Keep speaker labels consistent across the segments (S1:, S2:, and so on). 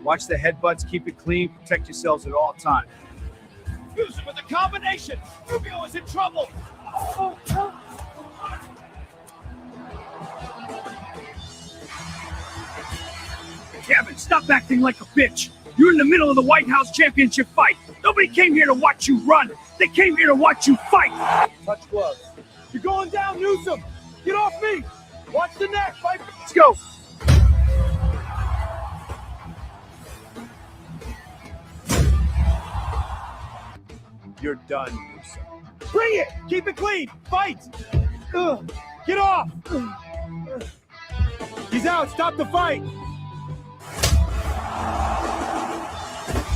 S1: Watch the headbutts, keep it clean, protect yourselves at all times. Fusion with the combination. Rubio is in trouble. Kevin, stop acting like a bitch. You're in the middle of the White House championship fight. Nobody came here to watch you run. They came here to watch you fight. Touch gloves. You're going down, Newsom. Get off me. Watch the neck. Fight. Let's go. You're done, Newsom. Bring it! Keep it clean! Fight! Get off! He's out! Stop the fight!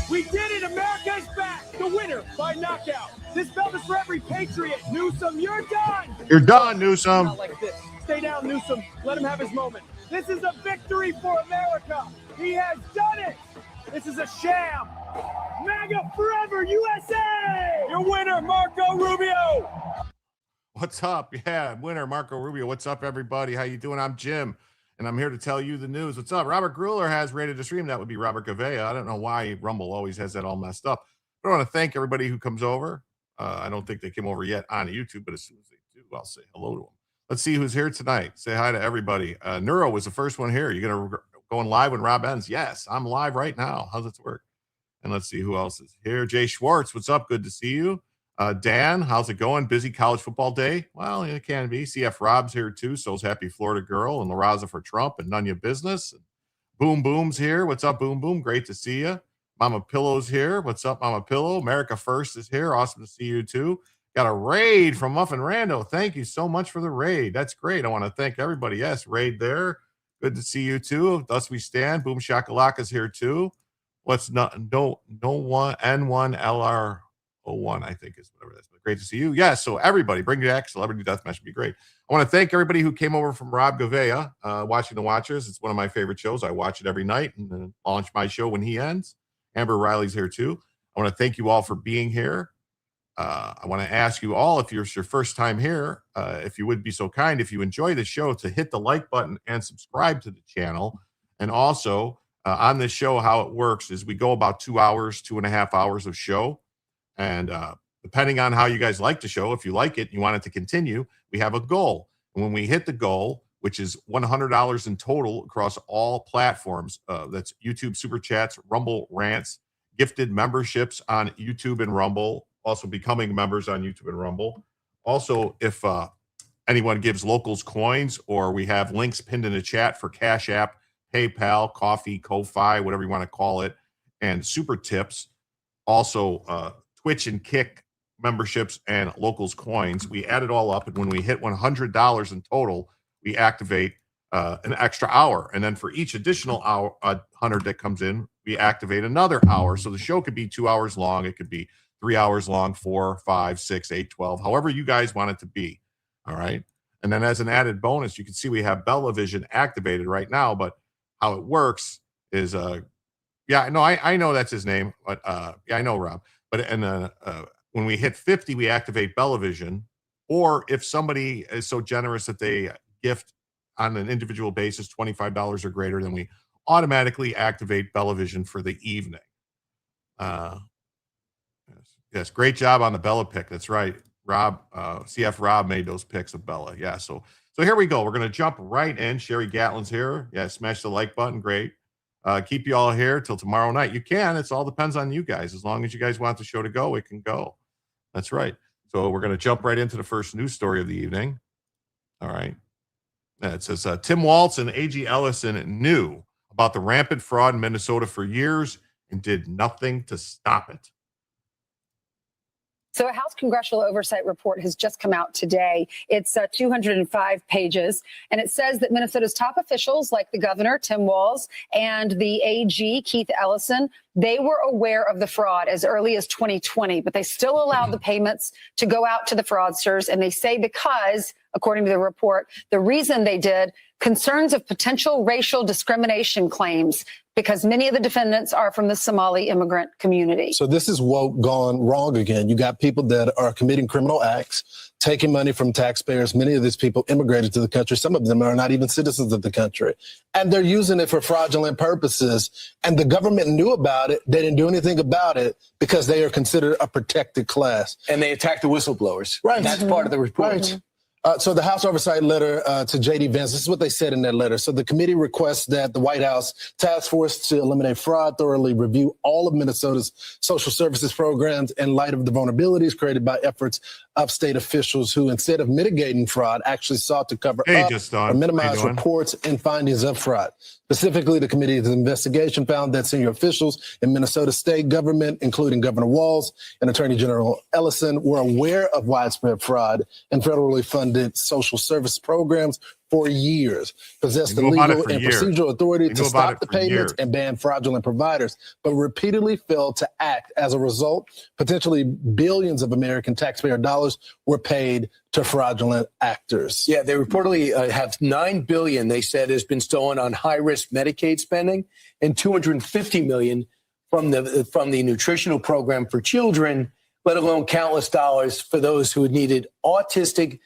S1: We did it! America is back! The winner by knockout! This belt is for every patriot! Newsom, you're done!
S2: You're done, Newsom!
S1: Not like this. Stay down, Newsom. Let him have his moment. This is a victory for America! He has done it! This is a sham! MAGA forever, USA! Your winner, Marco Rubio!
S2: What's up? Yeah, winner, Marco Rubio. What's up, everybody? How you doing? I'm Jim, and I'm here to tell you the news. What's up? Robert Grueller has rated to stream. That would be Robert Gavea. I don't know why Rumble always has that all messed up. I want to thank everybody who comes over. I don't think they came over yet on YouTube, but as soon as they do, I'll say hello to them. Let's see who's here tonight. Say hi to everybody. Neuro was the first one here. You're going to go live when Rob ends? Yes, I'm live right now. How's it work? And let's see who else is here. Jay Schwartz, what's up? Good to see you. Dan, how's it going? Busy college football day? Well, it can be. CF Rob's here too. So's Happy Florida Girl and La Raza for Trump and None Your Business. And Boom Boom's here. What's up, Boom Boom? Great to see you. Mama Pillow's here. What's up, Mama Pillow? America First is here. Awesome to see you too. Got a raid from Muffin Rando. Thank you so much for the raid. That's great. I want to thank everybody. Yes, raid there. Good to see you too. Thus we stand. Boom Shakalaka's here too. What's not no one N1LR01, I think is whatever that's. But great to see you. Yeah, so everybody bring back Celebrity Deathmatch would be great. I want to thank everybody who came over from Rob Gavea, watching The Watchers. It's one of my favorite shows. I watch it every night and then launch my show when he ends. Amber Riley's here too. I want to thank you all for being here. I want to ask you all, if it's your first time here, if you would be so kind, if you enjoy the show, to hit the like button and subscribe to the channel. And also, on this show, how it works is we go about 2 hours, 2.5 hours of show. And depending on how you guys like the show, if you like it and you want it to continue, we have a goal. And when we hit the goal, which is $100 in total across all platforms, that's YouTube Super Chats, Rumble Rants, gifted memberships on YouTube and Rumble, also becoming members on YouTube and Rumble. Also, if anyone gives locals coins, or we have links pinned in the chat for Cash App, PayPal, Coffee, Ko-Fi, whatever you want to call it, and super tips. Also, Twitch and Kick memberships and locals coins. We add it all up, and when we hit $100 in total, we activate an extra hour. And then for each additional hour, 100 that comes in, we activate another hour. So the show could be 2 hours long. It could be 3 hours long, 4, 5, 6, 8, 12, however you guys want it to be. All right. And then as an added bonus, you can see we have Bellavision activated right now, but how it works is, yeah, no, I know that's his name, but yeah, I know, Rob. But when we hit 50, we activate Bellavision. Or if somebody is so generous that they gift on an individual basis $25 or greater, then we automatically activate Bellavision for the evening. Yes, great job on the Bella pick. That's right. Rob, CF Rob made those picks of Bella. Yeah, so here we go. We're going to jump right in. Sherry Gatlin's here. Yeah, smash the like button. Great. Keep you all here till tomorrow night. You can. It all depends on you guys. As long as you guys want the show to go, it can go. That's right. So we're going to jump right into the first news story of the evening. All right. It says Tim Walz and A.G. Ellison knew about the rampant fraud in Minnesota for years and did nothing to stop it.
S3: So a House Congressional Oversight Report has just come out today. It's 205 pages, and it says that Minnesota's top officials, like the governor, Tim Walz, and the AG, Keith Ellison, they were aware of the fraud as early as 2020, but they still allowed the payments to go out to the fraudsters. And they say because, according to the report, the reason they did, concerns of potential racial discrimination claims, because many of the defendants are from the Somali immigrant community.
S4: So this is woke gone wrong again. You got people that are committing criminal acts, taking money from taxpayers. Many of these people immigrated to the country. Some of them are not even citizens of the country. And they're using it for fraudulent purposes. And the government knew about it. They didn't do anything about it because they are considered a protected class.
S5: And they attacked the whistleblowers.
S4: Right.
S5: That's part of the report.
S4: Right. So the House Oversight letter to J.D. Vance, this is what they said in that letter. So the committee requests that the White House task force to eliminate fraud thoroughly review all of Minnesota's social services programs in light of the vulnerabilities created by efforts of state officials who, instead of mitigating fraud, actually sought to cover up or minimize reports and findings of fraud. Specifically, the committee's investigation found that senior officials in Minnesota state government, including Governor Walz and Attorney General Ellison, were aware of widespread fraud in federally funded social service programs for years, possessed the legal and procedural authority to stop the payments and ban fraudulent providers, but repeatedly failed to act. As a result, potentially billions of American taxpayer dollars were paid to fraudulent actors.
S5: Yeah, they reportedly have $9 billion, they said, has been stolen on high-risk Medicaid spending, and $250 million from the nutritional program for children, let alone countless dollars for those who needed autism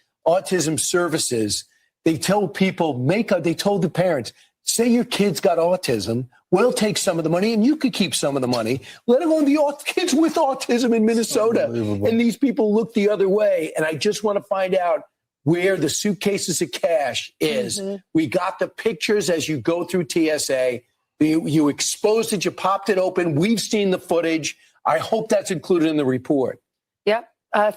S5: services. They told people, they told the parents, say your kid's got autism, we'll take some of the money and you could keep some of the money, let alone the kids with autism in Minnesota. And these people look the other way. And I just want to find out where the suitcases of cash is. Mm-hmm. We got the pictures as you go through TSA. You exposed it, you popped it open. We've seen the footage. I hope that's included in the report.
S3: Yep.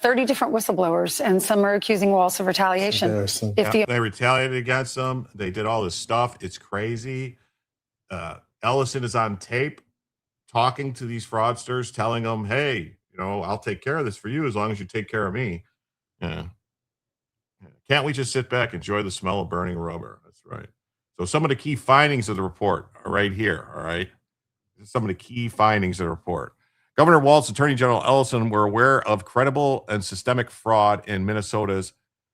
S3: 30 different whistleblowers, and some are accusing Walz of retaliation.
S2: They retaliated against them. They did all this stuff. It's crazy. Ellison is on tape talking to these fraudsters, telling them, hey, I'll take care of this for you as long as you take care of me. Yeah. Can't we just sit back, enjoy the smell of burning rubber? That's right. So some of the key findings of the report are right here, all right? Some of the key findings of the report. Governor Walz, Attorney General Ellison were aware of credible and systemic fraud in Minnesota's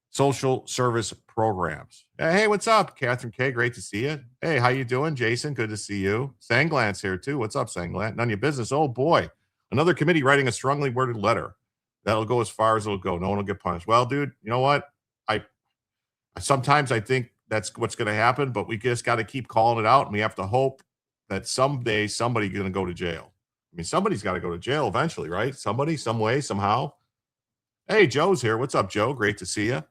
S2: social service programs. Hey, what's up, Catherine K? Great to see you. Hey, how you doing, Jason? Good to see you. Sanglant's here too. What's up, Sanglant? None of your business. Oh boy, another committee writing a strongly worded letter that'll go as far as it'll go. No one will get punished. Well, dude, you know what? Sometimes I think that's what's going to happen, but we just got to keep calling it out, and we have to hope that someday somebody's going to go to jail. I mean, somebody's got to go to jail eventually, right? Somebody, some way, somehow. Hey, Joe's here. What's up, Joe? Great to see you.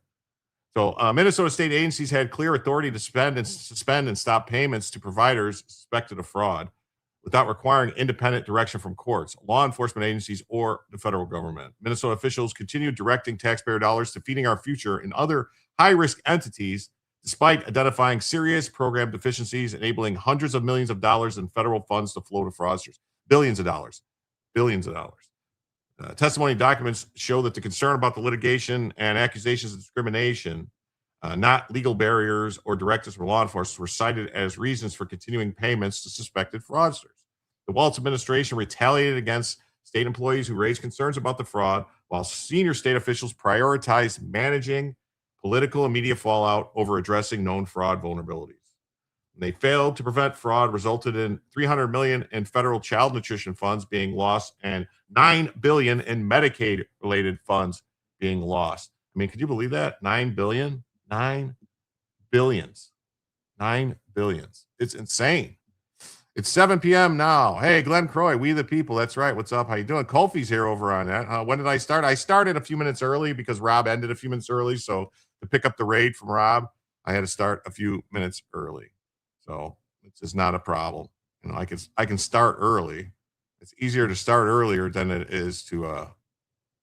S2: So Minnesota state agencies had clear authority to suspend and stop payments to providers suspected of fraud without requiring independent direction from courts, law enforcement agencies, or the federal government. Minnesota officials continued directing taxpayer dollars to feeding our future and other high-risk entities despite identifying serious program deficiencies, enabling hundreds of millions of dollars in federal funds to flow to fraudsters. Billions of dollars. Billions of dollars. Testimony documents show that the concern about the litigation and accusations of discrimination, not legal barriers or directives from law enforcement, were cited as reasons for continuing payments to suspected fraudsters. The Walz administration retaliated against state employees who raised concerns about the fraud, while senior state officials prioritized managing political and media fallout over addressing known fraud vulnerabilities. They failed to prevent fraud, resulted in $300 million in federal child nutrition funds being lost and $9 billion in Medicaid-related funds being lost. I mean, could you believe that? $9 billion? $9 billions. $9 billions. It's insane. It's 7 p.m. now. Hey, Glenn Croy, we the people. That's right. What's up? How you doing? Kofi's here over on that. When did I start? I started a few minutes early because Rob ended a few minutes early. So to pick up the raid from Rob, I had to start a few minutes early. So it's just not a problem. You know, I can start early. It's easier to start earlier than it is to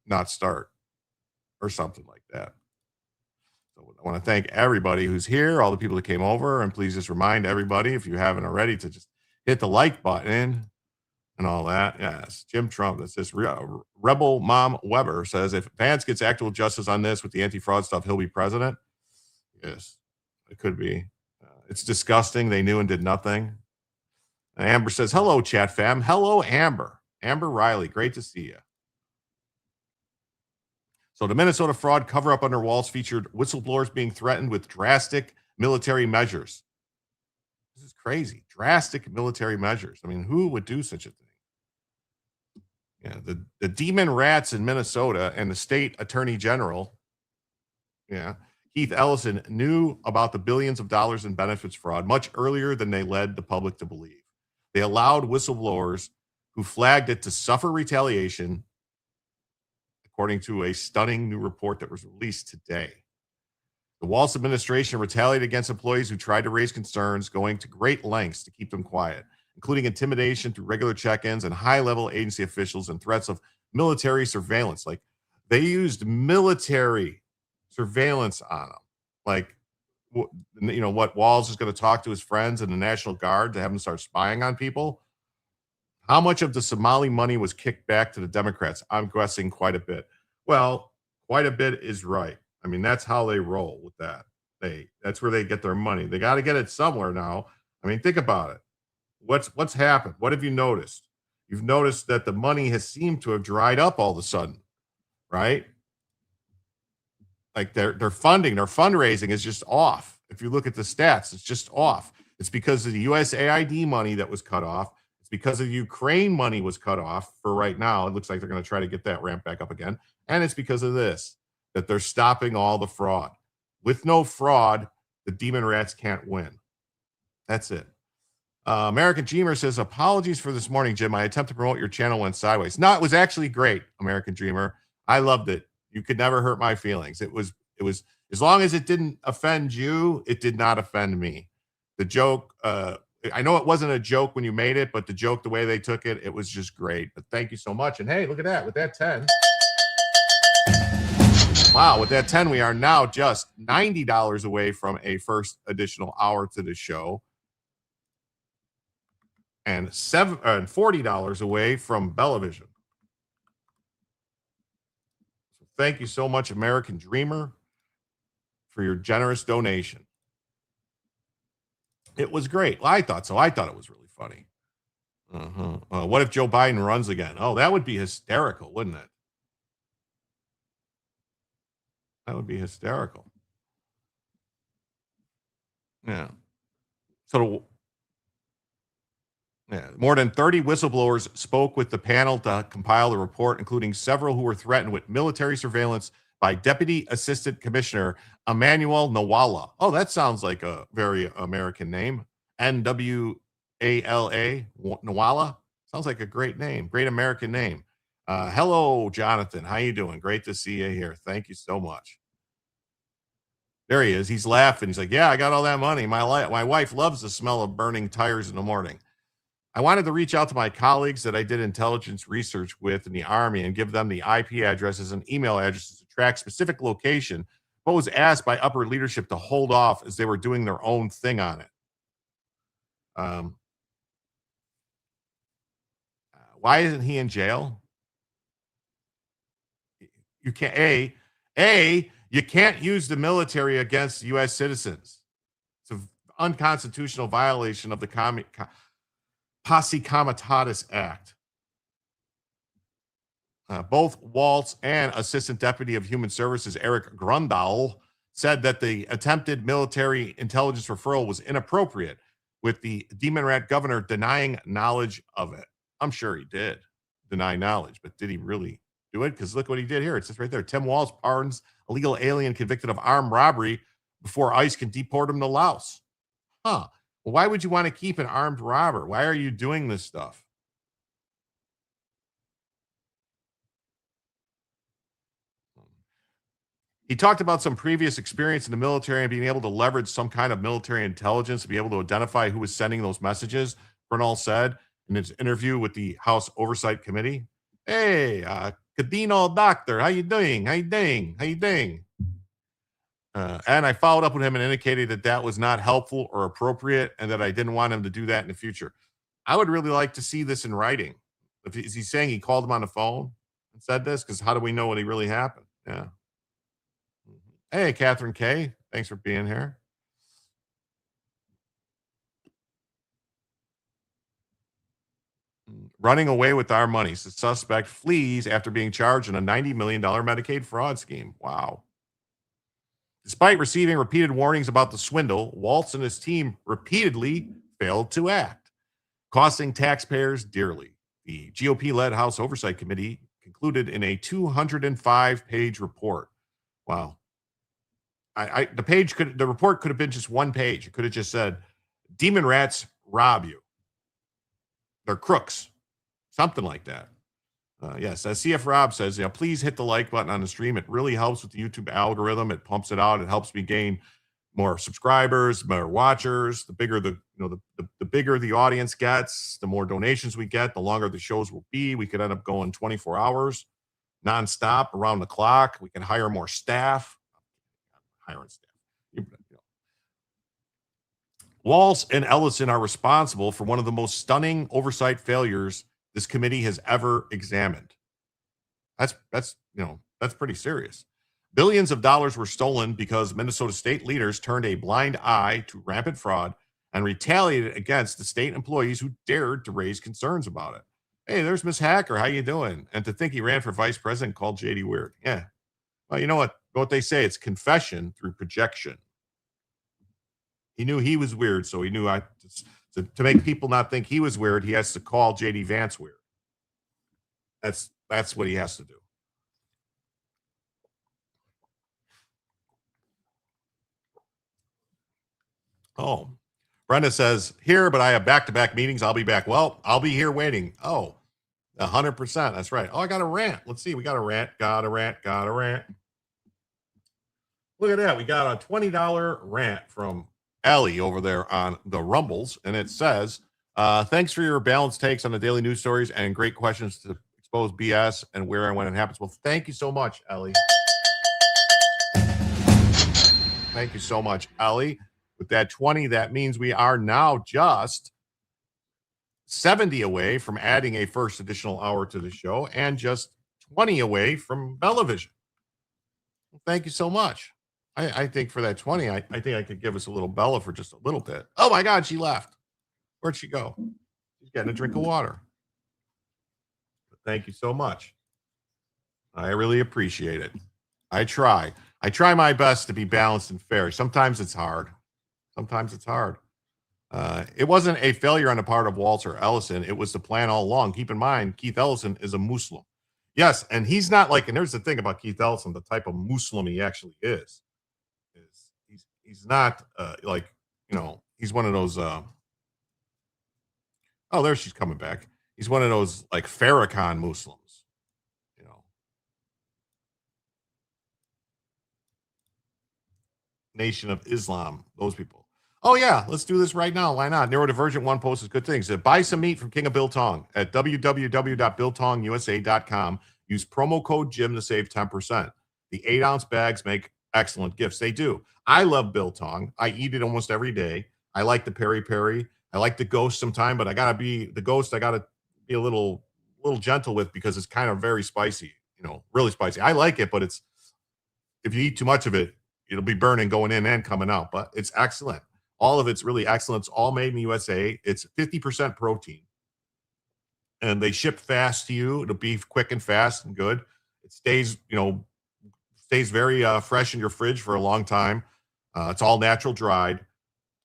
S2: not start or something like that. So I want to thank everybody who's here, all the people that came over, and please just remind everybody, if you haven't already, to just hit the like button and all that. Yes, Jim Trump. That's this Rebel Mom Weber says, if Vance gets actual justice on this with the anti-fraud stuff, he'll be president. Yes, it could be. It's disgusting. They knew and did nothing. And Amber says, hello, chat fam. Hello, Amber. Amber Riley. Great to see you. So the Minnesota fraud cover-up under Walz featured whistleblowers being threatened with drastic military measures. This is crazy. Drastic military measures. I mean, who would do such a thing? Yeah, the demon rats in Minnesota and the state attorney general, Keith Ellison, knew about the billions of dollars in benefits fraud much earlier than they led the public to believe. They allowed whistleblowers who flagged it to suffer retaliation, according to a stunning new report that was released today. The Walz administration retaliated against employees who tried to raise concerns, going to great lengths to keep them quiet, including intimidation through regular check-ins and high-level agency officials and threats of military surveillance. Like, they used military surveillance on them. Like, you know, what Walz is going to talk to his friends in the National Guard to have them start spying on people. How much of the Somali money was kicked back to the Democrats? I'm guessing quite a bit. Well, quite a bit is right. I mean, that's how they roll with that. That's where they get their money. They got to get it somewhere now. I mean, think about it. What's happened? What have you noticed? You've noticed that the money has seemed to have dried up all of a sudden, right? Like their funding, their fundraising is just off. If you look at the stats, it's just off. It's because of the USAID money that was cut off. It's because of the Ukraine money was cut off for right now. It looks like they're going to try to get that ramped back up again. And it's because of this, that they're stopping all the fraud. With no fraud, the demon rats can't win. That's it. American Dreamer says, apologies for this morning, Jim. My attempt to promote your channel went sideways. No, it was actually great, American Dreamer. I loved it. You could never hurt my feelings. It was as long as it didn't offend you, it did not offend me. The joke, I know it wasn't a joke when you made it, but the joke, the way they took it, it was just great. But thank you so much. And hey, look at that. With that 10. Wow, with that 10, we are now just $90 away from a first additional hour to the show. And $40 away from Bellavision. So thank you so much, American Dreamer, for your generous donation. It was great. Well, I thought so. I thought it was really funny. What if Joe Biden runs again? Oh, that would be hysterical, wouldn't it? That would be hysterical. Yeah. So more than 30 whistleblowers spoke with the panel to compile the report, including several who were threatened with military surveillance by Deputy Assistant Commissioner Emmanuel Nawala. Oh, that sounds like a very American name. Nwala, Nawala. Sounds like a great name, great American name. Hello, Jonathan. How you doing? Great to see you here. Thank you so much. There he is. He's laughing. He's like, yeah, I got all that money. My wife loves the smell of burning tires in the morning. I wanted to reach out to my colleagues that I did intelligence research with in the Army and give them the IP addresses and email addresses to track specific location was asked by upper leadership to hold off as they were doing their own thing on it. Why isn't he in jail? You can't, you can't use the military against U.S. citizens. It's an unconstitutional violation of the Posse Comitatus Act. Both Waltz and Assistant Deputy of Human Services Eric Grundahl said that the attempted military intelligence referral was inappropriate, with the Demon Rat governor denying knowledge of it. I'm sure he did deny knowledge, but did he really do it? Because look what he did here. It says right there, Tim Walz pardons illegal alien convicted of armed robbery before ICE can deport him to Laos. Well, why would you want to keep an armed robber? Why are you doing this stuff? He talked about some previous experience in the military and being able to leverage some kind of military intelligence to be able to identify who was sending those messages. Bernal said in his interview with the House Oversight Committee, "Hey, Cadino doctor, how you doing? How you doing? How you doing?" And I followed up with him and indicated that that was not helpful or appropriate and that I didn't want him to do that in the future. I would really like to see this in writing. Is he saying he called him on the phone and said this? Because how do we know what really happened? Yeah. Hey, Catherine K. Thanks for being here. Running away with our money. The suspect flees after being charged in a $90 million Medicaid fraud scheme. Wow. Despite receiving repeated warnings about the swindle, Waltz and his team repeatedly failed to act, costing taxpayers dearly. The GOP-led House Oversight Committee concluded in a 205-page report. Wow. The report could have been just one page. It could have just said, "Demon rats rob you. They're crooks." Something like that. Yes, as CF Rob says, please hit the like button on the stream. It really helps with the YouTube algorithm. It pumps it out. It helps me gain more subscribers, more watchers. The bigger the bigger the audience gets, the more donations we get, the longer the shows will be. We could end up going 24 hours nonstop around the clock. We can hire more staff. Hiring staff. Walz and Ellison are responsible for one of the most stunning oversight failures this committee has ever examined. That's pretty serious. Billions of dollars were stolen because Minnesota state leaders turned a blind eye to rampant fraud and retaliated against the state employees who dared to raise concerns about it. Hey, there's Miss Hacker. How you doing? And to think he ran for vice president called JD weird. Yeah. Well, you know what they say? It's confession through projection. He knew he was weird, so he knew to make people not think he was weird, he has to call JD Vance weird. That's what he has to do. Oh, Brenda says, here, but I have back-to-back meetings. I'll be back. Well, I'll be here waiting. Oh, 100%. That's right. Oh, I got a rant. Let's see. We got a rant. Got a rant. Look at that. We got a $20 rant from Ellie over there on the Rumbles. And it says, thanks for your balanced takes on the daily news stories and great questions to expose BS and where and when it happens. Well, thank you so much, Ellie. Thank you so much, Ellie. With that 20, that means we are now just 70 away from adding a first additional hour to the show and just 20 away from Bellavision. Well, thank you so much. I think for that 20, I think I could give us a little Bella for just a little bit. Oh my God, she left. Where'd she go? She's getting a drink of water. But thank you so much. I really appreciate it. I try my best to be balanced and fair. Sometimes it's hard. It wasn't a failure on the part of Waltz or Ellison. It was the plan all along. Keep in mind, Keith Ellison is a Muslim. Yes, and he's not like, and there's the thing about Keith Ellison, the type of Muslim he actually is he's not he's one of those, oh, there she's coming back. He's one of those like Farrakhan Muslims, Nation of Islam, those people. Oh, yeah, let's do this right now. Why not? Neurodivergent One posts good things. Buy some meat from King of Biltong at www.biltongusa.com. Use promo code Jim to save 10%. The 8-ounce bags make excellent gifts. They do. I love biltong. I eat it almost every day. I like the peri peri. I like the ghost sometime, but I gotta be a little gentle with because it's kind of very spicy, really spicy. I like it, but if you eat too much of it, it'll be burning going in and coming out. But it's excellent. All of it's really excellent. It's all made in the USA. It's 50% protein. And they ship fast to you. It'll be quick and fast and good. It stays very fresh in your fridge for a long time. It's all natural dried.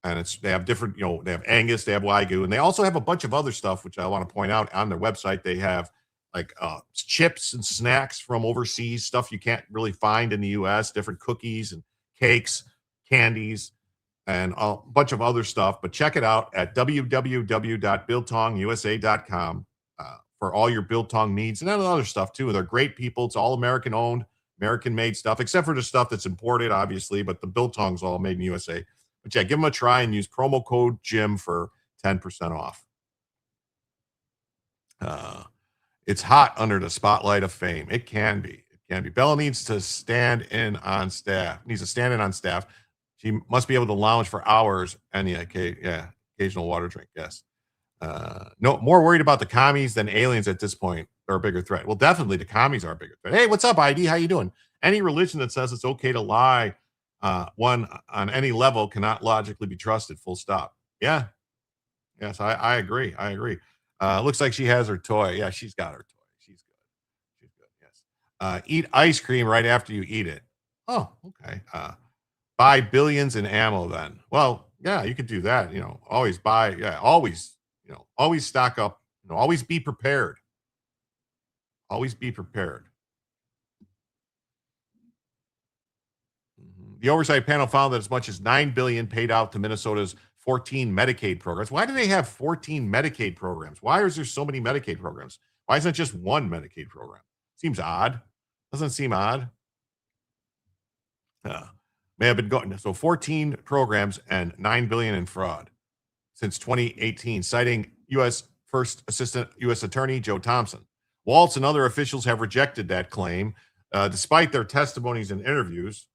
S2: And they have different, they have Angus, they have Wagyu, and they also have a bunch of other stuff, which I want to point out on their website. They have like chips and snacks from overseas, stuff you can't really find in the US, different cookies and cakes, candies, and a bunch of other stuff. But check it out at www.biltongusa.com for all your biltong needs and other stuff too. They're great people. It's all American owned, American made stuff, except for the stuff that's imported, obviously, but the biltong's all made in the USA. But yeah, give them a try and use promo code Jim for 10% off. It's hot under the spotlight of fame. It can be. Bella needs to stand in on staff. She must be able to lounge for hours and occasional water drink. Yes. No, more worried about the commies than aliens at this point. They're a bigger threat. Well, definitely the commies are a bigger threat. Hey, what's up, ID? How you doing? Any religion that says it's okay to lie one on any level cannot logically be trusted, full stop. Yeah. Yes, I agree. Looks like she has her toy. Yeah, she's got her toy. She's good. Yes. Eat ice cream right after you eat it. Oh, okay. Buy billions in ammo then. Well, yeah, you could do that. Always buy. Yeah, always stock up. Always be prepared. The oversight panel found that as much as $9 billion paid out to Minnesota's 14 Medicaid programs. Why do they have 14 Medicaid programs? Why is there so many Medicaid programs? Why isn't it just one Medicaid program? Seems odd. Doesn't it seem odd? May have been going. So 14 programs and $9 billion in fraud since 2018, citing U.S. First Assistant U.S. Attorney Joe Thompson. Waltz and other officials have rejected that claim, despite their testimonies and interviews.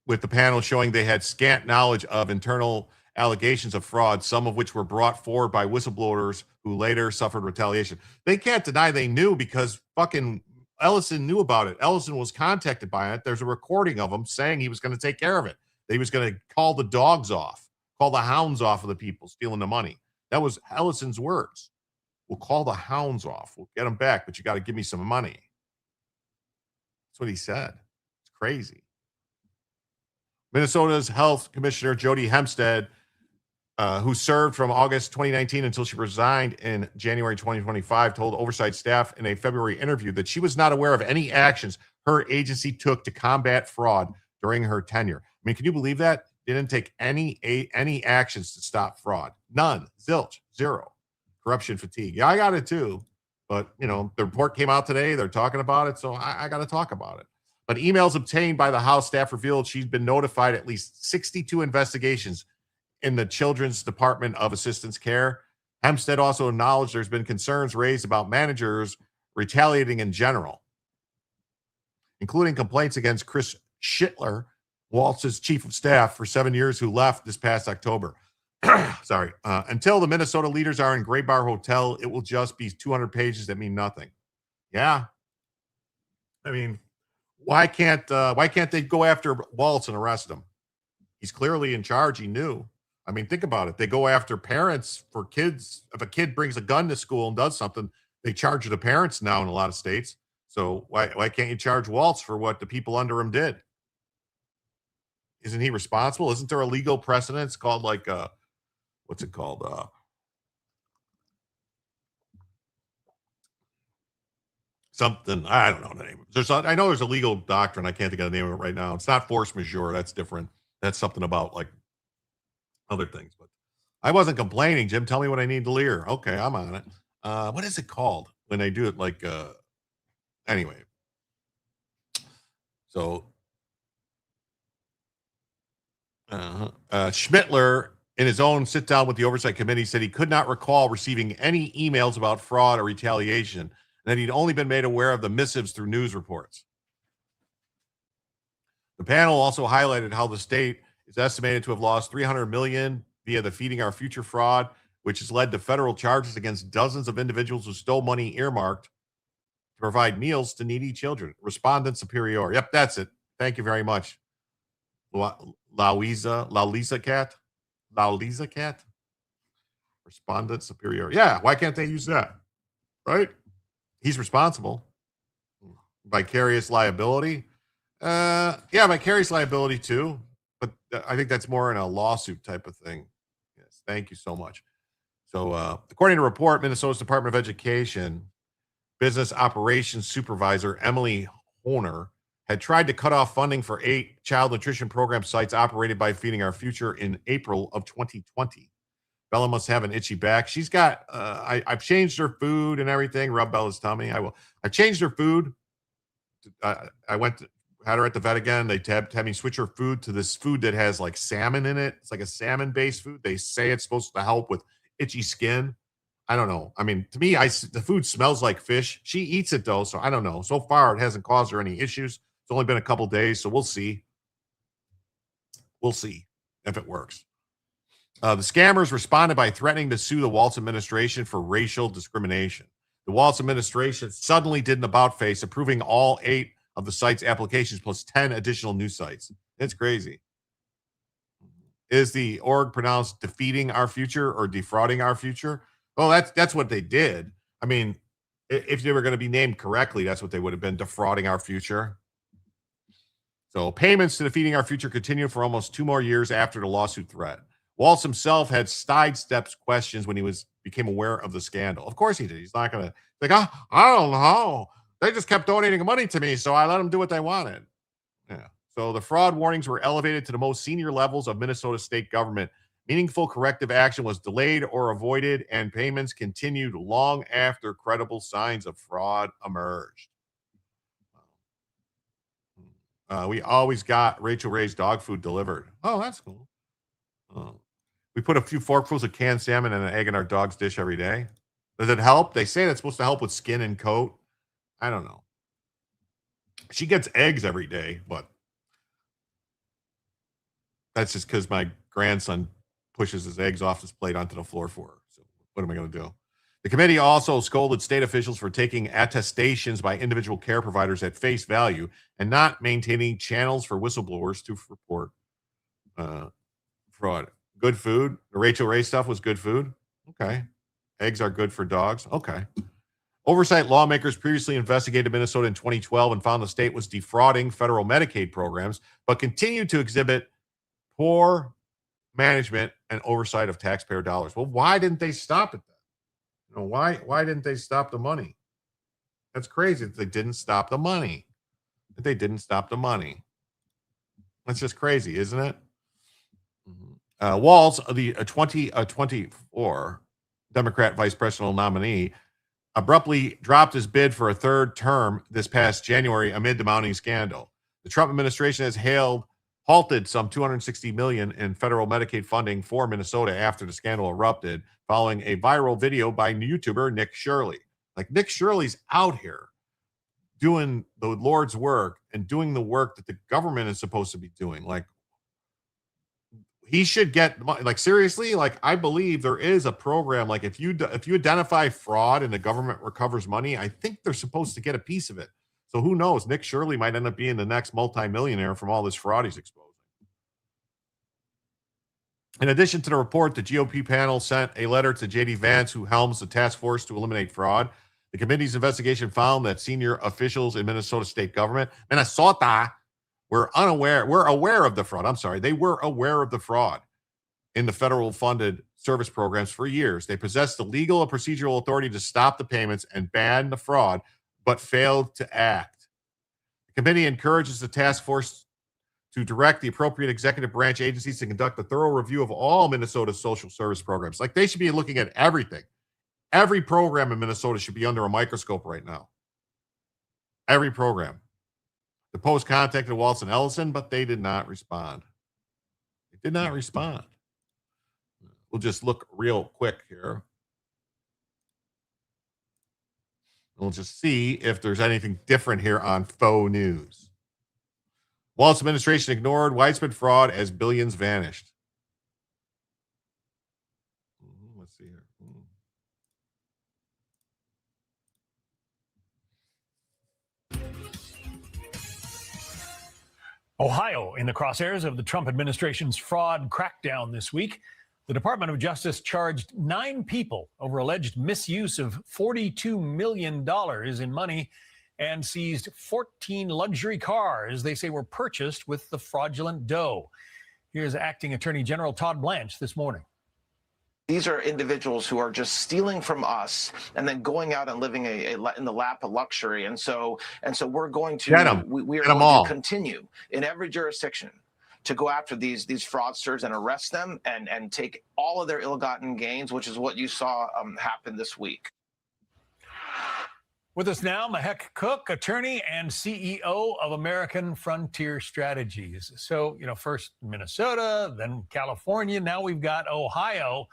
S2: With the panel showing they had scant knowledge of internal allegations of fraud, some of which were brought forward by whistleblowers who later suffered retaliation. They can't deny they knew because fucking Ellison knew about it. Ellison was contacted by it. There's a recording of him saying he was going to take care of it. That he was going to call the dogs off, call the hounds off of the people stealing the money. That was Ellison's words. We'll call the hounds off. We'll get them back, but you got to give me some money. That's what he said. It's crazy. Minnesota's health commissioner, Jody Hempstead, who served from August 2019 until she resigned in January 2025, told oversight staff in a February interview that she was not aware of any actions her agency took to combat fraud during her tenure. I mean, can you believe that? They didn't take any actions to stop fraud. None. Zilch. Zero. Corruption fatigue. Yeah, I got it too. But, the report came out today. They're talking about it, so I got to talk about it. But emails obtained by the House staff revealed she's been notified at least 62 investigations in the Children's Department of Assistance Care. Hempstead also acknowledged there's been concerns raised about managers retaliating in general, including complaints against Chris Schittler, Waltz's chief of staff for 7 years, who left this past October. Sorry. Until the Minnesota leaders are in Gray Bar Hotel, it will just be 200 pages that mean nothing. Yeah. I mean, why can't they go after Waltz and arrest him? He's clearly in charge. He knew. I mean, think about it. They go after parents for kids. If a kid brings a gun to school and does something, they charge the parents now in a lot of states. So why can't you charge Waltz for what the people under him did? Isn't he responsible? Isn't there a legal precedent? It's called what's it called? Something, I don't know the name. I know there's a legal doctrine. I can't think of the name of it right now. It's not force majeure. That's different. That's something about other things. But I wasn't complaining. Jim, tell me what I need to hear. Okay, I'm on it. What is it called when they do it? Anyway. So Schmittler in his own sit down with the Oversight Committee, said he could not recall receiving any emails about fraud or retaliation, and that he'd only been made aware of the missives through news reports. The panel also highlighted how the state is estimated to have lost $300 million via the Feeding Our Future fraud, which has led to federal charges against dozens of individuals who stole money earmarked to provide meals to needy children. Respondent Superior. Yep, that's it. Thank you very much. Lisa Cat. Respondent Superior. Yeah, why can't they use that? Right? He's responsible. Vicarious liability. Yeah, vicarious liability too. But I think that's more in a lawsuit type of thing. Yes, thank you so much. So according to a report, Minnesota's Department of Education Business Operations Supervisor Emily Horner had tried to cut off funding for 8 child nutrition program sites operated by Feeding Our Future in April of 2020. Bella must have an itchy back. She's got, I've changed her food and everything. Rub Bella's tummy. I've changed her food. I had her at the vet again. They had me switch her food to this food that has like salmon in it. It's like a salmon-based food. They say it's supposed to help with itchy skin. I don't know. I mean, to me, the food smells like fish. She eats it though, so I don't know. So far, it hasn't caused her any issues. It's only been a couple days, so we'll see. We'll see if it works. The scammers responded by threatening to sue the Walz administration for racial discrimination. The Walz administration suddenly did an about-face, approving all 8 of the site's applications plus 10 additional new sites. It's crazy. Is the org pronounced defeating our future or defrauding our future? Well, that's what they did. I mean, if they were going to be named correctly, that's what they would have been, defrauding our future. So payments to Defeating Our Future continued for almost 2 more years after the lawsuit threat. Walz himself had sidestepped questions when he became aware of the scandal. Of course he did. He's not going to like, I don't know. They just kept donating money to me, so I let them do what they wanted. Yeah. So the fraud warnings were elevated to the most senior levels of Minnesota state government. Meaningful corrective action was delayed or avoided, and payments continued long after credible signs of fraud emerged. We always got Rachel Ray's dog food delivered. Oh, that's cool. We put a few forkfuls of canned salmon and an egg in our dog's dish every day. Does it help? They say that's supposed to help with skin and coat. I don't know. She gets eggs every day, but that's just because my grandson pushes his eggs off his plate onto the floor for her. So what am I going to do? The committee also scolded state officials for taking attestations by individual care providers at face value and not maintaining channels for whistleblowers to report fraud. Good food. The Rachel Ray stuff was good food. Okay. Eggs are good for dogs. Okay. Oversight lawmakers previously investigated Minnesota in 2012 and found the state was defrauding federal Medicaid programs, but continued to exhibit poor management and oversight of taxpayer dollars. Well, why didn't they stop it then? You know, why didn't they stop the money? That's crazy that they didn't stop the money. That's just crazy, isn't it? Walz, the 2024 Democrat vice presidential nominee, abruptly dropped his bid for a 3rd term this past January amid the mounting scandal. The Trump administration has halted some $260 million in federal Medicaid funding for Minnesota after the scandal erupted, following a viral video by YouTuber Nick Shirley. Like, Nick Shirley's out here doing the Lord's work and doing the work that the government is supposed to be doing. Like, he should get, like, seriously, like, I believe there is a program. Like, if you identify fraud and the government recovers money, I think they're supposed to get a piece of it. So who knows? Nick Shirley might end up being the next multimillionaire from all this fraud he's exposing. In addition to the report, the GOP panel sent a letter to J.D. Vance, who helms the task force to eliminate fraud. The committee's investigation found that senior officials in Minnesota state government, Minnesota, were aware of the fraud. I'm sorry. They were aware of the fraud in the federal funded service programs for years. They possessed the legal and procedural authority to stop the payments and ban the fraud, but failed to act. The committee encourages the task force to direct the appropriate executive branch agencies to conduct a thorough review of all Minnesota's social service programs. Like, they should be looking at everything. Every program in Minnesota should be under a microscope right now. Every program. The Post contacted Walz and Ellison, but they did not respond. We'll just look real quick here. We'll just see if there's anything different here on faux news. Wallace administration ignored widespread fraud as billions vanished. Let's see here.
S6: Ohio in the crosshairs of the Trump administration's fraud crackdown this week. The Department of Justice charged 9 people over alleged misuse of $42 million in money and seized 14 luxury cars they say were purchased with the fraudulent dough. Here's Acting Attorney General Todd Blanche this morning.
S7: These are individuals who are just stealing from us and then going out and living in the lap of luxury. And so we're going to we are going to continue in every jurisdiction to go after these fraudsters and arrest them and take all of their ill-gotten gains, which is what you saw happen this week.
S6: With us now, Mahek Cook, attorney and CEO of American Frontier Strategies. So, first Minnesota, then California, now we've got Ohio.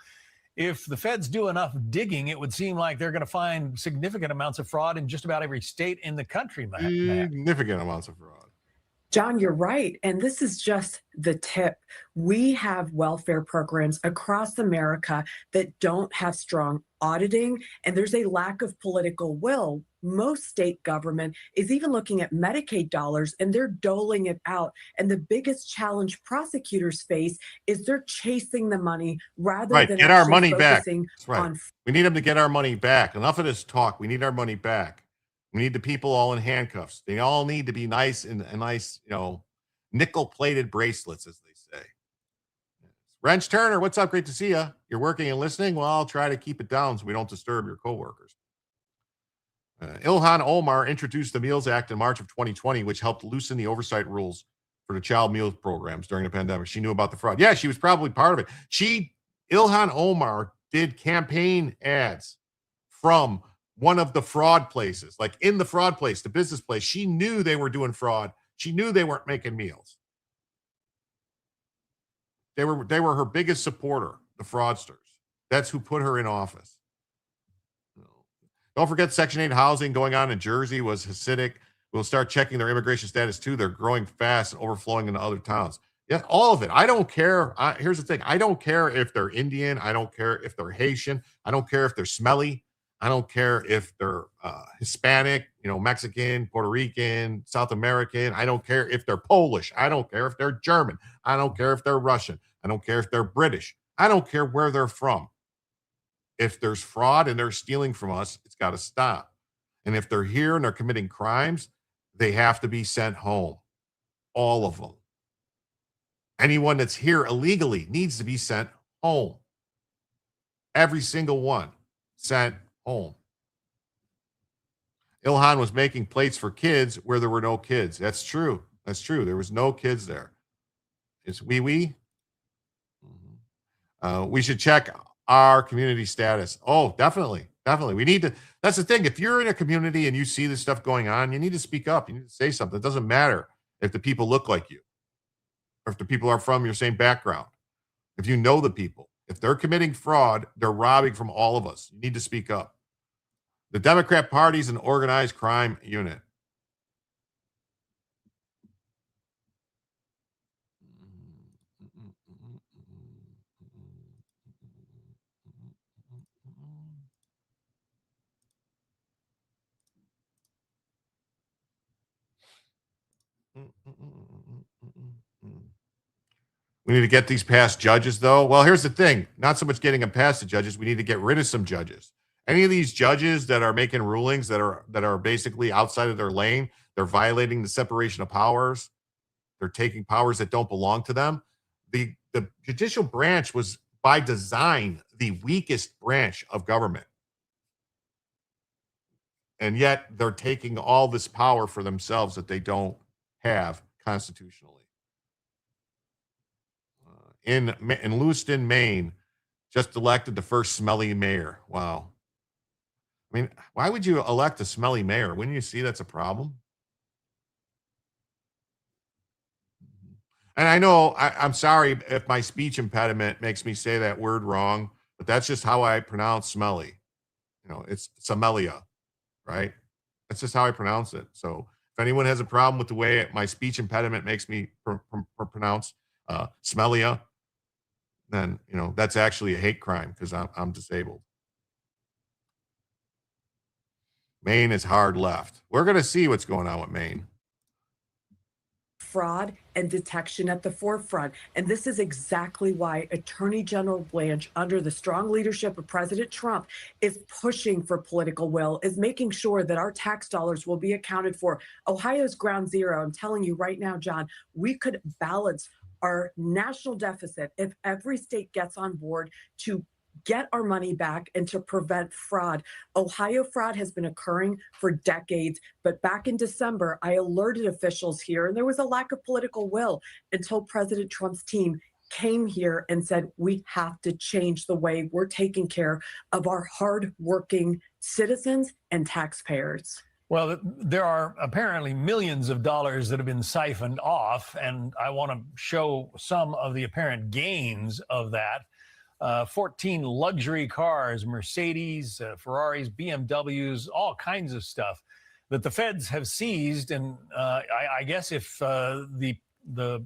S6: If the feds do enough digging, it would seem like they're going to find significant amounts of fraud in just about every state in the country, Mahek.
S2: Significant amounts of fraud.
S8: John, you're right. And this is just the tip. We have welfare programs across America that don't have strong auditing, and there's a lack of political will. Most state government is even looking at Medicaid dollars and they're doling it out. And the biggest challenge prosecutors face is they're chasing the money rather than
S2: get our money back.
S8: That's right.
S2: We need them to get our money back. Enough of this talk. We need our money back. We need the people all in handcuffs. They all need to be nice and nice, nickel-plated bracelets, as they say. Wrench Turner, what's up? Great to see you. You're working and listening? Well, I'll try to keep it down so we don't disturb your coworkers. Ilhan Omar introduced the Meals Act in March of 2020, which helped loosen the oversight rules for the child meal programs during the pandemic. She knew about the fraud. Yeah, she was probably part of it. Ilhan Omar did campaign ads from one of the fraud places, like in the fraud place, the business place. She knew they were doing fraud. She knew they weren't making meals. They were her biggest supporter, the fraudsters. That's who put her in office. Don't forget Section 8 housing going on in Jersey was Hasidic. We'll start checking their immigration status too. They're growing fast and overflowing into other towns. Yeah, all of it. I don't care. Here's the thing. I don't care if they're Indian. I don't care if they're Haitian. I don't care if they're smelly. I don't care if they're Hispanic, Mexican, Puerto Rican, South American. I don't care if they're Polish. I don't care if they're German. I don't care if they're Russian. I don't care if they're British. I don't care where they're from. If there's fraud and they're stealing from us, it's got to stop. And if they're here and they're committing crimes, they have to be sent home. All of them. Anyone that's here illegally needs to be sent home. Every single one sent home. Ilhan was making plates for kids where there were no kids. That's true. That's true. There was no kids there. It's wee. We should check our community status. Oh, definitely. We need to. That's the thing. If you're in a community and you see this stuff going on, you need to speak up. You need to say something. It doesn't matter if the people look like you or if the people are from your same background. If you know the people, if they're committing fraud, they're robbing from all of us. You need to speak up. The Democrat Party is an organized crime unit. We need to get these past judges, though. Well, here's the thing. Not so much getting them past the judges. We need to get rid of some judges. Any of these judges that are making rulings that are basically outside of their lane, they're violating the separation of powers. They're taking powers that don't belong to them. The judicial branch was, by design, the weakest branch of government. And yet they're taking all this power for themselves that they don't have constitutionally. In Lewiston, Maine, just elected the first smelly mayor. Wow. I mean, why would you elect a smelly mayor? Wouldn't you see that's a problem? And I know I'm sorry if my speech impediment makes me say that word wrong, but that's just how I pronounce smelly. It's Somalia, right? That's just how I pronounce it. So if anyone has a problem with the way my speech impediment makes me pronounce Smellia, then, that's actually a hate crime because I'm disabled. Maine is hard left. We're going to see what's going on with Maine.
S8: Fraud and detection at the forefront. And this is exactly why Attorney General Blanche, under the strong leadership of President Trump, is pushing for political will, is making sure that our tax dollars will be accounted for. Ohio's ground zero. I'm telling you right now, John, we could balance our national deficit if every state gets on board to get our money back and to prevent fraud. Ohio fraud has been occurring for decades, but back in December, I alerted officials here, and there was a lack of political will until President Trump's team came here and said, we have to change the way we're taking care of our hardworking citizens and taxpayers.
S6: Well, there are apparently millions of dollars that have been siphoned off, and I want to show some of the apparent gains of that. 14 luxury cars, Mercedes, Ferraris, BMWs, all kinds of stuff that the feds have seized. And I guess if the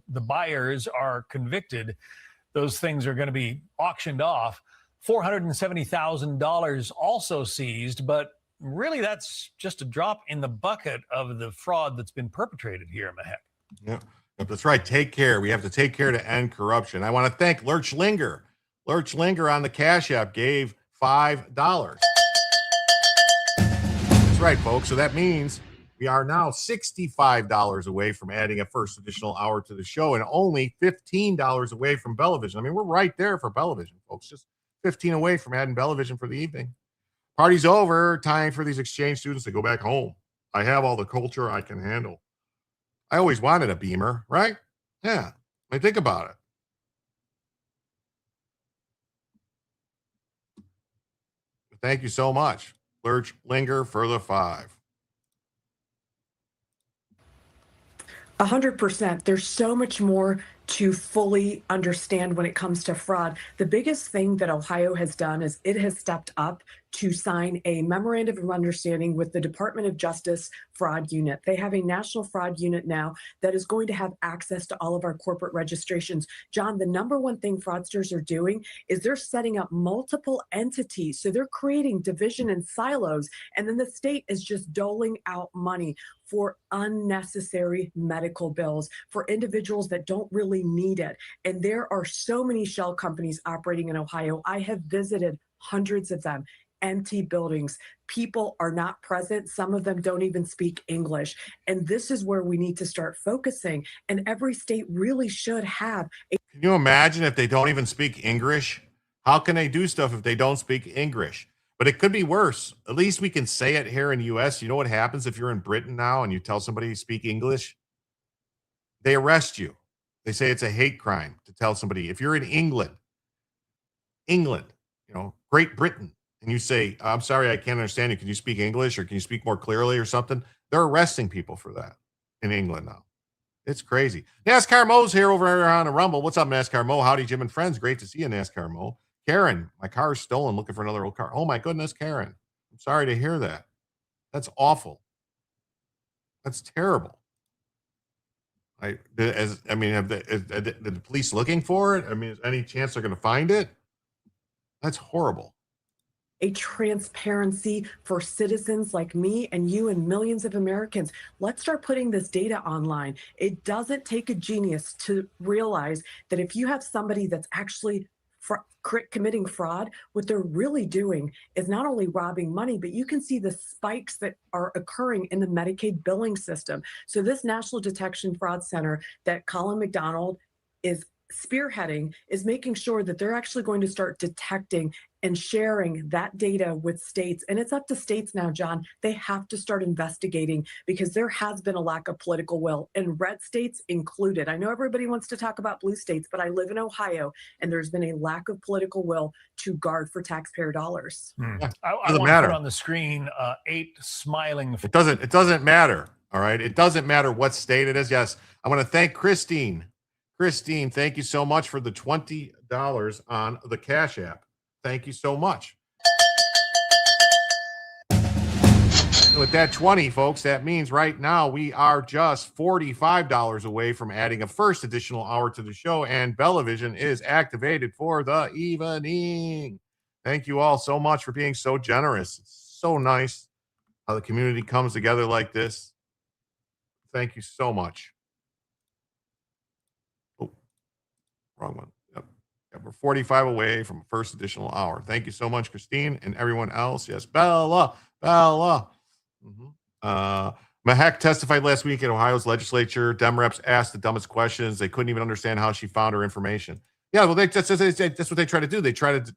S6: buyers are convicted, those things are going to be auctioned off. $470,000 also seized, but really that's just a drop in the bucket of the fraud that's been perpetrated here, Mahek.
S2: Yeah, that's right. Take care. We have to take care to end corruption. I want to thank Lurch Linger. Lurch Linger on the Cash App gave $5. That's right, folks. So that means we are now $65 away from adding a first additional hour to the show and only $15 away from Bellavision. I mean, we're right there for Bellavision, folks. Just 15 away from adding Bellavision for the evening. Party's over. Time for these exchange students to go back home. I have all the culture I can handle. I always wanted a Beamer, right? Yeah. I mean, think about it. Thank you so much, Lurch Linger, for the 5.
S8: 100%. There's so much more to fully understand when it comes to fraud. The biggest thing that Ohio has done is it has stepped up to sign a memorandum of understanding with the Department of Justice fraud unit. They have a national fraud unit now that is going to have access to all of our corporate registrations. John, the number one thing fraudsters are doing is they're setting up multiple entities. So they're creating division and silos, and then the state is just doling out money for unnecessary medical bills for individuals that don't really need it. And there are so many shell companies operating in Ohio. I have visited hundreds of them. Empty buildings. People are not present. Some of them don't even speak English. And this is where we need to start focusing. And every state really should have a.
S2: Can you imagine if they don't even speak English? How can they do stuff if they don't speak English? But it could be worse. At least we can say it here in the U.S. You know what happens if you're in Britain now and you tell somebody to speak English? They arrest you. They say it's a hate crime to tell somebody. If you're in England, Great Britain, and you say, I'm sorry, I can't understand you. Can you speak English or can you speak more clearly or something? They're arresting people for that in England now. It's crazy. NASCAR Mo's here over on a Rumble. What's up, NASCAR Mo? Howdy, Jim and friends. Great to see you, NASCAR Mo. Karen, my car is stolen. Looking for another old car. Oh, my goodness, Karen. I'm sorry to hear that. That's awful. That's terrible. Did the police looking for it? I mean, is any chance they're going to find it? That's horrible.
S8: A transparency for citizens like me and you and millions of Americans. Let's start putting this data online. It doesn't take a genius to realize that if you have somebody that's actually committing fraud, what they're really doing is not only robbing money, but you can see the spikes that are occurring in the Medicaid billing system. So this National Detection Fraud Center that Colin McDonald is spearheading is making sure that they're actually going to start detecting and sharing that data with states. And it's up to states now, John. They have to start investigating because there has been a lack of political will, and red states included. I know everybody wants to talk about blue states, but I live in Ohio, and there's been a lack of political will to guard for taxpayer dollars.
S2: Yeah,
S6: I want to put on the screen 8 smiling.
S2: It doesn't matter. All right. It doesn't matter what state it is. Yes. I want to thank Christine Christine, thank you so much for the $20 on the Cash App. Thank you so much. With that 20, folks, that means right now we are just $45 away from adding a first additional hour to the show, and Bellavision is activated for the evening. Thank you all so much for being so generous. It's so nice how the community comes together like this. Thank you so much. Oh, wrong one. Yep. We're 45 away from first additional hour. Thank you so much, Christine, and everyone else. Yes, Bella. Mahek testified last week in Ohio's legislature. Dem reps asked the dumbest questions. They couldn't even understand how she found her information. Yeah, well, that's what they try to do. They try to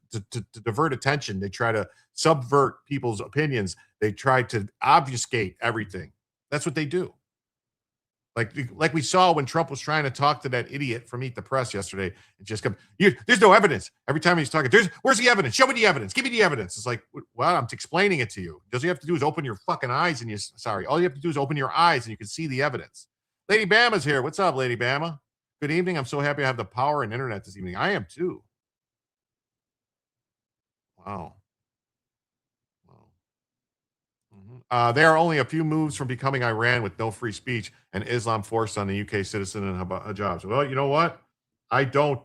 S2: divert attention. They try to subvert people's opinions. They try to obfuscate everything. That's what they do. Like we saw when Trump was trying to talk to that idiot from Eat the Press yesterday. It just comes, there's no evidence. Every time he's talking, where's the evidence? Show me the evidence. Give me the evidence. It's like, well, I'm explaining it to you. All you have to do is open your fucking eyes all you have to do is open your eyes and you can see the evidence. Lady Bama's here. What's up, Lady Bama? Good evening. I'm so happy I have the power and internet this evening. I am too. Wow. They are only a few moves from becoming Iran with no free speech and Islam forced on the UK citizen and hijabs. Well, you know what? I don't,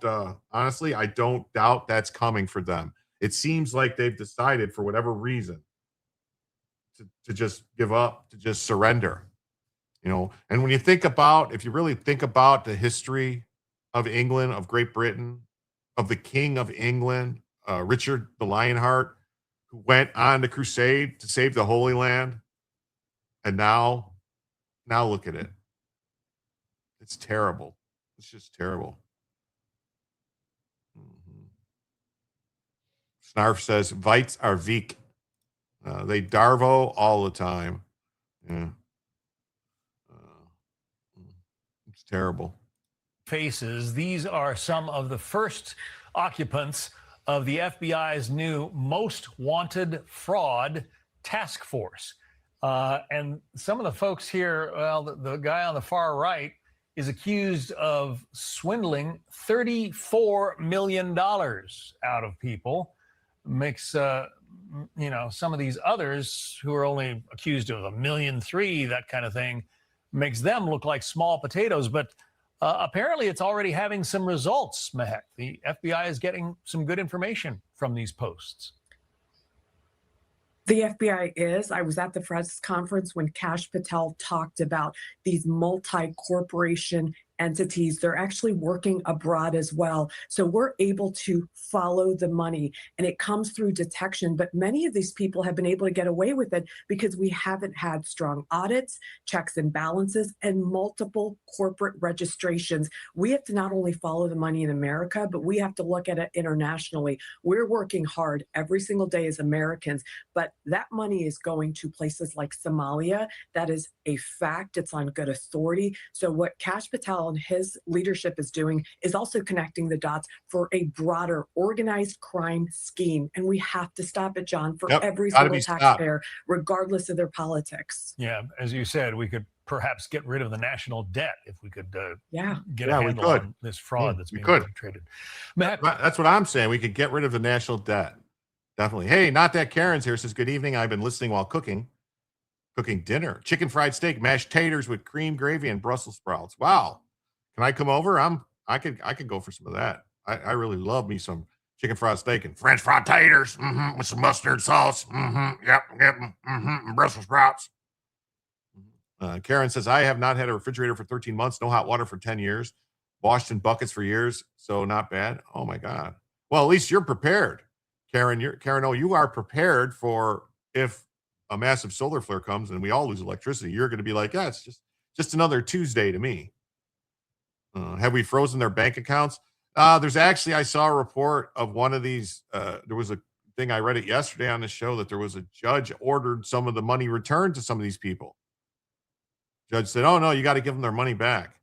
S2: honestly, I don't doubt that's coming for them. It seems like they've decided for whatever reason to just give up, to just surrender, And when you if you really think about the history of England, of Great Britain, of the King of England, Richard the Lionheart, who went on the crusade to save the Holy Land. And now look at it. It's terrible. It's just terrible. Snarf says, Vites are weak. They darvo all the time. Yeah. It's terrible.
S6: Faces. These are some of the first occupants of the FBI's new Most Wanted Fraud Task Force. And some of the folks here, well, the guy on the far right is accused of swindling $34 million out of people. Makes, some of these others who are only accused of $1.3 million, that kind of thing, makes them look like small potatoes. But apparently it's already having some results, Mehek. The FBI is getting some good information from these posts.
S8: The FBI is. I was at the press conference when Kash Patel talked about these multi-corporation entities. They're actually working abroad as well. So we're able to follow the money, and it comes through detection. But many of these people have been able to get away with it because we haven't had strong audits, checks and balances, and multiple corporate registrations. We have to not only follow the money in America, but we have to look at it internationally. We're working hard every single day as Americans, but that money is going to places like Somalia. That is a fact. It's on good authority. So what Kash Patel and his leadership is doing is also connecting the dots for a broader organized crime scheme. And we have to stop it, John, for every single taxpayer, regardless of their politics.
S6: Yeah, as you said, we could perhaps get rid of the national debt if we could get a
S2: we
S6: handle
S2: could.
S6: on this fraud that's being perpetrated.
S2: That's what I'm saying. We could get rid of the national debt. Definitely. Hey, not that Karen's here. Says, good evening. I've been listening while cooking dinner. Chicken fried steak, mashed taters with cream gravy and Brussels sprouts. Wow. Can I come over? I could go for some of that. I really love me some chicken fried steak and French fried taters with some mustard sauce. Yep. And Brussels sprouts. Karen says, I have not had a refrigerator for 13 months, no hot water for 10 years, washed in buckets for years, so not bad. Oh my God. Well, at least you're prepared. Karen, you are prepared for if a massive solar flare comes and we all lose electricity. You're going to be like, yeah, it's just another Tuesday to me. Have we frozen their bank accounts? There's actually, I saw a report of one of these. There was a thing, I read it yesterday on the show, that there was a judge ordered some of the money returned to some of these people. Judge said, oh no, you got to give them their money back.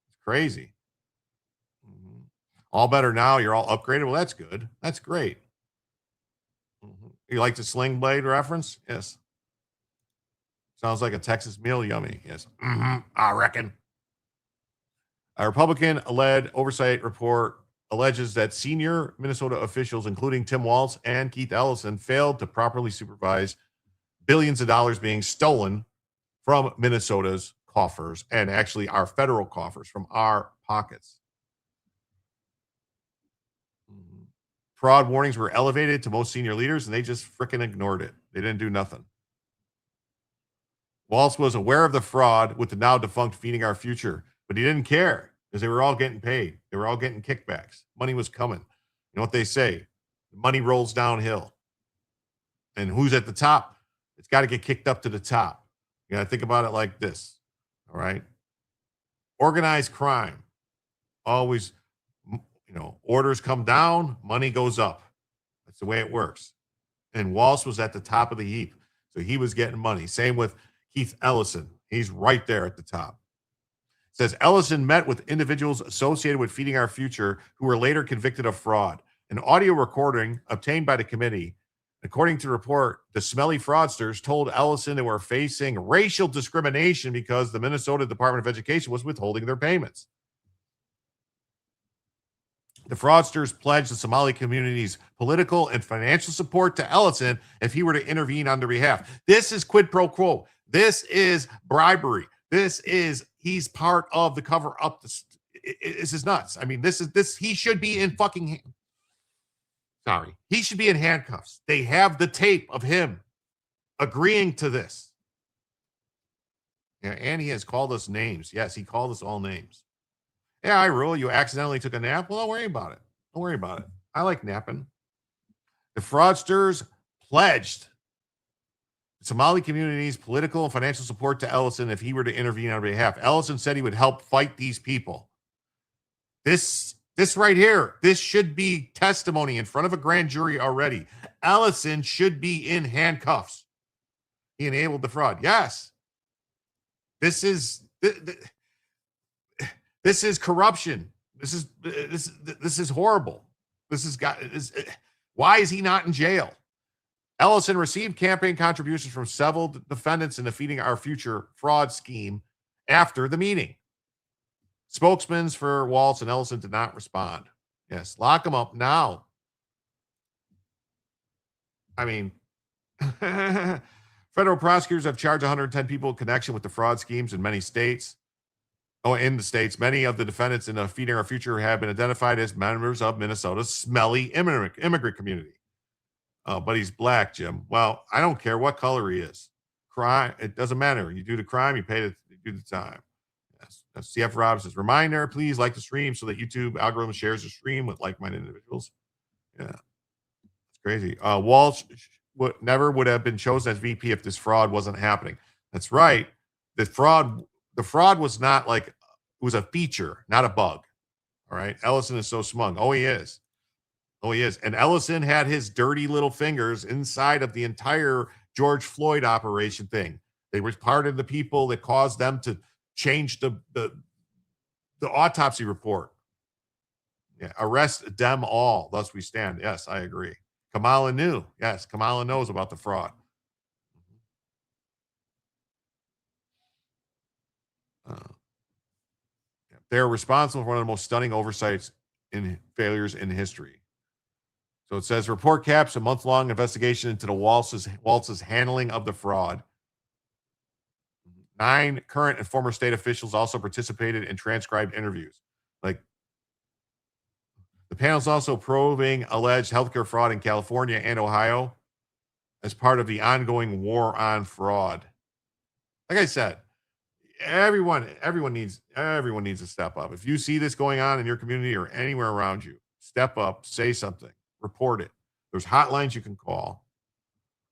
S2: It's crazy. All better now. You're all upgraded. Well, that's good. That's great. You like the Sling Blade reference? Yes. Sounds like a Texas meal. Yummy. Yes. I reckon. A Republican-led oversight report alleges that senior Minnesota officials, including Tim Walz and Keith Ellison, failed to properly supervise billions of dollars being stolen from Minnesota's coffers, and actually our federal coffers, from our pockets. Fraud warnings were elevated to most senior leaders, and they just freaking ignored it. They didn't do nothing. Walz was aware of the fraud with the now defunct Feeding Our Future, but he didn't care because they were all getting paid. They were all getting kickbacks. Money was coming. You know what they say? Money rolls downhill. And who's at the top? It's got to get kicked up to the top. You got to think about it like this. All right. Organized crime. Always, orders come down, money goes up. That's the way it works. And Walz was at the top of the heap. So he was getting money. Same with Keith Ellison. He's right there at the top. It says Ellison met with individuals associated with Feeding Our Future who were later convicted of fraud. An audio recording obtained by the committee, according to the report, the smelly fraudsters told Ellison they were facing racial discrimination because the Minnesota Department of Education was withholding their payments. The fraudsters pledged the Somali community's political and financial support to Ellison if he were to intervene on their behalf. This is quid pro quo. This is bribery. He's part of the cover up. This is nuts. I mean, he should be in he should be in handcuffs. They have the tape of him agreeing to this. Yeah, and he has called us names. Yes, he called us all names. Yeah, I rule you accidentally took a nap. Well, don't worry about it. Don't worry about it. I like napping. The fraudsters pledged the Somali community's political and financial support to Ellison if he were to intervene on behalf. Ellison said he would help fight these people. This right here, this should be testimony in front of a grand jury already. Ellison should be in handcuffs. He enabled the fraud. Yes. This is corruption. This is horrible. Why is he not in jail? Ellison received campaign contributions from several defendants in the Feeding Our Future fraud scheme after the meeting. Spokesmen for Walz and Ellison did not respond. Yes, lock them up now. I mean, federal prosecutors have charged 110 people in connection with the fraud schemes in many states. In the states, many of the defendants in the Feeding Our Future have been identified as members of Minnesota's smelly immigrant community. But he's black, Jim. Well, I don't care what color he is. Crime, it doesn't matter. You do the crime, you do the time. Yes. CF Rob says, reminder, please like the stream so that YouTube algorithm shares the stream with like-minded individuals. Yeah, it's crazy. Walz never would have been chosen as VP if this fraud wasn't happening. That's right. The fraud was not like, it was a feature, not a bug. All right. Ellison is so smug. Oh, he is. And Ellison had his dirty little fingers inside of the entire George Floyd operation thing. They were part of the people that caused them to change the autopsy report. Yeah. Arrest them all. Thus we stand. Yes, I agree. Kamala knew. Yes, Kamala knows about the fraud. They're responsible for one of the most stunning oversights in failures in history. So it says report caps a month-long investigation into the Walz's handling of the fraud. 9 current and former state officials also participated in transcribed interviews. Like, the panel's also probing alleged healthcare fraud in California and Ohio as part of the ongoing war on fraud. Like I said, everyone needs to step up. If you see this going on in your community or anywhere around you, step up, say something, report it. There's hotlines you can call.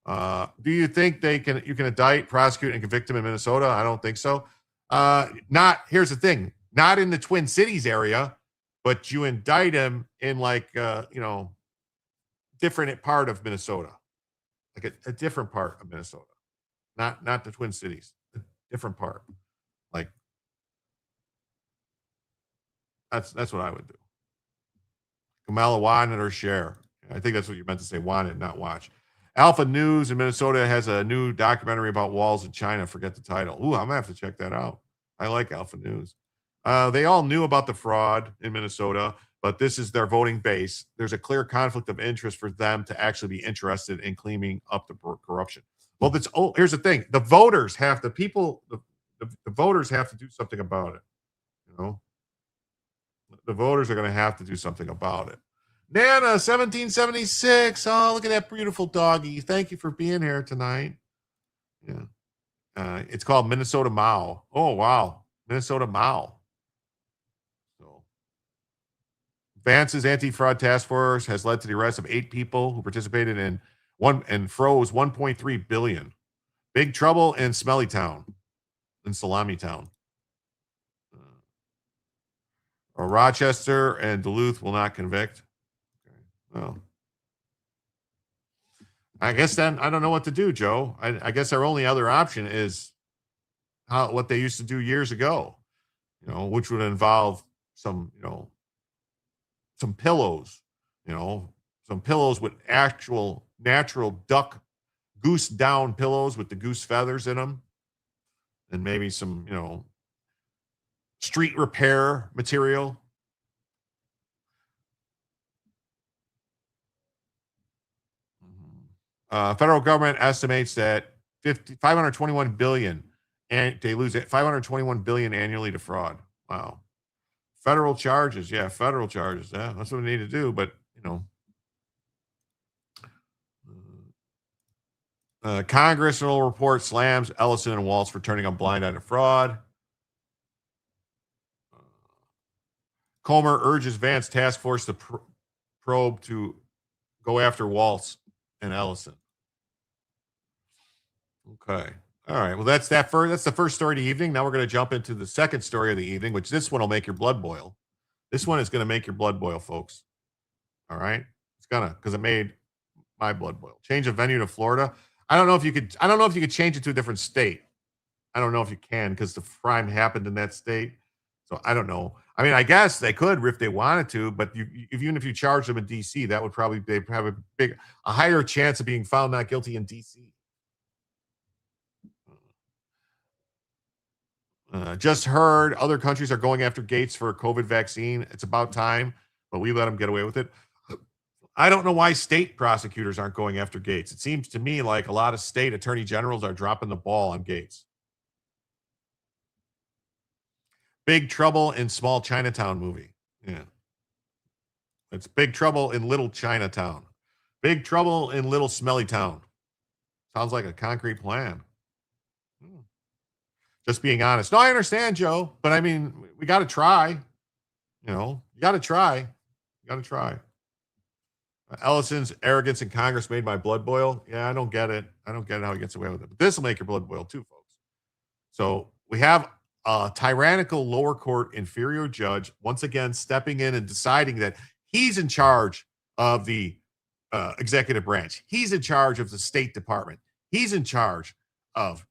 S2: Do you think you can indict, prosecute, and convict them in Minnesota? I don't think so. Here's the thing, not in the Twin Cities area, but you indict him in different part of Minnesota, like a different part of Minnesota, not the Twin Cities, a different part. Like that's what I would do. Kamala wanted her share. I think that's what you meant to say, wanted, not watch. Alpha News in Minnesota has a new documentary about Walz in China. Forget the title. Ooh, I'm gonna have to check that out. I like Alpha News. They all knew about the fraud in Minnesota, but this is their voting base. There's a clear conflict of interest for them to actually be interested in cleaning up the corruption. Well, here's the thing. The voters have the voters have to do something about it. You know, the voters are going to have to do something about it. Nana, 1776. Oh, look at that beautiful doggy. Thank you for being here tonight. Yeah. It's called Minnesota Mao. Oh, wow. Minnesota Mao. So, Vance's anti-fraud task force has led to the arrest of 8 people who participated in and froze $1.3 billion. Big trouble in Smelly Town, in Salami Town. Rochester and Duluth will not convict. Okay. Well, I guess then I don't know what to do, Joe. I guess our only other option is what they used to do years ago, which would involve some pillows, some pillows with actual natural goose down pillows with the goose feathers in them, and maybe some, street repair material. Federal government estimates that $521 billion, and they lose it $521 billion annually to fraud. Wow. Federal charges. Yeah, federal charges. Yeah, that's what we need to do. But, Congressional report slams Ellison and Waltz for turning a blind eye to fraud. Comer urges Vance task force to probe to go after Waltz and Ellison. Okay. All right. Well, that's the first story of the evening. Now we're going to jump into the second story of the evening, which this one will make your blood boil. This one is going to make your blood boil, folks. All right. It's gonna, because it made my blood boil. Change of venue to Florida. I don't know if you could change it to a different state. I don't know if you can, because the crime happened in that state. So I don't know. I mean, I guess they could if they wanted to, but even if you charge them in DC, that would probably, they'd have a higher chance of being found not guilty in DC. Just heard other countries are going after Gates for a COVID vaccine. It's about time, but we let them get away with it. I don't know why state prosecutors aren't going after Gates. It seems to me like a lot of state attorney generals are dropping the ball on Gates. Big Trouble in Small Chinatown movie. Yeah. It's Big Trouble in Little Chinatown. Big Trouble in Little Smelly Town. Sounds like a concrete plan. Just being honest. No, I understand, Joe, but I mean, we got to try. You got to try. You got to try. Ellison's arrogance in Congress made my blood boil. Yeah, I don't get it. I don't get how he gets away with it. But this will make your blood boil too, folks. So we have a tyrannical lower court inferior judge once again stepping in and deciding that he's in charge of the executive branch. He's in charge of the State Department. He's in charge of,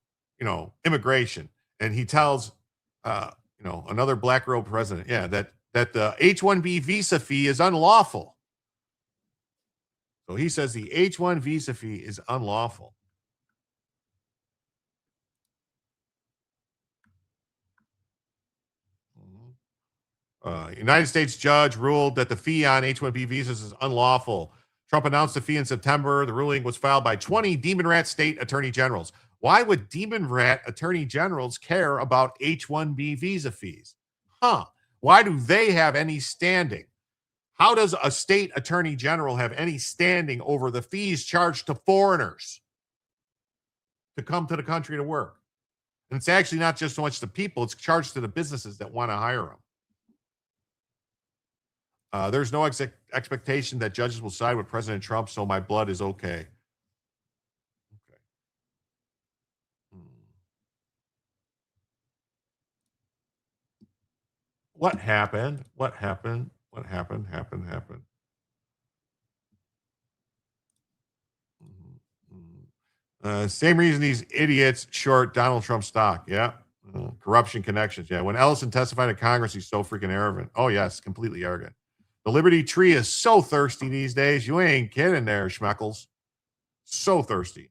S2: immigration. And he tells, another black robe president, that the H-1B visa fee is unlawful. So he says the H-1 visa fee is unlawful. United States judge ruled that the fee on H-1B visas is unlawful. Trump announced the fee in September. The ruling was filed by 20 Demon Rat state attorney generals. Why would Demon Rat attorney generals care about H-1B visa fees? Why do they have any standing? How does a state attorney general have any standing over the fees charged to foreigners to come to the country to work? And it's actually not just so much the people, it's charged to the businesses that want to hire them. There's no expectation that judges will side with President Trump, so my blood is okay. What happened? What happened? What happened? Happened. Same reason these idiots short Donald Trump stock. Yeah. Corruption connections. Yeah. When Ellison testified in Congress, he's so freaking arrogant. Oh, yes. Completely arrogant. The Liberty Tree is so thirsty these days. You ain't kidding there, Schmeckles. So thirsty.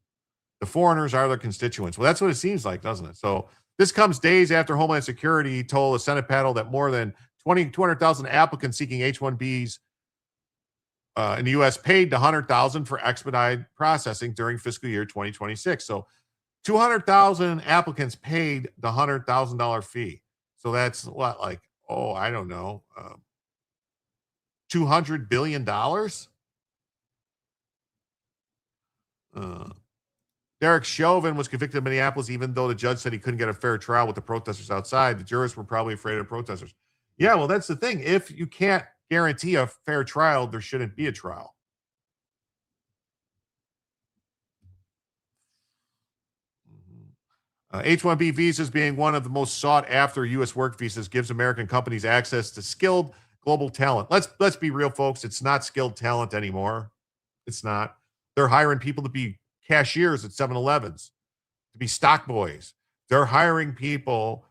S2: The foreigners are their constituents. Well, that's what it seems like, doesn't it? So This comes days after Homeland Security told a Senate panel that more than 200,000 applicants seeking H-1Bs in the U.S. paid the $100,000 for expedited processing during fiscal year 2026. So 200,000 applicants paid the $100,000 fee. So that's what, like, I don't know, $200 billion? Derek Chauvin was convicted in Minneapolis, even though the judge said he couldn't get a fair trial with the protesters outside. The jurors were probably afraid of protesters. Yeah, well, that's the thing. If you can't guarantee a fair trial, there shouldn't be a trial. H-1B visas being one of the most sought after U.S. work visas gives American companies access to skilled global talent. Let's be real, folks. It's not skilled talent anymore. It's not. They're hiring people to be cashiers at 7-Elevens, to be stock boys. They're hiring people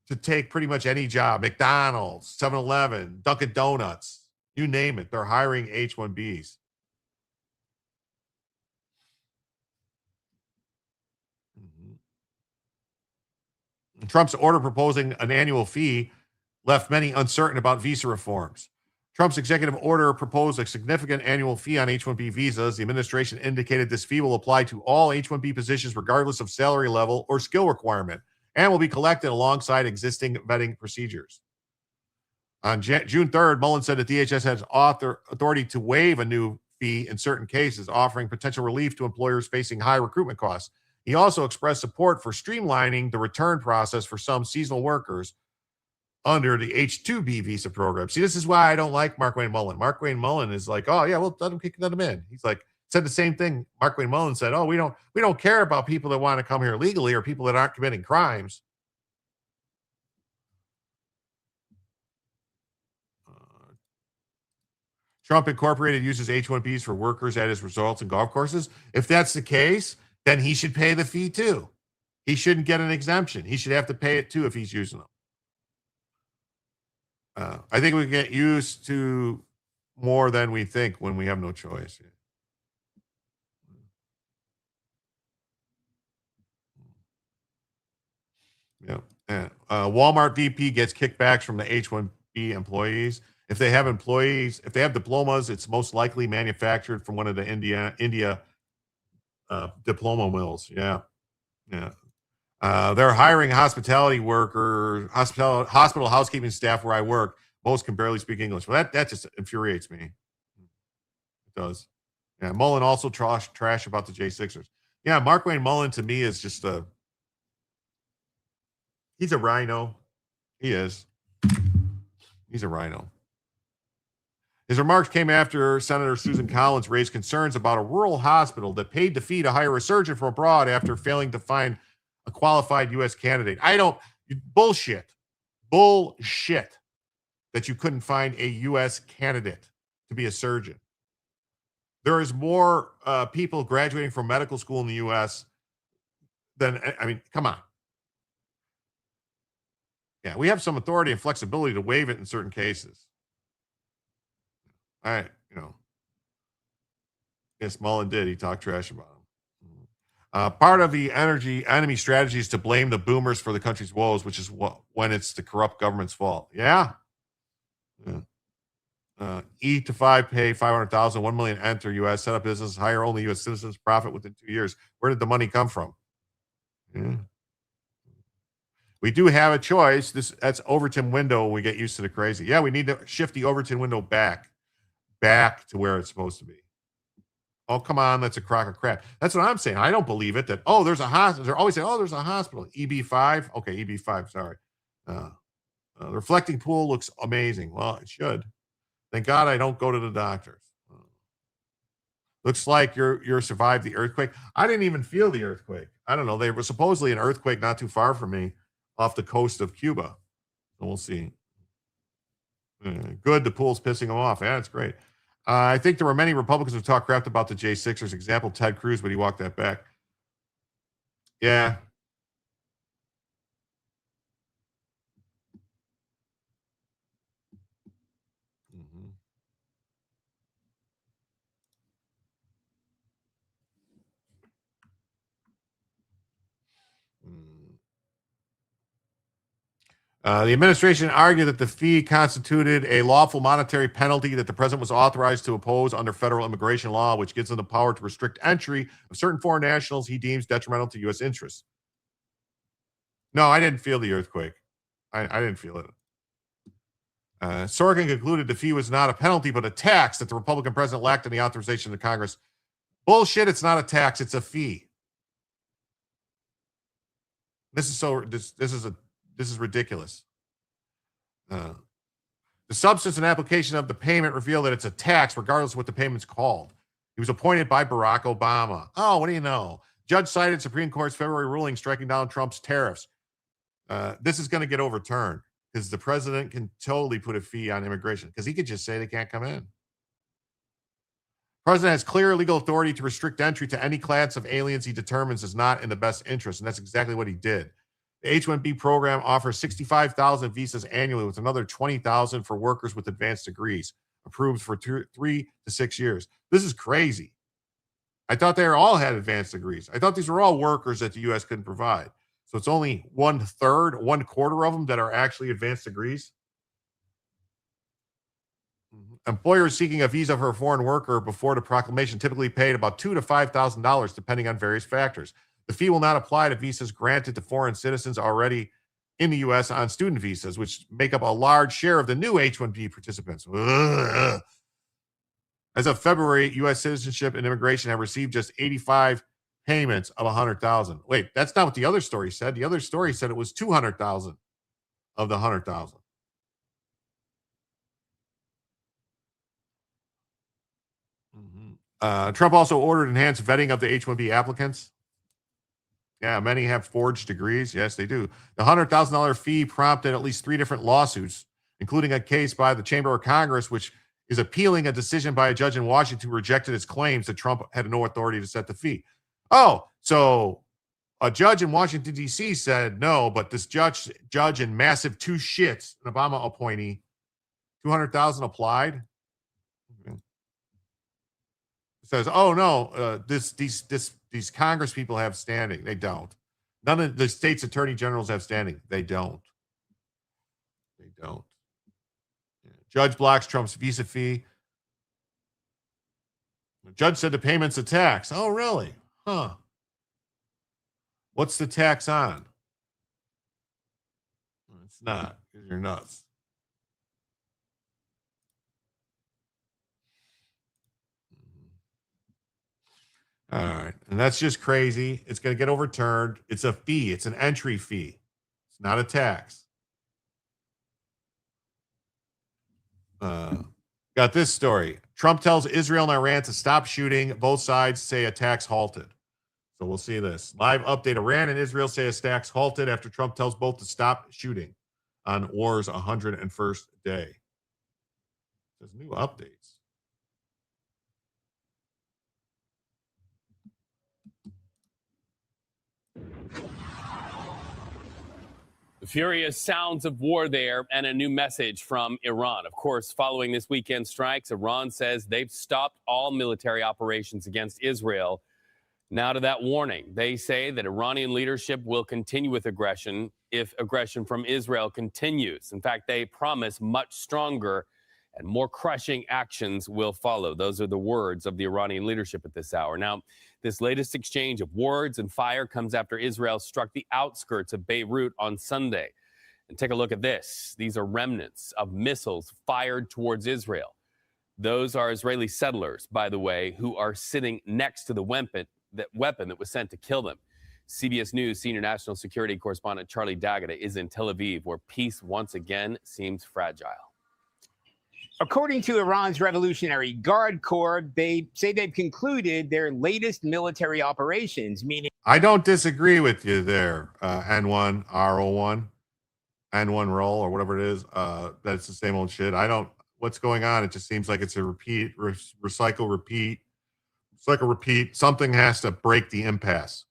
S2: to take pretty much any job. McDonald's, 7-Eleven, Dunkin' Donuts, you name it. They're hiring H-1Bs. Trump's order proposing an annual fee left many uncertain about visa reforms. Trump's executive order proposed a significant annual fee on H-1B visas. The administration indicated this fee will apply to all H-1B positions regardless of salary level or skill requirement and will be collected alongside existing vetting procedures. On June 3rd, Mullen said that DHS has authority to waive a new fee in certain cases, offering potential relief to employers facing high recruitment costs. He also expressed support for streamlining the return process for some seasonal workers under the H-2B visa program. See, this is why I don't like Markwayne Mullen. Markwayne Mullen is like, oh yeah, we'll let them in. He's like, said the same thing. Markwayne Mullen said, oh, we don't care about people that want to come here legally or people that aren't committing crimes. Trump Incorporated uses H-1Bs for workers at his resorts and golf courses. If that's the case, then he should pay the fee too. He shouldn't get an exemption. He should have to pay it too if he's using them. I think we get used to more than we think when we have no choice. Yeah. Walmart VP gets kickbacks from the H-1B employees. If they have diplomas, it's most likely manufactured from one of the India diploma mills. Yeah. They're hiring hospitality workers, hospital housekeeping staff where I work. Most can barely speak English. Well, that just infuriates me. It does. Yeah. Mullen also trash about the J6ers. Yeah. Markwayne Mullen to me is just he's a rhino. He is. He's a rhino. His remarks came after Senator Susan Collins raised concerns about a rural hospital that paid the fee to hire a surgeon from abroad after failing to find a qualified U.S. candidate. Bullshit that you couldn't find a U.S. candidate to be a surgeon. There is more people graduating from medical school in the U.S. than, come on. Yeah, we have some authority and flexibility to waive it in certain cases. All right, yes, Mullen did. He talked trash about him. Part of the enemy strategy is to blame the boomers for the country's woes, which is when it's the corrupt government's fault. Yeah. E to 5 pay 500,000, 1 million enter U.S. set up business, hire only U.S. citizens, profit within 2 years. Where did the money come from? Yeah. We do have a choice. That's Overton window. We get used to the crazy. Yeah, we need to shift the Overton window back to where it's supposed to be. Oh, come on. That's a crock of crap. That's what I'm saying. I don't believe it that, there's a hospital. They're always saying, there's a hospital. EB5. Okay, EB5. Sorry. The reflecting pool looks amazing. Well, it should. Thank God I don't go to the doctors. Looks like you're survived the earthquake. I didn't even feel the earthquake. I don't know. There was supposedly an earthquake not too far from me off the coast of Cuba. So we'll see. Good. The pool's pissing them off. Yeah, that's great. I think there were many Republicans who talked crap about the J6ers. Example, Ted Cruz, but he walked that back. Yeah. The administration argued that the fee constituted a lawful monetary penalty that the president was authorized to impose under federal immigration law, which gives him the power to restrict entry of certain foreign nationals he deems detrimental to U.S. interests. No, I didn't feel the earthquake. I didn't feel it. Sorkin concluded the fee was not a penalty, but a tax that the Republican president lacked any authorization of Congress. Bullshit, it's not a tax, it's a fee. This is ridiculous. The substance and application of the payment reveal that it's a tax, regardless of what the payment's called. He was appointed by Barack Obama. Oh, what do you know? Judge cited Supreme Court's February ruling striking down Trump's tariffs. This is going to get overturned because the president can totally put a fee on immigration because he could just say they can't come in. The president has clear legal authority to restrict entry to any class of aliens he determines is not in the best interest, and that's exactly what he did. The H-1B program offers 65,000 visas annually with another 20,000 for workers with advanced degrees, approved for 3 to 6 years. This is crazy. I thought they all had advanced degrees. I thought these were all workers that the U.S. couldn't provide. So it's only 1/4 of them that are actually advanced degrees. Employers seeking a visa for a foreign worker before the proclamation typically paid about $2,000 to $5,000, depending on various factors. The fee will not apply to visas granted to foreign citizens already in the U.S. on student visas, which make up a large share of the new H-1B participants. Ugh. As of February, U.S. citizenship and immigration have received just 85 payments of 100,000. Wait, that's not what the other story said. The other story said it was 200,000 of the 100,000. Trump also ordered enhanced vetting of the H-1B applicants. Yeah, many have forged degrees. Yes, they do. The $100,000 fee prompted at least 3 different lawsuits, including a case by the Chamber of Congress, which is appealing a decision by a judge in Washington who rejected its claims that Trump had no authority to set the fee. Oh, so a judge in Washington, D.C. said no, but this judge in massive 2 shits, an Obama appointee, 200,000 applied. Says, oh no, these Congress people have standing. They don't. None of the state's attorney generals have standing. They don't. Yeah. Judge blocks Trump's visa fee. The judge said the payment's a tax. Oh, really? Huh. What's the tax on? It's not, because you're nuts. All right. And that's just crazy. It's going to get overturned. It's a fee. It's an entry fee. It's not a tax. Got this story. Trump tells Israel and Iran to stop shooting. Both sides say attacks halted. So we'll see this. Live update. Iran and Israel say attacks halted after Trump tells both to stop shooting on war's 101st day. There's new updates.
S9: The furious sounds of war there and a new message from Iran. Of course, following this weekend strikes, Iran says they've stopped all military operations against Israel. Now to that warning. They say that Iranian leadership will continue with aggression if aggression from Israel continues. In fact, they promise much stronger and more crushing actions will follow. Those are the words of the Iranian leadership at this hour. Now, this latest exchange of words and fire comes after Israel struck the outskirts of Beirut on Sunday. And take a look at this. These are remnants of missiles fired towards Israel. Those are Israeli settlers, by the way, who are sitting next to the weapon that was sent to kill them. CBS News senior national security correspondent Charlie D'Agata is in Tel Aviv, where peace once again seems fragile.
S10: According to Iran's Revolutionary Guard Corps, they say they've concluded their latest military operations, meaning...
S2: I don't disagree with you there, N1, R01, N1 roll, or whatever it is. That's the same old shit. What's going on? It just seems like it's a repeat, recycle, repeat. Something has to break the impasse.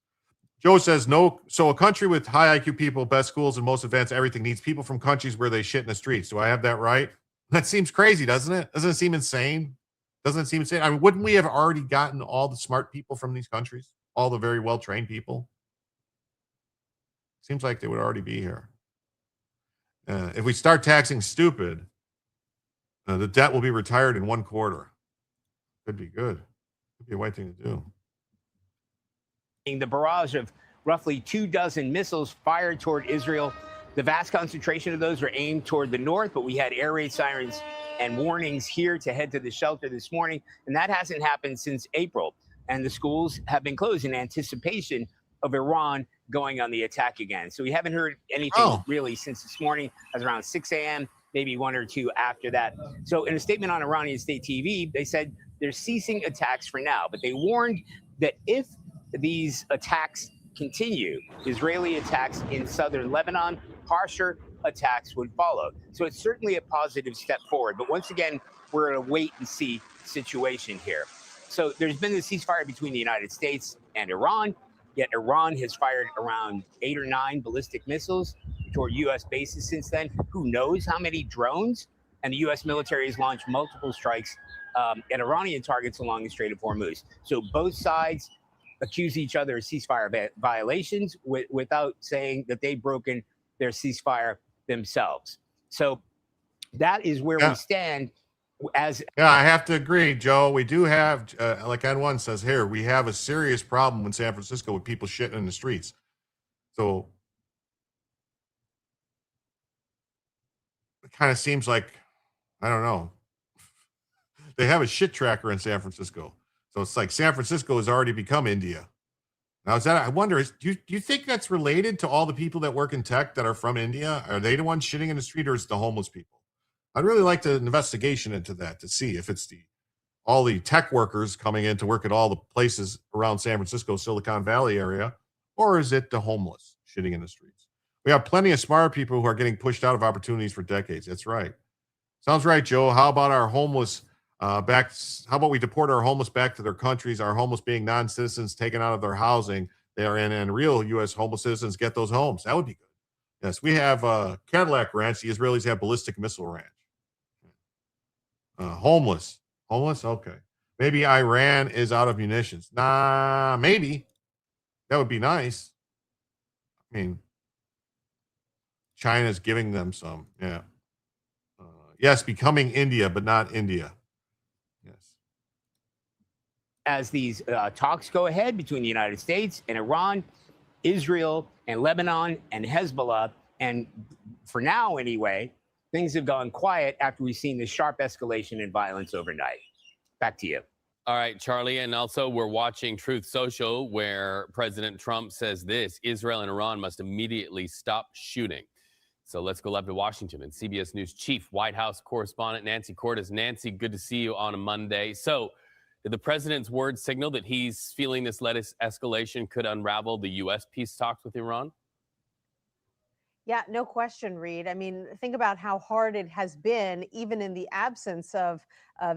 S2: Joe says, no. So a country with high IQ people, best schools, and most advanced everything needs people from countries where they shit in the streets. Do I have that right? That seems crazy, doesn't it? Doesn't it seem insane? Doesn't it seem insane? I mean, wouldn't we have already gotten all the smart people from these countries? All the very well-trained people? Seems like they would already be here. If we start taxing stupid, the debt will be retired in 1 quarter. Could be good. Could be a white thing to do.
S10: The barrage of roughly 24 missiles fired toward Israel. The vast concentration of those were aimed toward the north, but we had air raid sirens and warnings here to head to the shelter this morning. And that hasn't happened since April. And the schools have been closed in anticipation of Iran going on the attack again. So we haven't heard anything really since this morning, as around 6 a.m., maybe 1 or 2 after that. So in a statement on Iranian state TV, they said they're ceasing attacks for now, but they warned that if these attacks continue, Israeli attacks in southern Lebanon, harsher attacks would follow. So it's certainly a positive step forward. But once again, we're in a wait and see situation here. So there's been the ceasefire between the United States and Iran, yet Iran has fired around 8 or 9 ballistic missiles toward U.S. bases since then. Who knows how many drones? And the U.S. military has launched multiple strikes at Iranian targets along the Strait of Hormuz. So both sides accuse each other of ceasefire violations without saying that they've broken their ceasefire themselves. So that is where we stand. I
S2: have to agree, Joe. We do have, like N1 says here, we have a serious problem in San Francisco with people shitting in the streets. So it kind of seems like, I don't know, they have a shit tracker in San Francisco. So it's like San Francisco has already become India. Now, I wonder, do you think that's related to all the people that work in tech that are from India? Are they the ones shitting in the street, or is it the homeless people? I'd really like an investigation into that to see if it's all the tech workers coming in to work at all the places around San Francisco, Silicon Valley area, or is it the homeless shitting in the streets? We have plenty of smart people who are getting pushed out of opportunities for decades. That's right. Sounds right, Joe. How about our homeless back? How about we deport our homeless back to their countries? Our homeless being non-citizens taken out of their housing they are in, and real U.S. homeless citizens get those homes. That would be good. Yes, we have Cadillac Ranch. The Israelis have ballistic missile ranch. Homeless. Okay. Maybe Iran is out of munitions. Nah, maybe. That would be nice. I mean, China's giving them some. Yeah. Yes, becoming India, but not India. Yes.
S10: As these talks go ahead between the United States and Iran, Israel and Lebanon and Hezbollah, and for now anyway, things have gone quiet after we've seen this sharp escalation in violence overnight. Back to you.
S9: All right, Charlie. And also we're watching Truth Social, where President Trump says this: Israel and Iran must immediately stop shooting. So let's go live to Washington and CBS News Chief White House correspondent Nancy Cordes. Nancy, good to see you on a Monday. So did the president's words signal that he's feeling this latest escalation could unravel the U.S. peace talks with Iran?
S11: Yeah, no question, Reed. I mean, think about how hard it has been, even in the absence of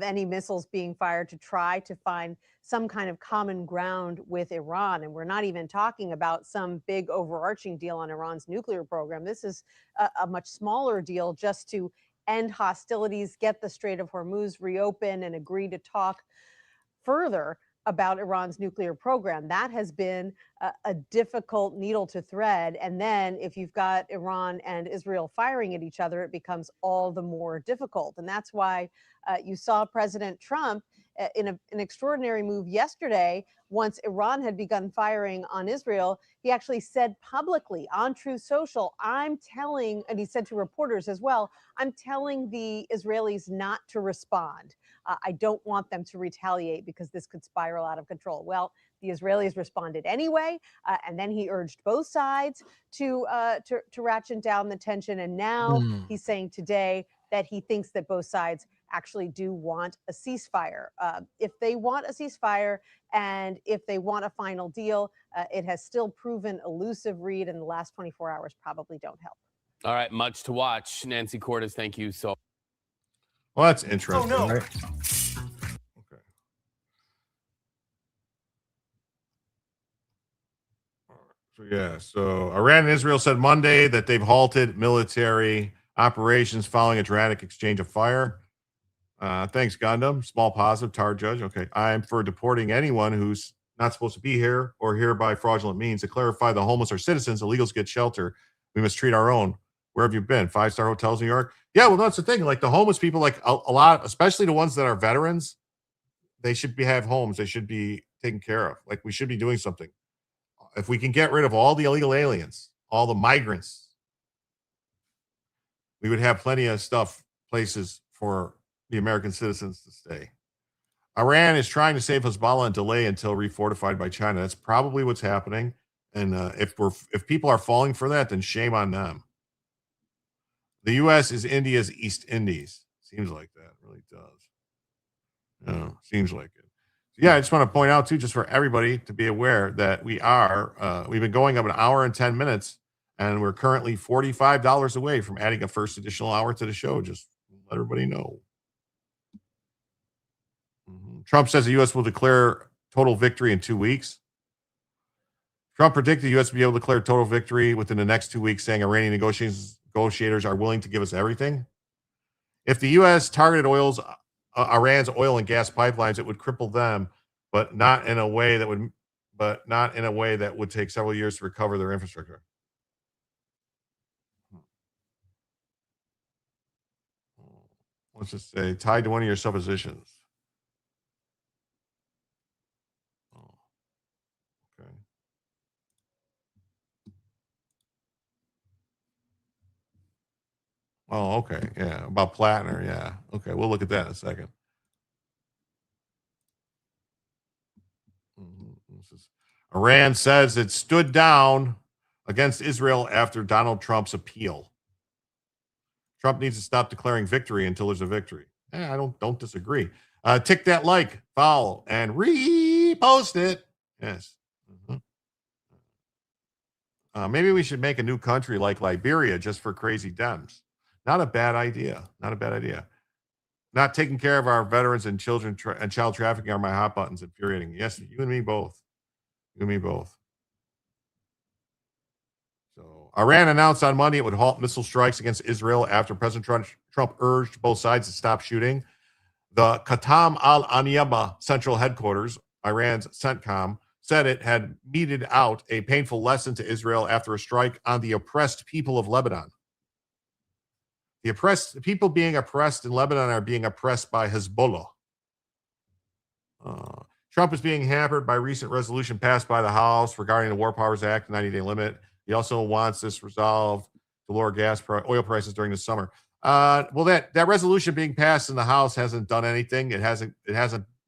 S11: any missiles being fired, to try to find some kind of common ground with Iran. And we're not even talking about some big overarching deal on Iran's nuclear program. This is a much smaller deal just to end hostilities, get the Strait of Hormuz reopened, and agree to talk further about Iran's nuclear program. That has been a difficult needle to thread. And then if you've got Iran and Israel firing at each other, it becomes all the more difficult. And that's why you saw President Trump in an extraordinary move yesterday. Once Iran had begun firing on Israel, he actually said publicly on Truth Social, I'm telling, and he said to reporters as well, I'm telling the Israelis not to respond. I don't want them to retaliate because this could spiral out of control. Well, the Israelis responded anyway, and then he urged both sides to ratchet down the tension. And now he's saying today that he thinks that both sides actually do want a ceasefire. If they want a ceasefire and if they want a final deal, it has still proven elusive, Reed, and the last 24 hours probably don't help.
S9: All right, much to watch. Nancy Cordes, thank you so much.
S2: Well, that's interesting.
S1: Oh, no.
S2: Right? Okay. So Iran and Israel said Monday that they've halted military operations following a dramatic exchange of fire. Thanks, Gundam. Small positive, tar judge. Okay. I'm for deporting anyone who's not supposed to be here or here by fraudulent means. To clarify, the homeless are citizens. Illegals get shelter. We must treat our own. Where have you been? 5-star hotels in New York? Yeah, well, that's the thing. Like the homeless people, like a lot, especially the ones that are veterans, they should have homes. They should be taken care of. Like we should be doing something. If we can get rid of all the illegal aliens, all the migrants, we would have plenty of places for the American citizens to stay. Iran is trying to save Hezbollah and delay until refortified by China. That's probably what's happening. And if people are falling for that, then shame on them. The U.S. is India's East Indies. Seems like that. Really does. Seems like it. Yeah, I just want to point out too, just for everybody to be aware that we've been going up an hour and 10 minutes, and we're currently $45 away from adding a first additional hour to the show. Just let everybody know. Trump says the U.S. will declare total victory in 2 weeks. Trump predicted the U.S. will be able to declare total victory within the next 2 weeks, saying Iranian negotiators are willing to give us everything. If the U.S. targeted Iran's oil and gas pipelines, it would cripple them, but not in a way that would take several years to recover their infrastructure. Let's just say tied to one of your suppositions. Okay. Oh, okay. Yeah. About Plattner. Yeah. Okay. We'll look at that in a second. Iran says it stood down against Israel after Donald Trump's appeal. Trump needs to stop declaring victory until there's a victory. I don't disagree. Tick that like, follow, and repost it. Yes. Maybe we should make a new country like Liberia just for crazy Dems. Not a bad idea. Not a bad idea. Not taking care of our veterans and children and child trafficking are my hot buttons. Infuriating. Yes, you and me both. You and me both. So Iran announced on Monday it would halt missile strikes against Israel after President Trump urged both sides to stop shooting. The Qatam al-Aniyaba Central Headquarters, Iran's CENTCOM, said it had meted out a painful lesson to Israel after a strike on the oppressed people of Lebanon. The people being oppressed in Lebanon are being oppressed by Hezbollah. Trump is being hampered by recent resolution passed by the House regarding the War Powers Act 90-day limit. He also wants this resolved to lower oil prices during the summer. Well, that resolution being passed in the House hasn't done anything. It hasn't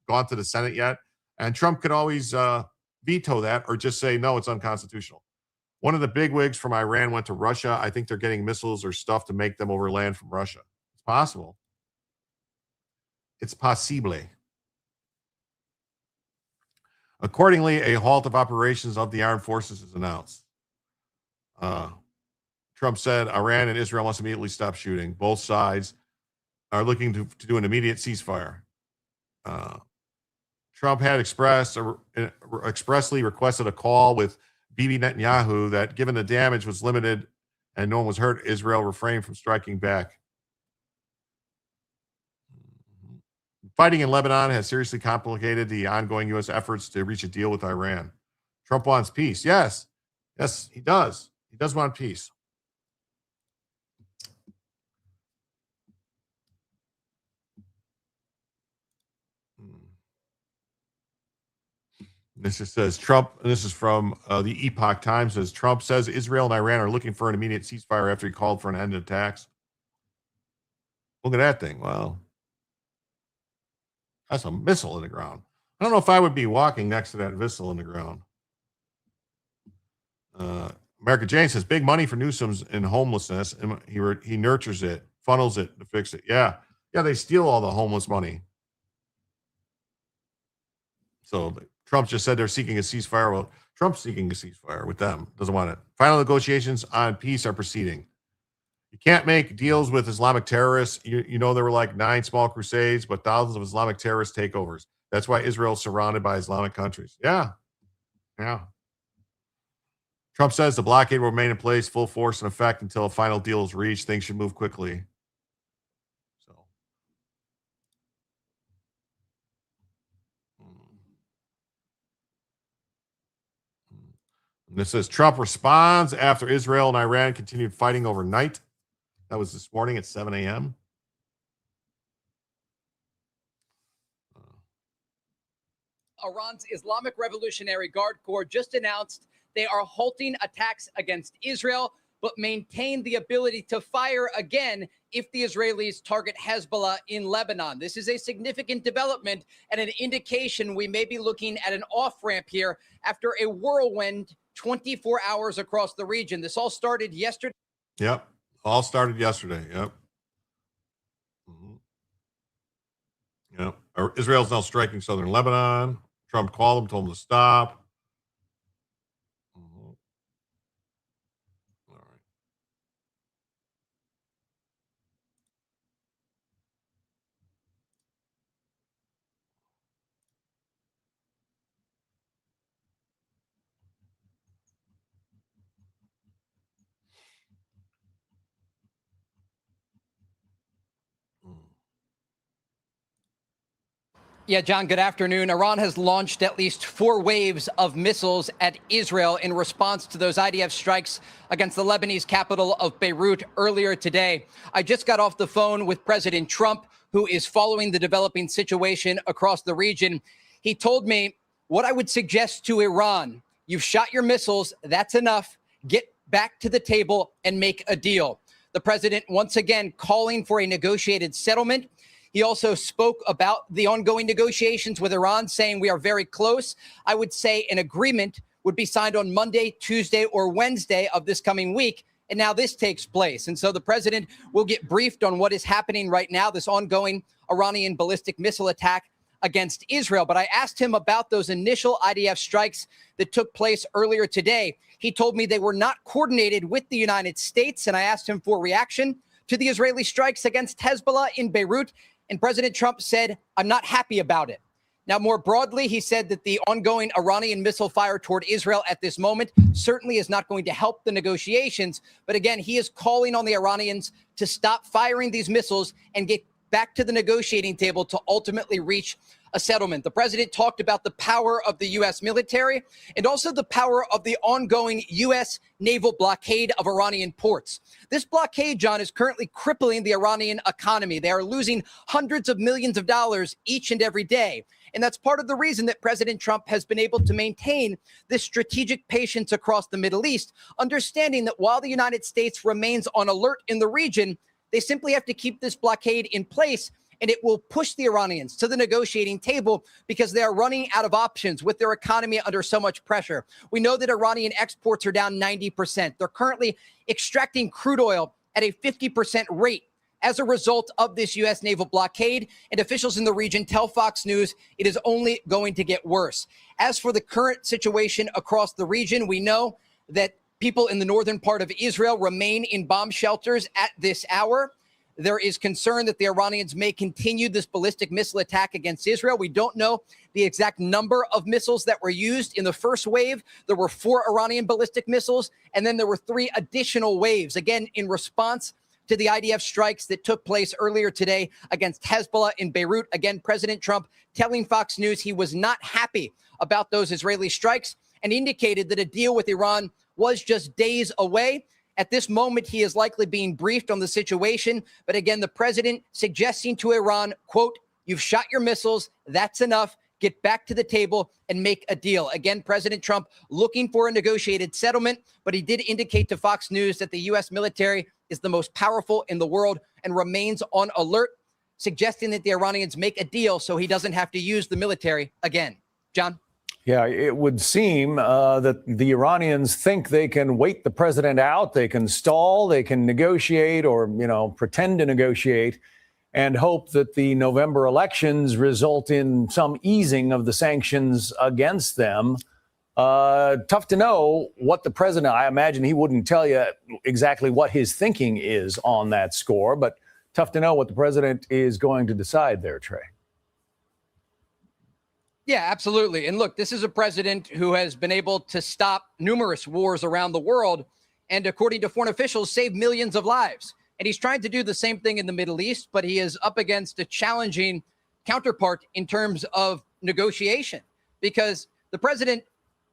S2: gone to the Senate yet. And Trump could always veto that or just say, no, it's unconstitutional. One of the bigwigs from Iran went to Russia. I think they're getting missiles or stuff to make them overland from Russia. It's possible. It's possible. Accordingly, a halt of operations of the armed forces is announced. Trump said Iran and Israel must immediately stop shooting. Both sides are looking to do an immediate ceasefire. Trump had expressly requested a call with Bibi Netanyahu that, given the damage was limited and no one was hurt, Israel refrained from striking back. Fighting in Lebanon has seriously complicated the ongoing U.S. efforts to reach a deal with Iran. Trump wants peace. Yes, he does. He does want peace. This just says Trump, and this is from the Epoch Times, says Trump says Israel and Iran are looking for an immediate ceasefire after he called for an end to attacks. Look at that thing. Wow. That's a missile in the ground. I don't know if I would be walking next to that missile in the ground. America Jane says big money for Newsom's in homelessness, and he nurtures it, funnels it to fix it. Yeah, they steal all the homeless money. So Trump just said they're seeking a ceasefire. Well, Trump's seeking a ceasefire with them. Doesn't want it. Final negotiations on peace are proceeding. You can't make deals with Islamic terrorists. You know, there were like 9 small crusades, but thousands of Islamic terrorist takeovers. That's why Israel's surrounded by Islamic countries. Yeah. Trump says the blockade will remain in place, full force and effect until a final deal is reached. Things should move quickly. This says Trump responds after Israel and Iran continued fighting overnight. That was this morning at 7 a.m.
S12: Iran's Islamic Revolutionary Guard Corps just announced they are halting attacks against Israel, but maintain the ability to fire again if the Israelis target Hezbollah in Lebanon. This is a significant development and an indication we may be looking at an off-ramp here after a whirlwind 24 hours across the region. This all started yesterday.
S2: Yep. All started yesterday. Yep. Yep. Israel's now striking southern Lebanon. Trump called them, told them to stop. All right.
S12: Yeah, John, good afternoon. Iran has launched at least 4 waves of missiles at Israel in response to those IDF strikes against the Lebanese capital of Beirut earlier today. I just got off the phone with President Trump, who is following the developing situation across the region. He told me what I would suggest to Iran: you've shot your missiles, that's enough. Get back to the table and make a deal. The president once again calling for a negotiated settlement. He also spoke about the ongoing negotiations with Iran, saying we are very close. I would say an agreement would be signed on Monday, Tuesday, or Wednesday of this coming week. And now this takes place. And so the president will get briefed on what is happening right now, this ongoing Iranian ballistic missile attack against Israel. But I asked him about those initial IDF strikes that took place earlier today. He told me they were not coordinated with the United States. And I asked him for a reaction to the Israeli strikes against Hezbollah in Beirut. And President Trump said, I'm not happy about it. Now, more broadly, he said that the ongoing Iranian missile fire toward Israel at this moment certainly is not going to help the negotiations. But again, he is calling on the Iranians to stop firing these missiles and get back to the negotiating table to ultimately reach a settlement. The president talked about the power of the U.S. military and also the power of the ongoing U.S. naval blockade of Iranian ports. This blockade, John, is currently crippling the Iranian economy. They are losing hundreds of millions of dollars each and every day. And that's part of the reason that President Trump has been able to maintain this strategic patience across the Middle East, understanding that while the United States remains on alert in the region, they simply have to keep this blockade in place, and it will push the Iranians to the negotiating table because they are running out of options with their economy under so much pressure. We know that Iranian exports are down 90%. They're currently extracting crude oil at a 50% rate as a result of this U.S. naval blockade, and officials in the region tell Fox News it is only going to get worse. As for the current situation across the region, we know that people in the northern part of Israel remain in bomb shelters at this hour. There is concern that the Iranians may continue this ballistic missile attack against Israel. We don't know the exact number of missiles that were used in the first wave. There were 4 Iranian ballistic missiles, and then there were 3 additional waves, again, in response to the IDF strikes that took place earlier today against Hezbollah in Beirut. Again, President Trump telling Fox News he was not happy about those Israeli strikes and indicated that a deal with Iran was just days away. At this moment, he is likely being briefed on the situation. But again, the president suggesting to Iran, quote, you've shot your missiles. That's enough. Get back to the table and make a deal. Again, President Trump looking for a negotiated settlement, but he did indicate to Fox News that the U.S. military is the most powerful in the world and remains on alert, suggesting that the Iranians make a deal so he doesn't have to use the military again. John?
S13: Yeah, it would seem that the Iranians think they can wait the president out, they can stall, they can negotiate or, pretend to negotiate and hope that the November elections result in some easing of the sanctions against them. Tough to know what the president, I imagine he wouldn't tell you exactly what his thinking is on that score, but tough to know what the president is going to decide there, Trey.
S12: Yeah, absolutely. And look, this is a president who has been able to stop numerous wars around the world and, according to foreign officials, save millions of lives. And he's trying to do the same thing in the Middle East, but he is up against a challenging counterpart in terms of negotiation because the president,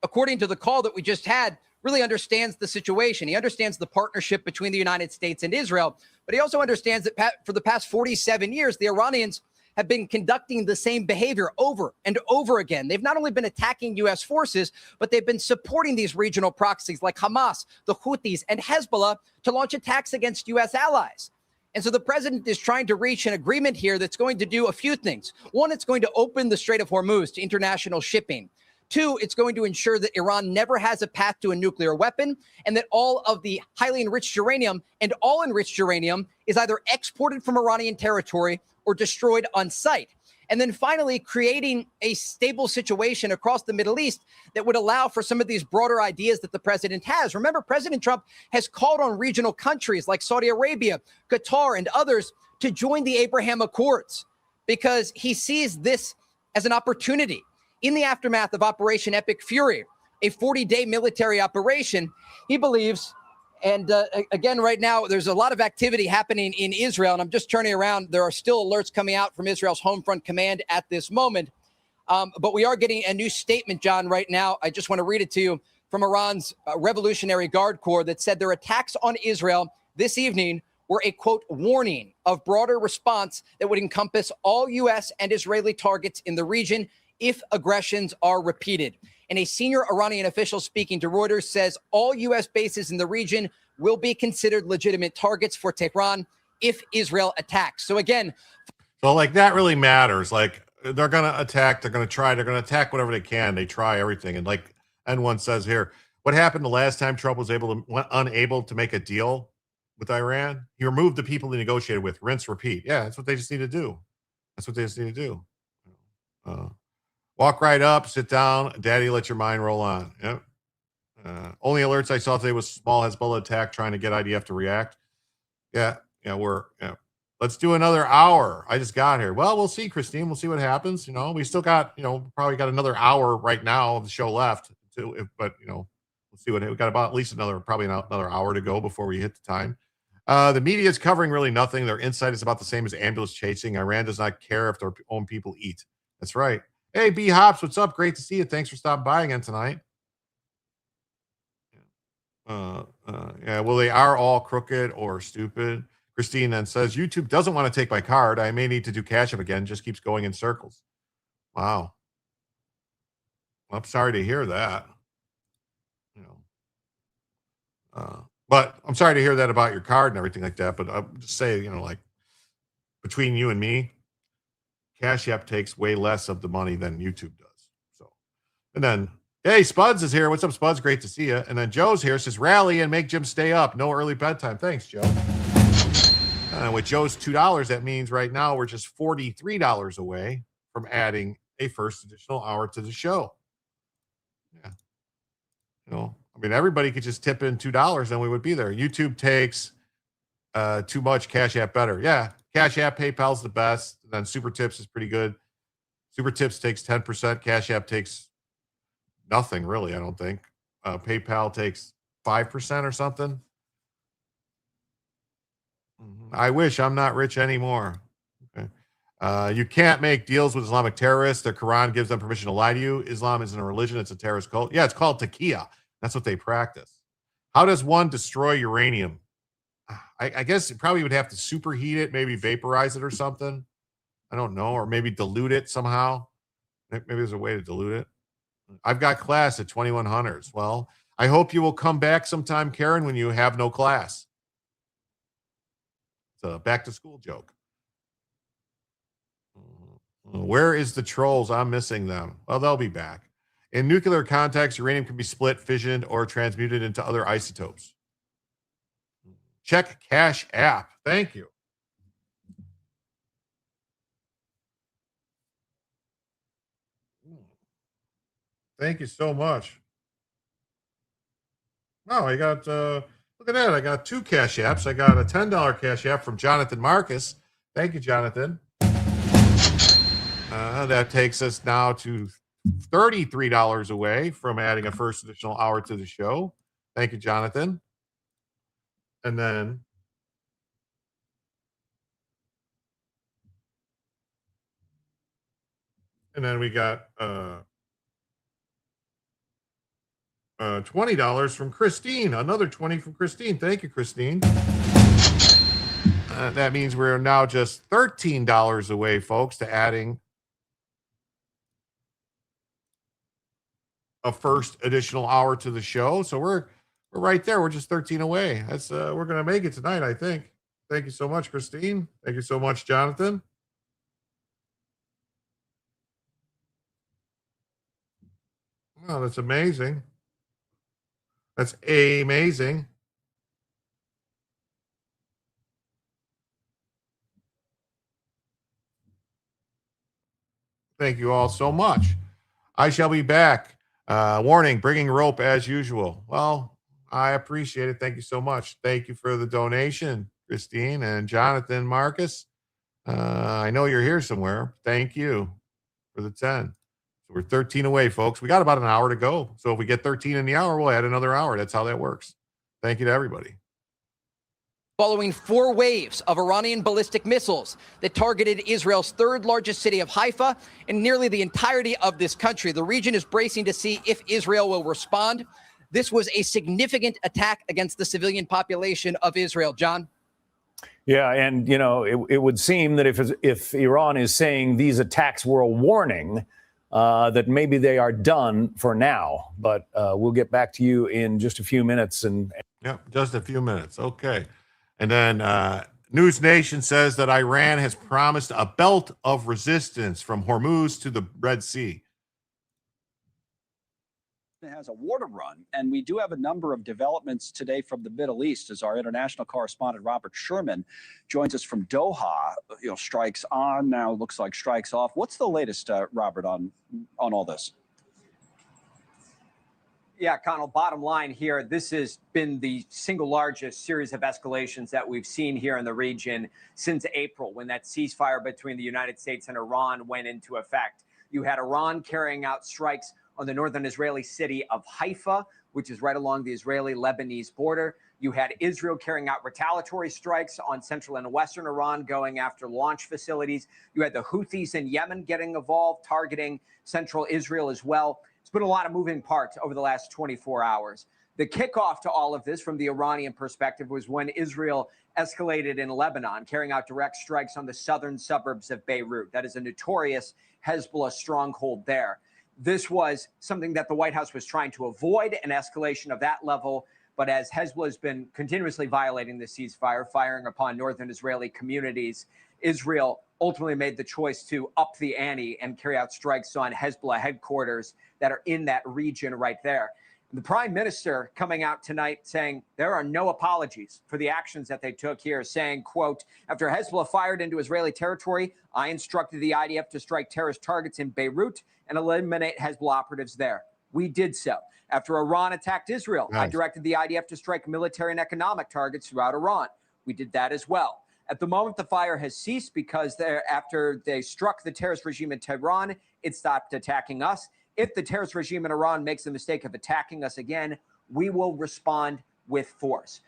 S12: according to the call that we just had, really understands the situation. He understands the partnership between the United States and Israel, But he also understands that for the past 47 years, the Iranians have been conducting the same behavior over and over again. They've not only been attacking U.S. forces, but they've been supporting these regional proxies like Hamas, the Houthis, and Hezbollah to launch attacks against U.S. allies. And so the president is trying to reach an agreement here that's going to do a few things. One, it's going to open the Strait of Hormuz to international shipping. Two, it's going to ensure that Iran never has a path to a nuclear weapon and that all of the highly enriched uranium and all enriched uranium is either exported from Iranian territory or destroyed on site. And then finally, creating a stable situation across the Middle East that would allow for some of these broader ideas that the president has. Remember, President Trump has called on regional countries like Saudi Arabia, Qatar, and others to join the Abraham Accords because he sees this as an opportunity. In the aftermath of Operation Epic Fury, a 40-day military operation, he believes, and again, right now, there's a lot of activity happening in Israel, and I'm just turning around. There are still alerts coming out from Israel's Home Front Command at this moment. But we are getting a new statement, John, right now. I just want to read it to you from Iran's Revolutionary Guard Corps that said their attacks on Israel this evening were a, quote, warning of broader response that would encompass all U.S. and Israeli targets in the region if aggressions are repeated. And a senior Iranian official speaking to Reuters says all U.S. bases in the region will be considered legitimate targets for Tehran if Israel attacks. So again,
S2: like that really matters. Like they're going to attack, they're going to attack whatever they can. They try everything. And like N1 says here, what happened the last time Trump was unable to make a deal with Iran? He removed the people he negotiated with. Rinse, repeat. Yeah, that's what they just need to do. Walk right up, sit down. Daddy, let your mind roll on. Yep. Only alerts I saw today was small Hezbollah attack trying to get IDF to react. Yeah. Let's do another hour. I just got here. Well, we'll see, Christine. We'll see what happens. We still got, probably got another hour right now of the show left. But, we'll see what we got about at least another hour to go before we hit the time. The media is covering really nothing. Their insight is about the same as ambulance chasing. Iran does not care if their own people eat. That's right. Hey, B Hops, what's up? Great to see you. Thanks for stopping by again tonight. Well, they are all crooked or stupid. Christine then says, YouTube doesn't want to take my card. I may need to do Cash App again. Just keeps going in circles. Wow. Well, I'm sorry to hear that. But I'm sorry to hear that about your card and everything like that. But I'll just say, like between you and me, Cash App takes way less of the money than YouTube does. So, and then, hey, Spuds is here. What's up, Spuds? Great to see you. And then Joe's here. Says, rally and make Jim stay up. No early bedtime. Thanks, Joe. With Joe's $2, that means right now we're just $43 away from adding a first additional hour to the show. Yeah. Everybody could just tip in $2 and we would be there. YouTube takes too much. Cash App better. Yeah. Cash App, PayPal's the best. Then Super Tips is pretty good. Super Tips takes 10%. Cash App takes nothing, really, I don't think. PayPal takes 5% or something. I wish I'm not rich anymore. Okay. You can't make deals with Islamic terrorists. Their Quran gives them permission to lie to you. Islam isn't a religion. It's a terrorist cult. Yeah, it's called taqiyya. That's what they practice. How does one destroy uranium? I guess it probably would have to superheat it, maybe vaporize it or something. I don't know. Or maybe dilute it somehow. Maybe there's a way to dilute it. I've got class at 2100s. Well, I hope you will come back sometime, Karen, when you have no class. It's a back to school joke. Where is the trolls? I'm missing them. Well, they'll be back. In nuclear context, uranium can be split, fissioned, or transmuted into other isotopes. Check Cash App. Thank you. Thank you so much. Oh, I got, look at that. I got 2 Cash Apps. I got a $10 Cash App from Jonathan Marcus. Thank you, Jonathan. That takes us now to $33 away from adding a first additional hour to the show. Thank you, Jonathan. And then we got $20 from Christine. Another 20 from Christine. Thank you, Christine. That means we're now just $13 away, folks, to adding a first additional hour to the show. So we're right there. We're just 13 away. That's we're gonna make it tonight, I think. Thank you so much, Christine. Thank you so much, Jonathan. Oh, that's amazing. That's amazing. Thank you all so much. I shall be back. Warning, bringing rope as usual. Well, I appreciate it. Thank you so much. Thank you for the donation, Christine and Jonathan, Marcus. I know you're here somewhere. Thank you for the 10. So we're 13 away, folks. We got about an hour to go. So if we get 13 in the hour, we'll add another hour. That's how that works. Thank you to everybody.
S12: Following 4 waves of Iranian ballistic missiles that targeted Israel's third largest city of Haifa and nearly the entirety of this country, the region is bracing to see if Israel will respond. This was a significant attack against the civilian population of Israel. John?
S13: Yeah, and, you know, it would seem that if Iran is saying these attacks were a warning, that maybe they are done for now. But we'll get back to you in just a few minutes.
S2: Yep, just a few minutes. Okay. And then News Nation says that Iran has promised a belt of resistance from Hormuz to the Red Sea.
S14: It has a war to run, and we do have a number of developments today from the Middle East as our international correspondent Robert Sherman joins us from Doha. You know, strikes on, now looks like strikes off. What's the latest, Robert, on all this?
S15: Yeah, Connell, bottom line here, this has been the single largest series of escalations that we've seen here in the region since April, when that ceasefire between the United States and Iran went into effect. You had Iran carrying out strikes on the northern Israeli city of Haifa, which is right along the Israeli-Lebanese border. You had Israel carrying out retaliatory strikes on central and western Iran, going after launch facilities. You had the Houthis in Yemen getting involved, targeting central Israel as well. It's been a lot of moving parts over the last 24 hours. The kickoff to all of this from the Iranian perspective was when Israel escalated in Lebanon, carrying out direct strikes on the southern suburbs of Beirut. That is a notorious Hezbollah stronghold there. This was something that the White House was trying to avoid, an escalation of that level. But as Hezbollah has been continuously violating the ceasefire, firing upon northern Israeli communities, Israel ultimately made the choice to up the ante and carry out strikes on Hezbollah headquarters that are in that region right there. The prime minister coming out tonight saying there are no apologies for the actions that they took here, saying, quote, after Hezbollah fired into Israeli territory, I instructed the IDF to strike terrorist targets in Beirut and eliminate Hezbollah operatives there. We did so. After Iran attacked Israel, I directed the IDF to strike military and economic targets throughout Iran. We did that as well. At the moment, the fire has ceased because after they struck the terrorist regime in Tehran, it stopped attacking us. If the terrorist regime in Iran makes the mistake of attacking us again, we will respond with force.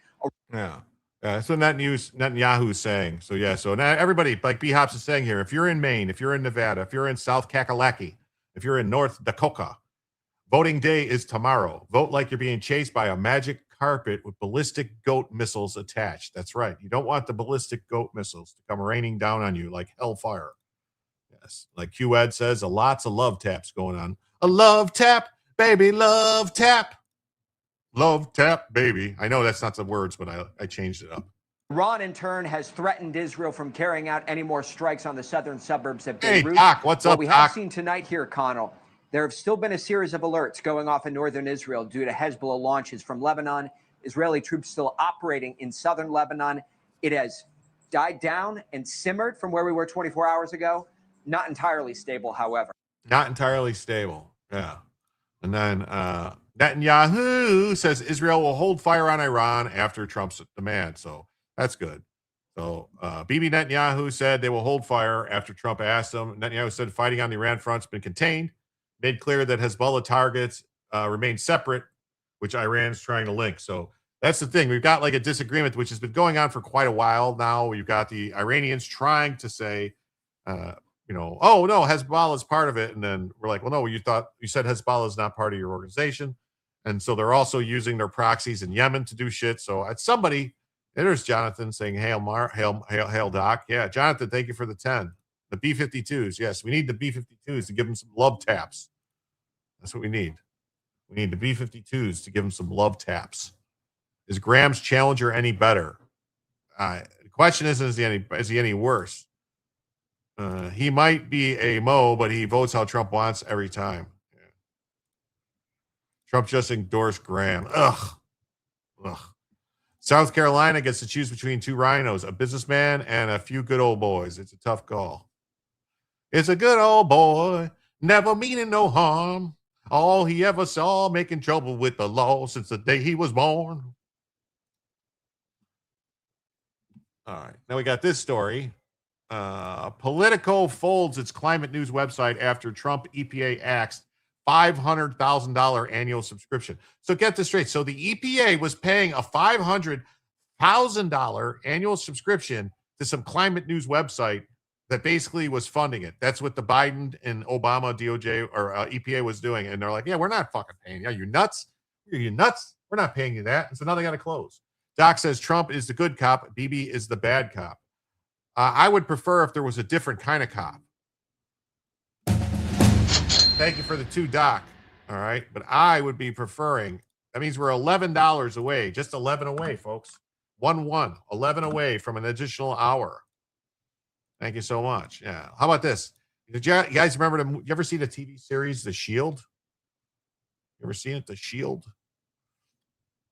S2: Yeah. So Netanyahu is saying. So, yeah. So now everybody, like B-Hops is saying here, if you're in Maine, if you're in Nevada, if you're in South Kakalaki, if you're in North Dakota, voting day is tomorrow. Vote like you're being chased by a magic carpet with ballistic goat missiles attached. That's right. You don't want the ballistic goat missiles to come raining down on you like hellfire. Yes. Like QEd says, lots of love taps going on. A love tap, baby, love tap. Love tap, baby. I know that's not the words, but I changed it up.
S15: Iran, in turn, has threatened Israel from carrying out any more strikes on the southern suburbs of Beirut.
S2: Hey, Doc, what's up,
S15: What we have seen tonight here, Connell, there have still been a series of alerts going off in northern Israel due to Hezbollah launches from Lebanon. Israeli troops still operating in southern Lebanon. It has died down and simmered from where we were 24 hours ago. Not entirely stable, however.
S2: Not entirely stable. Yeah. And then Netanyahu says Israel will hold fire on Iran after Trump's demand. So that's good. So Bibi Netanyahu said they will hold fire after Trump asked them. Netanyahu said fighting on the Iran front's been contained, made clear that Hezbollah targets remain separate, which Iran's trying to link. So that's the thing. We've got like a disagreement, which has been going on for quite a while now. We've got the Iranians trying to say, oh, no, Hezbollah is part of it. And then we're like, well, no, you said Hezbollah is not part of your organization. And so they're also using their proxies in Yemen to do shit. So somebody There's Jonathan saying, hail, Doc. Yeah, Jonathan, thank you for the 10. The B-52s. Yes, we need the B-52s to give them some love taps. That's what we need. We need the B-52s to give them some love taps. Is Graham's Challenger any better? The question is he any worse? He might be a Mo, but he votes how Trump wants every time. Yeah. Trump just endorsed Graham. Ugh. South Carolina gets to choose between two rhinos, a businessman and a few good old boys. It's a tough call. It's a good old boy, never meaning no harm. All he ever saw making trouble with the law since the day he was born. All right. Now we got this story. Politico folds its climate news website after Trump EPA axed $500,000 annual subscription. So get this straight. So the EPA was paying a $500,000 annual subscription to some climate news website that basically was funding it. That's what the Biden and Obama DOJ or EPA was doing. And they're like, yeah, we're not fucking paying you. Are you nuts? Are you nuts? We're not paying you that. And so now they got to close. Doc says Trump is the good cop. Bibi is the bad cop. I would prefer if there was a different kind of cop. Thank you for the 2, Doc. All right. But I would be preferring, that means we're $11 away, just 11 away, folks. 11 away from an additional hour. Thank you so much. Yeah. How about this? Did you guys remember, you ever see the TV series, The Shield? You ever seen it, The Shield?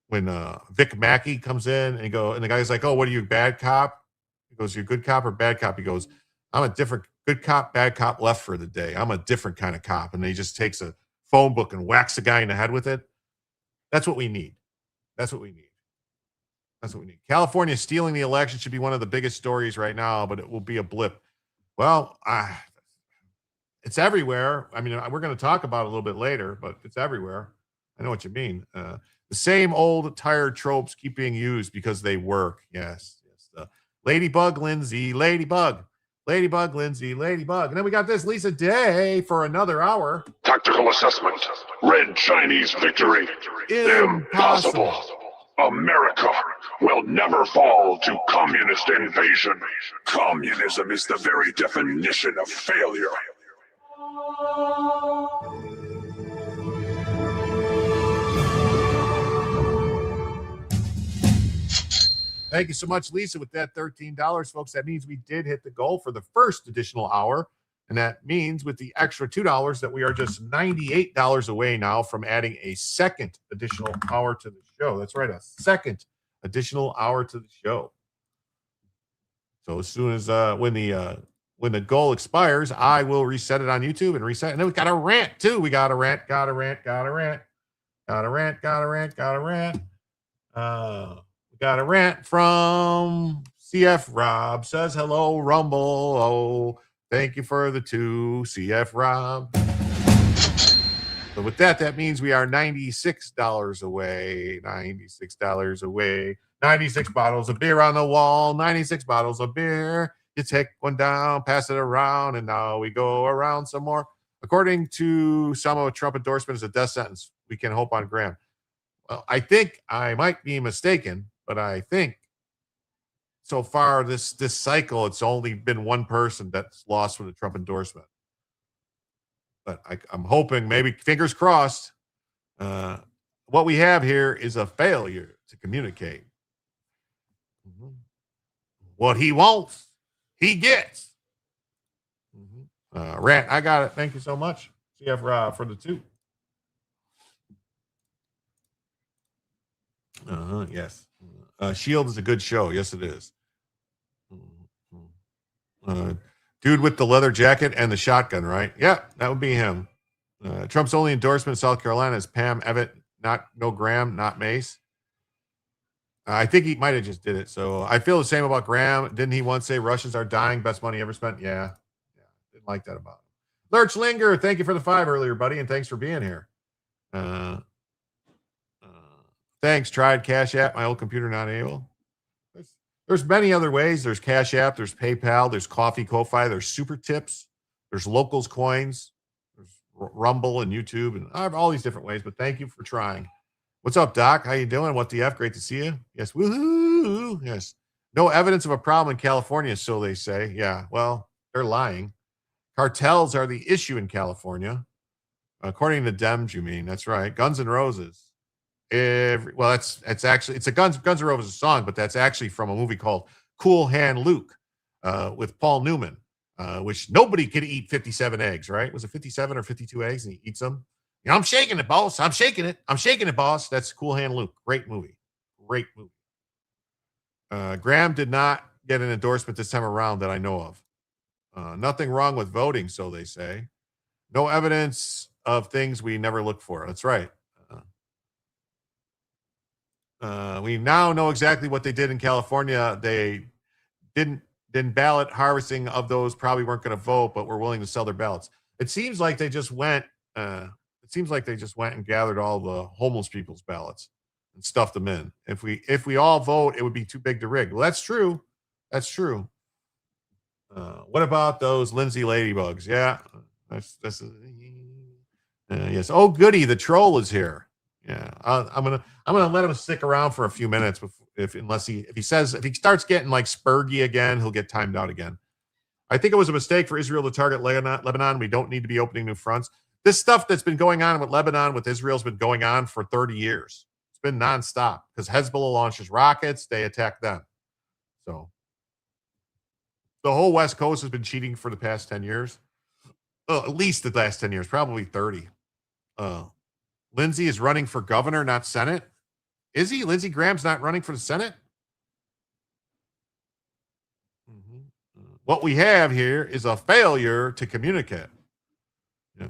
S2: When Vic Mackey comes in and the guy's like, oh, what are you, bad cop? He goes, you good cop or bad cop? He goes, I'm a different good cop, bad cop, left for the day. I'm a different kind of cop. And he just takes a phone book and whacks the guy in the head with it. That's what we need. California stealing the election should be one of the biggest stories right now, but it will be a blip. Well, it's everywhere. I mean, we're going to talk about it a little bit later, but it's everywhere. I know what you mean. The same old tired tropes keep being used because they work. Yes. Ladybug, Lindsay, Ladybug, Lindsay, Ladybug. And then we got this Lisa Day for another hour.
S16: Tactical assessment. Red Chinese victory. Impossible. America will never fall to communist invasion. Communism is the very definition of failure.
S2: Thank you so much, Lisa, with that $13, folks. That means we did hit the goal for the first additional hour. And that means with the extra $2 that we are just $98 away now from adding a second additional hour to the show. That's right, a second additional hour to the show. So as soon as when the goal expires, I will reset it on YouTube and reset. And then we got a rant too. We got a rant. Got a rant from CF Rob. Says hello, Rumble. Oh, thank you for the 2, CF Rob. So with that means we are $96 away. $96 away. 96 bottles of beer on the wall. 96 bottles of beer. You take one down, pass it around, and now we go around some more. According to some of Trump endorsement is a death sentence. We can hope on Graham. Well, I think I might be mistaken. But I think so far this cycle, it's only been one person that's lost with a Trump endorsement. But I'm hoping, maybe fingers crossed, what we have here is a failure to communicate. Mm-hmm. What he wants, he gets. Mm-hmm. Rant, I got it. Thank you so much, CF Rob, for the 2. Yes. Shield is a good show. Yes, it is. Dude with the leather jacket and the shotgun, right? Yeah, that would be him. Trump's only endorsement in South Carolina is Pam Evitt, no Graham, not Mace. I think he might have just did it. So I feel the same about Graham. Didn't he once say Russians are dying, best money ever spent? Yeah. Didn't like that about him. Lurch Linger, thank you for the 5 earlier, buddy, and thanks for being here. Thanks. Tried Cash App. My old computer not able. There's many other ways. There's Cash App. There's PayPal. There's Coffee, Ko-Fi. There's Super Tips. There's Locals Coins. There's Rumble and YouTube, and I have all these different ways. But thank you for trying. What's up, Doc? How you doing? What the F? Great to see you. Yes. Woohoo! Ooh, yes. No evidence of a problem in California, so they say. Yeah, well, they're lying. Cartels are the issue in California. According to Dems, you mean. That's right. Guns N' Roses. It's actually a Guns N' Roses song, but that's actually from a movie called Cool Hand Luke with Paul Newman, which nobody could eat 57 eggs, right? Was it 57 or 52 eggs? And he eats them. You know, I'm shaking it, boss. I'm shaking it. I'm shaking it, boss. That's Cool Hand Luke. Great movie. Great movie. Graham did not get an endorsement this time around that I know of. Nothing wrong with voting, so they say. No evidence of things we never look for. That's right. We now know exactly what they did in California. They didn't ballot harvesting of those probably weren't going to vote, but were willing to sell their ballots. It seems like they just went. And gathered all the homeless people's ballots and stuffed them in. If we all vote, it would be too big to rig. Well, that's true. That's true. What about those Lindsay ladybugs? Yeah, yes. Oh, goody, the troll is here. Yeah, I'm gonna let him stick around for a few minutes if he starts getting like spurgy again, he'll get timed out again. I think it was a mistake for Israel to target Lebanon. We don't need to be opening new fronts. This stuff that's been going on with Lebanon, with Israel's been going on for 30 years. It's been nonstop because Hezbollah launches rockets, they attack them. So the whole West Coast has been cheating for the past 10 years. At least the last 10 years, probably 30. Lindsey is running for governor, not Senate. Is he? Lindsey Graham's not running for the Senate? What we have here is a failure to communicate. Yeah.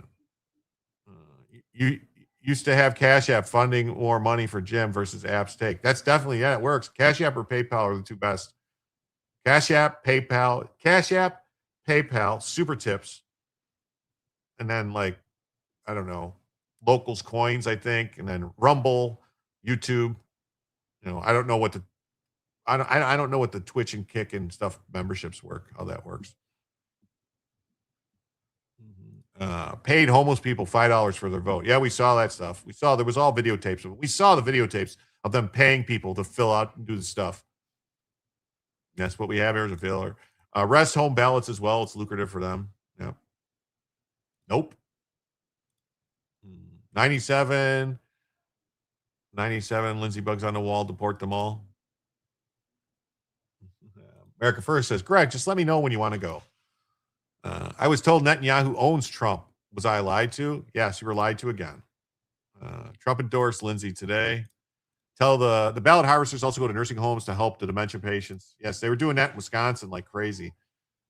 S2: You used to have Cash App funding more money for Jim versus App's take. That's definitely, yeah, it works. Cash App or PayPal are the two best. Cash App, PayPal, super tips. And then like, I don't know, Locals Coins, I think, and then Rumble, YouTube. You know, I don't know what the Twitch and Kick and stuff memberships work, how that works. Paid homeless people $5 for their vote. Yeah, we saw that stuff. There was all videotapes. We saw the videotapes of them paying people to fill out and do the stuff. That's what we have here as a failure. Rest home ballots as well. It's lucrative for them. Yeah. Nope. 97. Lindsey bugs on the wall. Deport them all. America First says, Greg, just let me know when you want to go. I was told Netanyahu owns Trump. Was I lied to? Yes, you were lied to again. Trump endorsed Lindsey today. Tell the ballot harvesters also go to nursing homes to help the dementia patients. Yes, they were doing that in Wisconsin like crazy.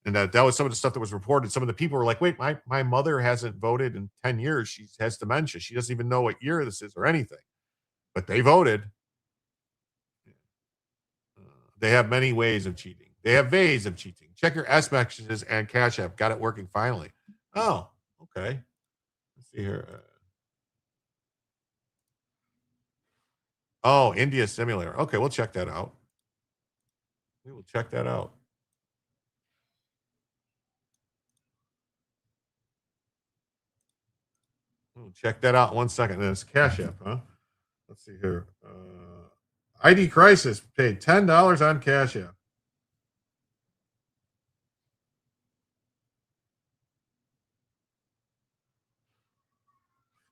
S2: And that was some of the stuff that was reported. Some of the people were like, wait, my mother hasn't voted in 10 years. She has dementia. She doesn't even know what year this is or anything. But they voted. They have many ways of cheating. They have ways of cheating. Check your S messages and Cash App. Got it working finally. Oh, okay. Let's see here. Oh, India Simulator. Okay, we'll check that out. We will check that out. We'll check that out in 1 second. Then it's Cash App, huh? Let's see here. ID Crisis paid $10 on Cash App.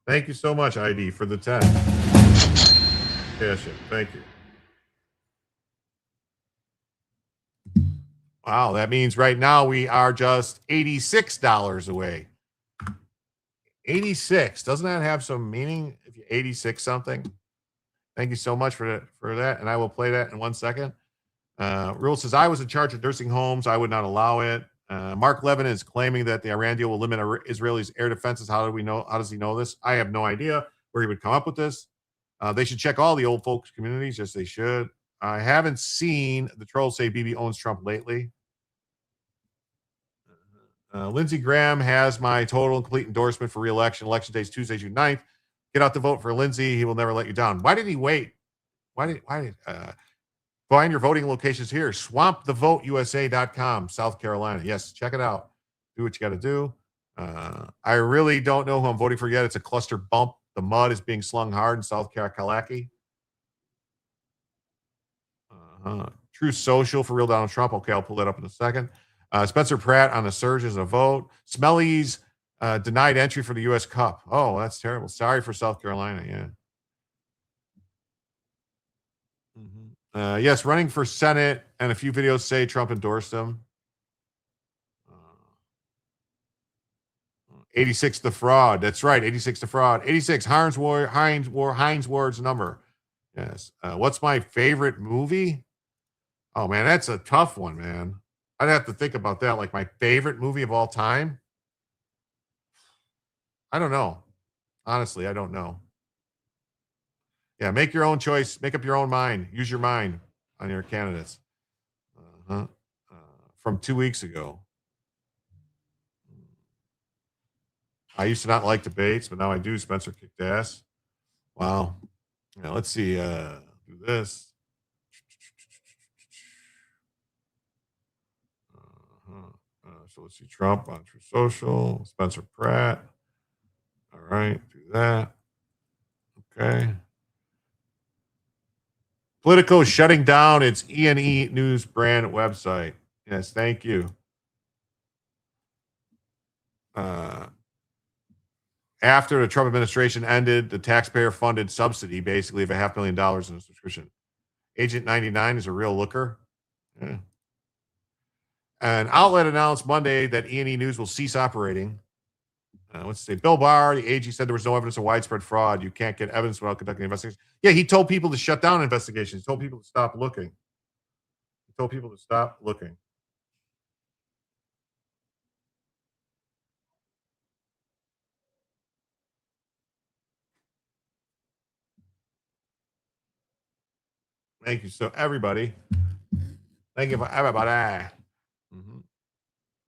S2: Thank you so much, ID, for the 10. Cash App. Thank you. Wow, that means right now we are just $86 away. 86. Doesn't that have some meaning if you 86 something? Thank you so much for that. And I will play that in 1 second. Rule says, I was in charge of nursing homes. I would not allow it. Mark Levin is claiming that the Iran deal will limit Israelis' air defenses. How does he know this? I have no idea where he would come up with this. They should check all the old folks communities. Yes, they should. I haven't seen the trolls say Bibi owns Trump lately. Lindsey Graham has my total and complete endorsement for re-election. Election day is Tuesday, June 9th. Get out the vote for Lindsey. He will never let you down. Why did he wait? Find your voting locations here. SwampTheVoteUSA.com, South Carolina. Yes, check it out. Do what you got to do. I really don't know who I'm voting for yet. It's a cluster bump. The mud is being slung hard in South Carolina. True Social for real Donald Trump. Okay, I'll pull that up in a second. Spencer Pratt on the surge as a vote. Smelly's denied entry for the U.S. Cup. Oh, that's terrible. Sorry for South Carolina. Yeah. Yes, running for Senate, and a few videos say Trump endorsed him. 86 the fraud. That's right. 86 the fraud. 86 Heinz Ward's number. Yes. What's my favorite movie? Oh man, that's a tough one, man. I'd have to think about that. Like my favorite movie of all time. I don't know. Honestly, I don't know. Yeah, make your own choice. Make up your own mind. Use your mind on your candidates. From 2 weeks ago. I used to not like debates, but now I do. Spencer kicked ass. Wow. Yeah, let's see. Do this. So let's see. Trump on True Social. Spencer Pratt. All right. Do that. Okay. Politico shutting down its E&E News brand website. Yes, thank you. After the Trump administration ended the taxpayer-funded subsidy, basically, of $500,000 in a subscription. Agent 99 is a real looker. Yeah. An outlet announced Monday that E&E News will cease operating. Let's see. Bill Barr, the AG, said there was no evidence of widespread fraud. You can't get evidence without conducting an investigation. Yeah, he told people to shut down investigations. He told people to stop looking. He told people to stop looking. Thank you. So, everybody. Thank you for everybody.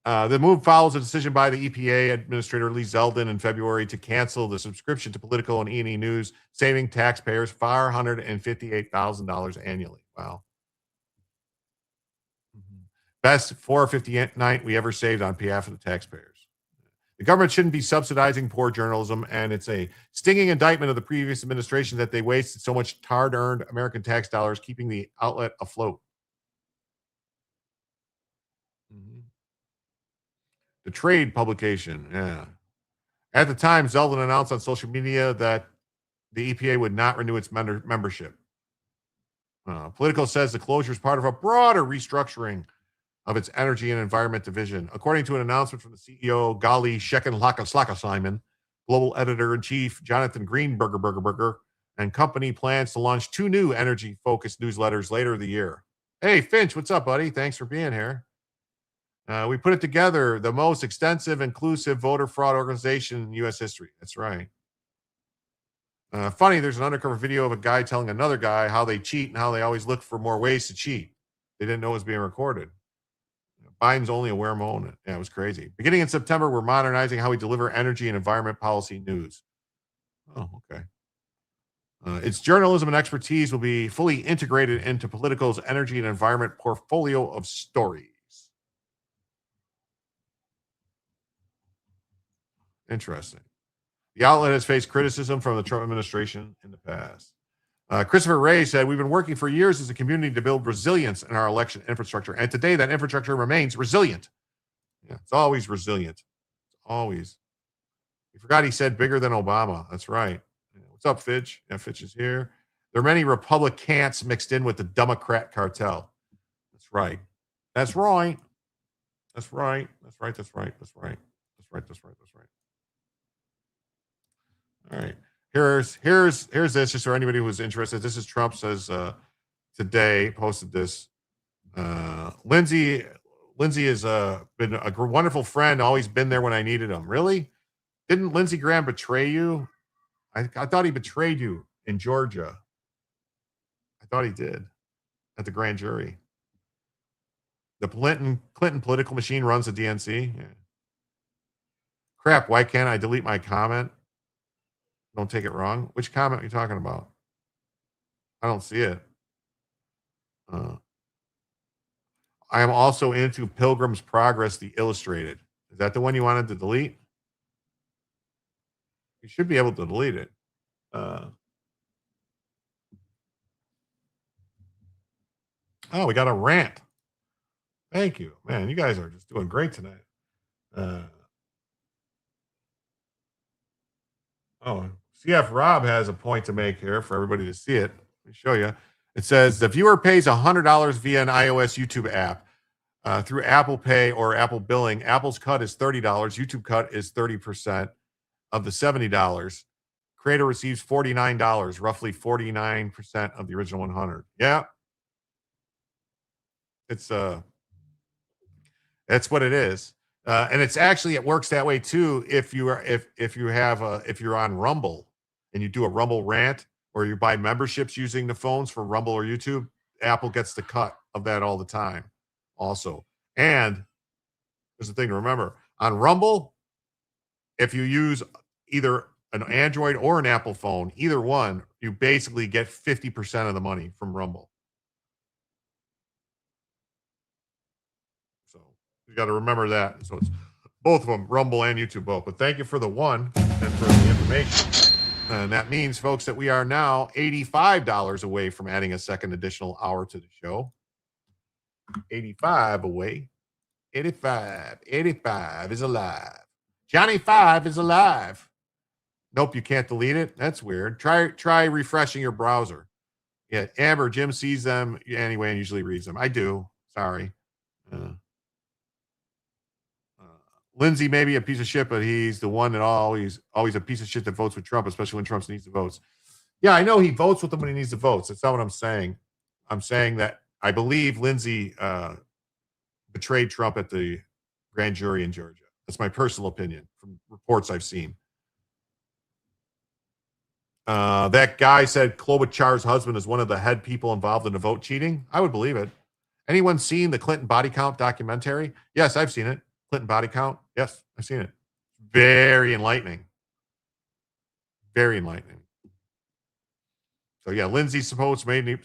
S2: The move follows a decision by the EPA Administrator Lee Zeldin in February to cancel the subscription to Politico and E&E News, saving taxpayers $458,000 annually. Wow. Best $458 we ever saved on behalf of the taxpayers. The government shouldn't be subsidizing poor journalism, and it's a stinging indictment of the previous administration that they wasted so much hard-earned American tax dollars keeping the outlet afloat. The trade publication, yeah. At the time, Zeldin announced on social media that the EPA would not renew its membership. Politico says the closure is part of a broader restructuring of its energy and environment division. According to an announcement from the CEO, Gali Simon, global editor-in-chief Jonathan Greenberger, and company plans to launch 2 new energy-focused newsletters later in the year. Hey, Finch, what's up, buddy? Thanks for being here. We put it together, the most extensive, inclusive voter fraud organization in U.S. history. That's right. Funny, there's an undercover video of a guy telling another guy how they cheat and how they always look for more ways to cheat. They didn't know it was being recorded. Biden's only a aware moment. Yeah, it was crazy. Beginning in September, we're modernizing how we deliver energy and environment policy news. Oh, okay. Its journalism and expertise will be fully integrated into Politico's energy and environment portfolio of stories. Interesting. The outlet has faced criticism from the Trump administration in the past. Christopher Wray said, we've been working for years as a community to build resilience in our election infrastructure. And today that infrastructure remains resilient. Yeah, it's always resilient. It's always. You forgot he said bigger than Obama. That's right. Yeah, what's up, Fitch? Yeah, Fitch is here. There are many Republicans mixed in with the Democrat cartel. That's right. That's right. That's right. That's right. That's right. That's right. That's right. That's right. That's right. All right. Here's this, just for anybody who's interested. This is Trump says today, posted this. Lindsey has been a wonderful friend, always been there when I needed him. Really? Didn't Lindsey Graham betray you? I thought he betrayed you in Georgia. I thought he did at the grand jury. The Clinton political machine runs the DNC. Yeah. Crap, why can't I delete my comment? Don't take it wrong. Which comment are you talking about? I don't see it. I am also into Pilgrim's Progress, the Illustrated. Is that the one you wanted to delete? You should be able to delete it. Oh, we got a rant. Thank you, man. You guys are just doing great tonight. CF Rob has a point to make here for everybody to see it. Let me show you. It says the viewer pays $100 via an iOS YouTube app through Apple Pay or Apple Billing. Apple's cut is $30. YouTube cut is 30% of the $70. Creator receives $49, roughly 49% of the original 100. Yeah. It's that's what it is. And it's actually, it works that way too. If you're on Rumble and you do a Rumble rant or you buy memberships using the phones for Rumble or YouTube, Apple gets the cut of that all the time also. And there's the thing to remember on Rumble, if you use either an Android or an Apple phone, either one, you basically get 50% of the money from Rumble. So you got to remember that. So it's both of them, Rumble and YouTube both. But thank you for the one and for the information. And that means, folks, that we are now $85 away from adding a second additional hour to the show. 85 away. 85 is alive. Johnny 5 is alive. Nope, you can't delete it. That's weird. Try refreshing your browser. Yeah, Amber, Jim sees them anyway and usually reads them. I do. Sorry. Lindsay may be a piece of shit, but he's the one that always a piece of shit that votes with Trump, especially when Trump needs the votes. Yeah, I know he votes with them when he needs the votes. That's not what I'm saying. I'm saying that I believe Lindsay betrayed Trump at the grand jury in Georgia. That's my personal opinion from reports I've seen. That guy said Klobuchar's husband is one of the head people involved in the vote cheating. I would believe it. Anyone seen the Clinton body count documentary? Yes, I've seen it. Clinton body count? Yes, I've seen it. Very enlightening. Very enlightening. So yeah, Lindsay supports made in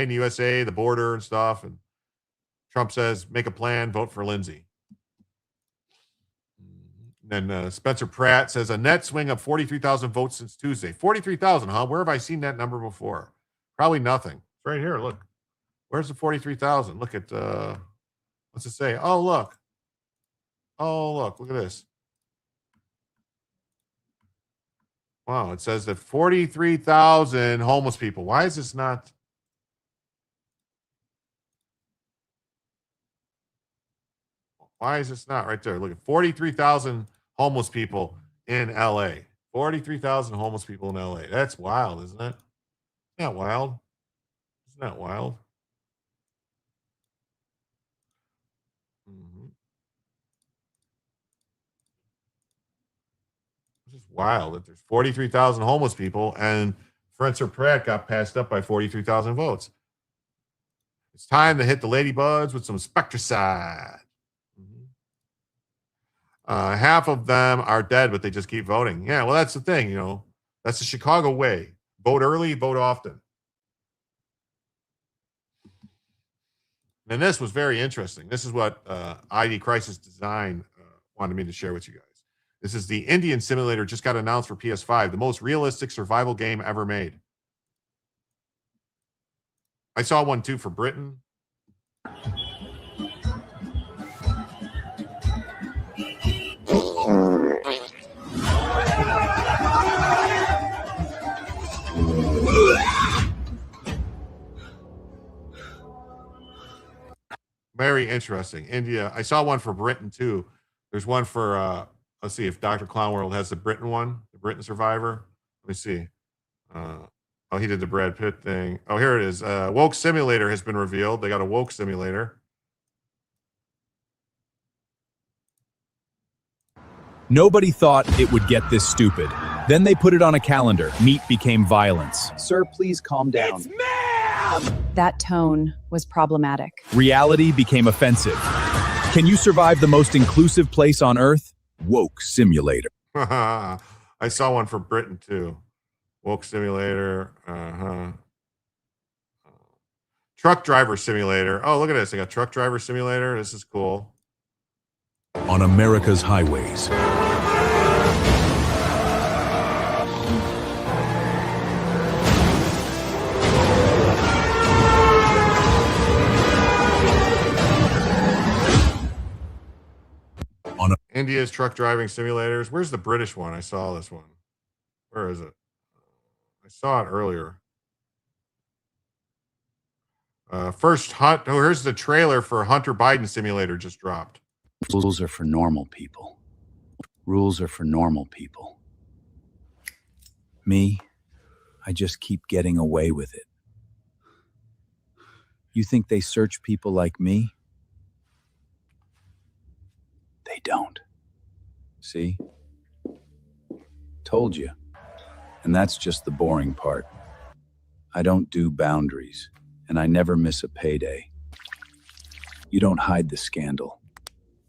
S2: the USA, the border and stuff. And Trump says, make a plan, vote for Lindsay. And then Spencer Pratt says a net swing of 43,000 votes since Tuesday. 43,000, huh? Where have I seen that number before? Probably nothing. It's right here. Look. Where's the 43,000? Look at, what's it say? Oh, look. Look at this. Wow, it says that 43,000 homeless people. Why is this not? Why is this not right there? Look at 43,000 homeless people in LA. 43,000 homeless people in LA. That's wild, isn't it? Isn't that wild? Isn't that wild? It's just wild that there's 43,000 homeless people and Spencer Pratt got passed up by 43,000 votes. It's time to hit the ladybugs with some Spectracide. Half of them are dead, but they just keep voting. Yeah, well, that's the thing, you know. That's the Chicago way. Vote early, vote often. And this was very interesting. This is what ID Crisis Design wanted me to share with you guys. This is the Indian Simulator, just got announced for PS5, the most realistic survival game ever made. I saw one too for Britain. Very interesting. India. I saw one for Britain too. There's one for let's see if Dr. Clownworld has the Britain one, the Britain Survivor. Let me see. Oh, he did the Brad Pitt thing. Oh, here it is. Woke Simulator has been revealed. They got a woke simulator.
S17: Nobody thought it would get this stupid. Then they put it on a calendar. Meat became violence.
S18: Sir, please calm down.
S17: It's ma'am!
S19: That tone was problematic.
S17: Reality became offensive. Can you survive the most inclusive place on earth? Woke Simulator.
S2: I saw one for Britain too. Woke Simulator. Truck Driver Simulator. Oh, look at this. They got Truck Driver Simulator. This is cool.
S17: On America's highways.
S2: India's truck driving simulators. Where's the British one? I saw this one. Where is it? I saw it earlier. First hunt. Oh, here's the trailer for Hunter Biden simulator just dropped.
S18: Rules are for normal people. Rules are for normal people. Me, I just keep getting away with it. You think they search people like me? They don't. See? Told you. And that's just the boring part. I don't do boundaries, and I never miss a payday. You don't hide the scandal.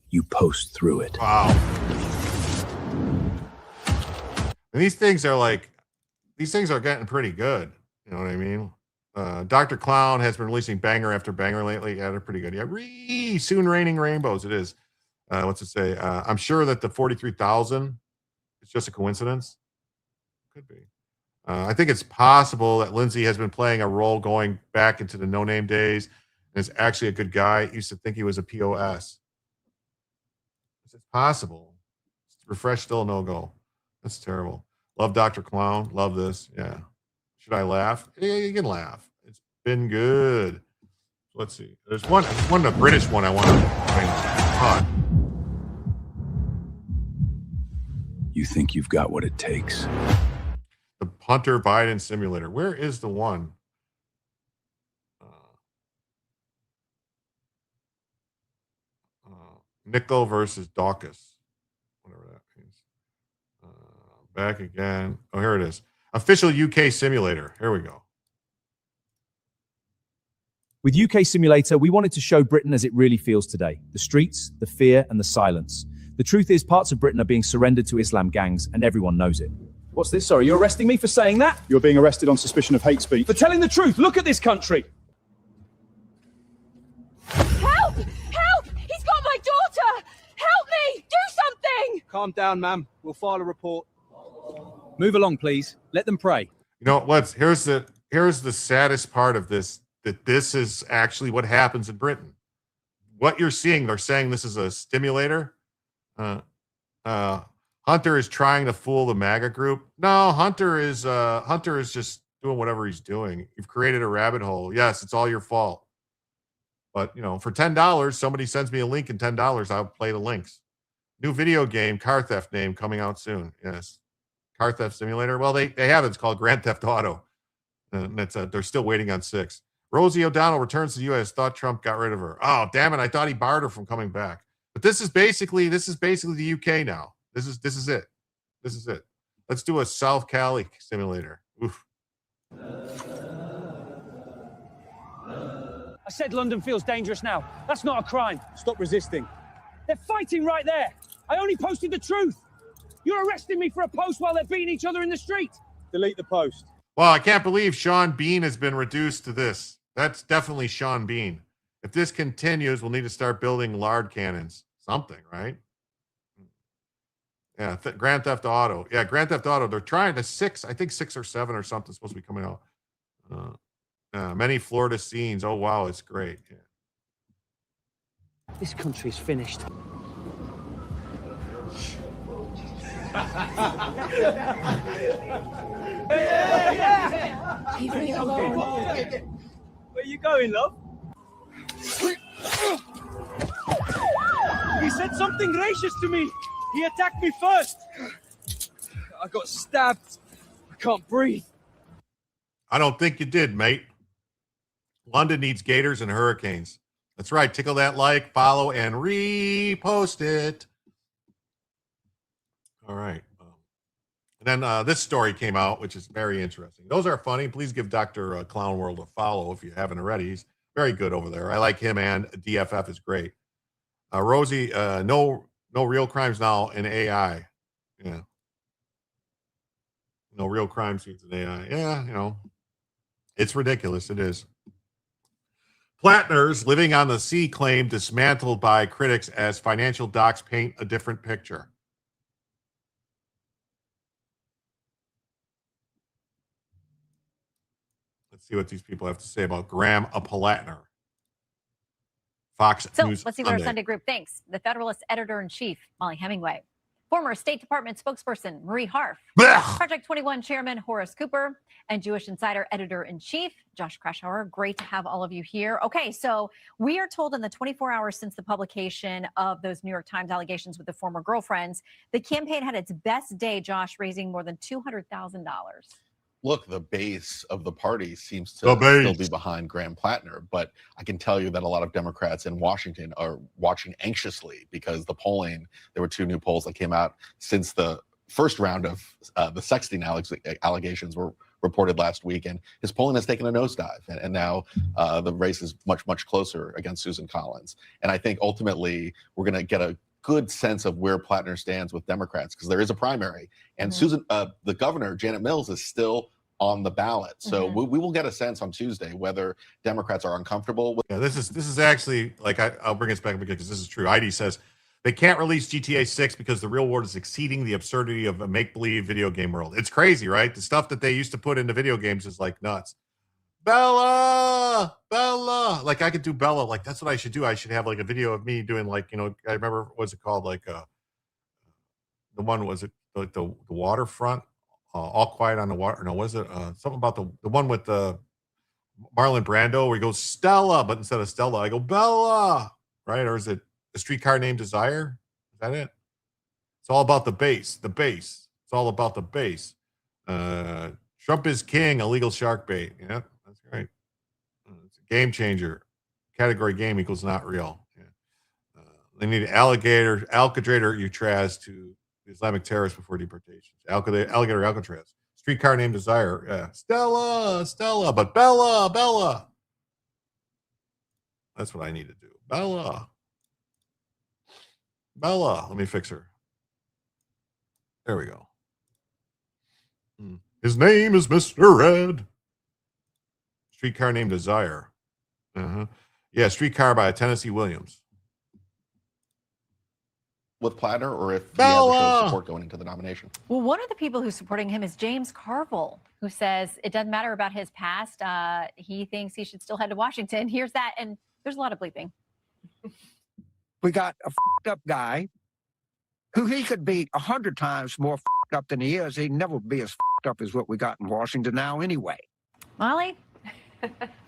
S18: You post through it.
S2: Wow. And these things are getting pretty good. You know what I mean? Dr. Clown has been releasing banger after banger lately. Yeah, they're pretty good. Yeah, soon raining rainbows. It is. What's it say? I'm sure that the 43,000 is just a coincidence. Could be. I think it's possible that Lindsay has been playing a role going back into the no-name days and is actually a good guy. Used to think he was a POS. It's possible. Refresh still no-go. That's terrible. Love Dr. Clown. Love this. Yeah. Should I laugh? Yeah, you can laugh. It's been good. Let's see. There's one the British one I want to find.
S18: You think you've got what it takes.
S2: The Hunter Biden simulator. Where is the one? Nickel versus Dawkins. Whatever that means. Back again. Oh, here it is. Official UK simulator. Here we go.
S17: With UK Simulator, we wanted to show Britain as it really feels today. The streets, the fear, and the silence. The truth is, parts of Britain are being surrendered to Islam gangs, and everyone knows it.
S20: What's this? Sorry, you're arresting me for saying that? You're being arrested on suspicion of hate speech. For telling the truth. Look at this country.
S21: Help! Help! He's got my daughter! Help me! Do something!
S20: Calm down, ma'am. We'll file a report. Move along, please. Let them pray.
S2: You know what? Here's the saddest part of this, that this is actually what happens in Britain. What you're seeing, they're saying this is a stimulator. Hunter is trying to fool the MAGA group. No, Hunter is just doing whatever he's doing. You've created a rabbit hole. Yes, it's all your fault. But you know, for $10, somebody sends me a link and $10, I'll play the links. New video game, car theft name coming out soon. Yes. Car theft simulator. Well, they have it. It's called Grand Theft Auto. And they're still waiting on 6. Rosie O'Donnell returns to the U.S. Thought Trump got rid of her. Oh, damn it. I thought he barred her from coming back. But this is basically the UK now. This is it. This is it. Let's do a South Cali simulator. Oof.
S20: I said London feels dangerous now. That's not a crime. Stop resisting. They're fighting right there. I only posted the truth. You're arresting me for a post while they're beating each other in the street. Delete the post.
S2: Well, I can't believe Sean Bean has been reduced to this. That's definitely Sean Bean. If this continues, we'll need to start building lard cannons. Something, right? Yeah, Grand Theft Auto. Yeah, Grand Theft Auto. They're trying to 6, I think 6 or 7 or something supposed to be coming out. Many Florida scenes. Oh, wow, it's great. Yeah.
S20: This country's finished.
S21: Leave me alone.
S20: Where you going, love? He said something racist to me. He attacked me first. I got stabbed. I can't breathe.
S2: I don't think you did, mate. London needs gators and hurricanes. That's right. Tickle that like, follow, and repost it. All right. And then this story came out, which is very interesting. Those are funny. Please give Dr. Clown World a follow if you haven't already. He's very good over there. I like him, and DFF is great. Rosie, no real crimes now in AI. Yeah. No real crime scenes in AI. Yeah, you know, it's ridiculous. It is. Plattners living on the sea claim dismantled by critics as financial docs paint a different picture. Let's see what these people have to say about Graham, a Plattner. Fox
S4: So
S2: News
S4: let's see what our
S2: Sunday.
S4: Sunday group thinks. The Federalist editor-in-chief, Molly Hemingway. Former State Department spokesperson Marie Harf. Project 21 chairman Horace Cooper. And Jewish Insider editor-in-chief Josh Kraushaar. Great to have all of you here. Okay, so we are told in the 24 hours since the publication of those New York Times allegations with the former girlfriends, the campaign had its best day, Josh, raising more than $200,000.
S22: Look, the base of the party seems to still be behind Graham Plattner, but I can tell you that a lot of Democrats in Washington are watching anxiously because the polling, there were 2 new polls that came out since the first round of the sexting allegations were reported last week, and his polling has taken a nosedive, and now the race is much, much closer against Susan Collins. And I think ultimately we're going to get a good sense of where Plattner stands with Democrats because there is a primary, and Susan, the governor, Janet Mills, is still on the ballot. So we will get a sense on Tuesday whether Democrats are uncomfortable with.
S2: Yeah, this is actually like I'll bring us back because this is true. Heidi says they can't release GTA 6 because the real world is exceeding the absurdity of a make-believe video game world. It's crazy, right? The stuff that they used to put into video games is like nuts. Bella, like I could do Bella. Like that's what I should do. I should have like a video of me doing like, I remember, what's it called? Like the one, was it like the waterfront? All Quiet on the Water. No, was it something about the one with the Marlon Brando where he goes Stella, but instead of Stella, I go Bella, right? Or is it A Streetcar Named Desire? Is that it? It's all about the base. The base. It's all about the base. Trump is king. Illegal shark bait. Yeah, that's right. It's a game changer. Category game equals not real. Yeah. They need alligator Alcatraz to Islamic terrorists before deportation. Alligator Alcatraz. Streetcar Named Desire. Yeah. Stella, but Bella. That's what I need to do. Bella. Let me fix her. There we go. His name is Mr. Red. Streetcar Named Desire. Yeah, Streetcar by Tennessee Williams.
S22: With Plattner, or if he has a show of support going into the nomination?
S4: Well, one of the people who's supporting him is James Carville, who says it doesn't matter about his past. He thinks he should still head to Washington. Here's that, and there's a lot of bleeping.
S23: We got a f***ed up guy who he could be 100 times more f***ed up than he is. He'd never be as f***ed up as what we got in Washington now anyway.
S4: Molly?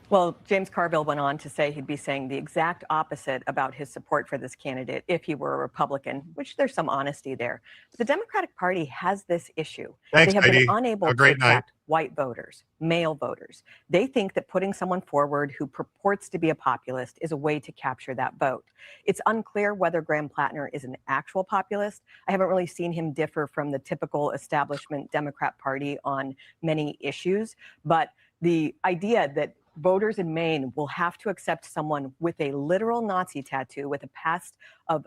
S24: Well, James Carville went on to say he'd be saying the exact opposite about his support for this candidate if he were a Republican, which there's some honesty there. But the Democratic Party has this issue.
S2: Thanks,
S24: they have
S2: Heidi.
S24: been unable to attract white voters, male voters. They think that putting someone forward who purports to be a populist is a way to capture that vote. It's unclear whether Graham Plattner is an actual populist. I haven't really seen him differ from the typical establishment Democrat Party on many issues, but the idea that voters in Maine will have to accept someone with a literal Nazi tattoo, with a past of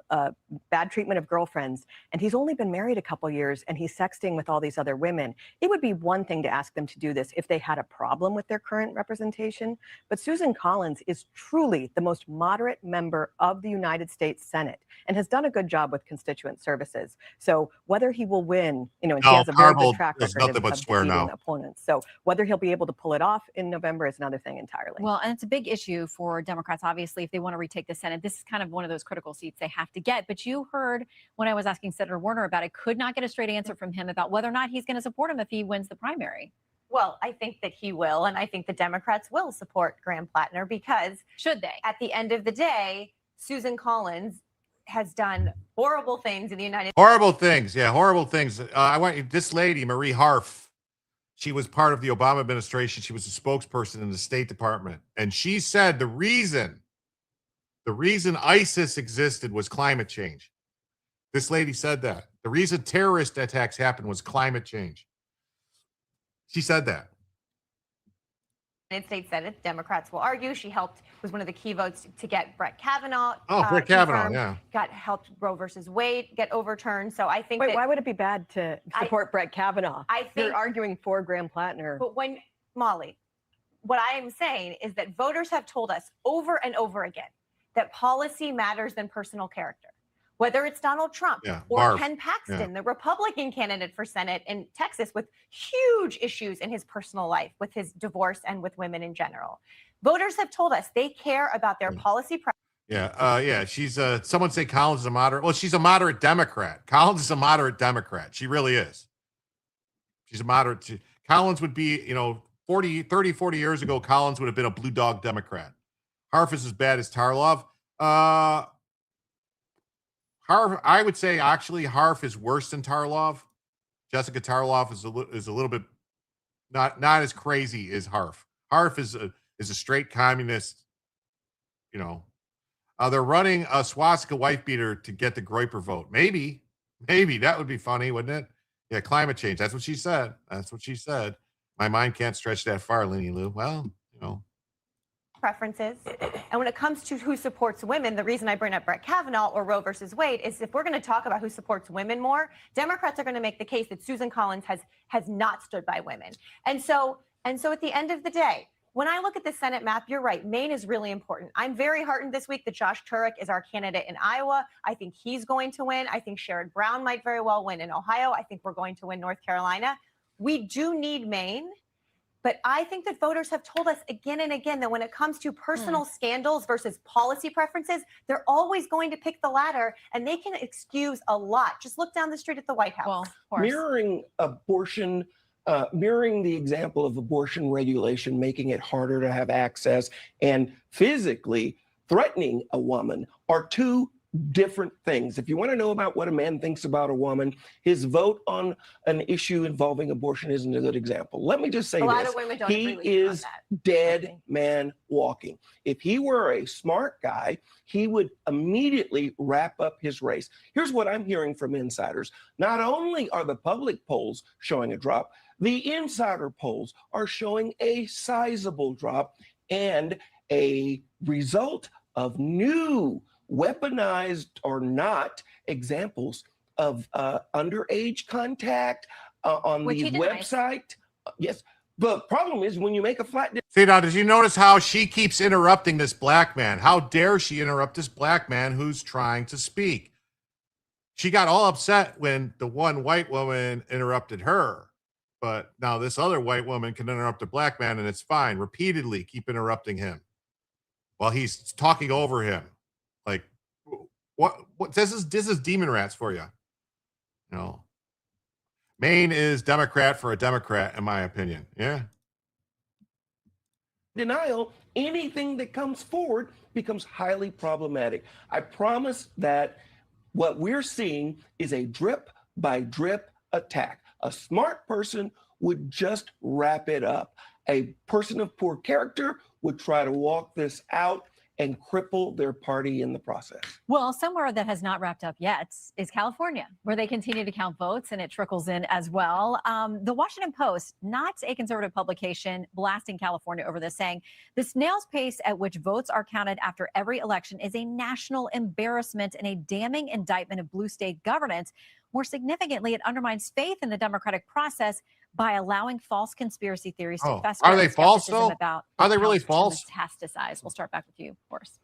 S24: bad treatment of girlfriends, and he's only been married a couple years, and he's sexting with all these other women. It would be one thing to ask them to do this if they had a problem with their current representation, but Susan Collins is truly the most moderate member of the United States Senate and has done a good job with constituent services. So whether he will win, and he has a very good track record of defeating opponents. So whether he'll be able to pull it off in November is another thing entirely.
S4: Well, and it's a big issue for Democrats, obviously, if they want to retake the Senate. This is kind of one of those critical seats they have to get. But you heard when I was asking Senator Warner about it, could not get a straight answer from him about whether or not he's going to support him if he wins the primary.
S25: Well, I think that he will, and I think the Democrats will support Graham Plattner because
S4: should they?
S25: At the end of the day, Susan Collins has done horrible things in the United States.
S2: Horrible things. Yeah, horrible things. I want this lady, Marie Harf. She was part of the Obama administration. She was a spokesperson in the State Department. And she said the reason ISIS existed was climate change. This lady said that. The reason terrorist attacks happened was climate change. She said that.
S25: United States Senate, Democrats will argue she was one of the key votes to get Brett Kavanaugh.
S2: Brett Kavanaugh, yeah.
S25: Helped Roe versus Wade get overturned. So I think
S24: why would it be bad to support Brett Kavanaugh?
S25: I think
S24: you're arguing for Graham Plattner.
S25: But Molly, what I am saying is that voters have told us over and over again that policy matters than personal character. Whether it's Donald Trump or Ken Paxton, the Republican candidate for Senate in Texas with huge issues in his personal life, with his divorce and with women in general. Voters have told us they care about their policy
S2: Yeah. She's someone say Collins is a moderate. Well, she's a moderate Democrat. Collins is a moderate Democrat. She really is. She's a moderate. Collins would be, 40 years ago, Collins would have been a blue dog Democrat. Harf is as bad as Tarlov. Harf, I would say actually Harf is worse than Tarlov. Jessica Tarlov is a little bit not as crazy as Harf. Harf is a straight communist. They're running a swastika wife beater to get the Groyper vote. Maybe that would be funny, wouldn't it? Yeah, climate change. That's what she said. My mind can't stretch that far, Lenny Lou. Well,
S25: preferences. And when it comes to who supports women, the reason I bring up Brett Kavanaugh or Roe versus Wade is if we're going to talk about who supports women more, Democrats are going to make the case that Susan Collins has not stood by women. And so at the end of the day, when I look at the Senate map, you're right. Maine is really important. I'm very heartened this week that Josh Turek is our candidate in Iowa. I think he's going to win. I think Sherrod Brown might very well win in Ohio. I think we're going to win North Carolina. We do need Maine. But I think that voters have told us again and again that when it comes to personal scandals versus policy preferences, they're always going to pick the latter, and they can excuse a lot. Just look down the street at the White House.
S3: Well, mirroring the example of abortion regulation, making it harder to have access, and physically threatening a woman are two different things. If you want to know about what a man thinks about a woman, his vote on an issue involving abortion isn't a good example. Let me just say
S25: lot of women don't
S3: he
S25: agree with
S3: is dead man walking. If he were a smart guy, he would immediately wrap up his race. Here's what I'm hearing from insiders. Not only are the public polls showing a drop, the insider polls are showing a sizable drop and a result of new weaponized or not examples of underage contact on the website. Yes. The problem is when you make a flat.
S2: See, now, did you notice how she keeps interrupting this black man? How dare she interrupt this black man who's trying to speak? She got all upset when the one white woman interrupted her. But now this other white woman can interrupt a black man and it's fine. Repeatedly keep interrupting him while he's talking over him. Like, what this is demon rats for you. Maine is Democrat for a Democrat, in my opinion. Yeah.
S3: Denial, anything that comes forward becomes highly problematic. I promise that what we're seeing is a drip by drip attack. A smart person would just wrap it up. A person of poor character would try to walk this out and cripple their party in the process.
S4: Well, somewhere that has not wrapped up yet is California, where they continue to count votes and it trickles in as well. The Washington Post, not a conservative publication, blasting California over this, saying the snail's pace at which votes are counted after every election is a national embarrassment and a damning indictment of blue state governance. More significantly, it undermines faith in the democratic process by allowing false conspiracy theories to fester.
S2: Are they false, though? Are they really false?
S4: Metastasize. We'll start back with you, Boris.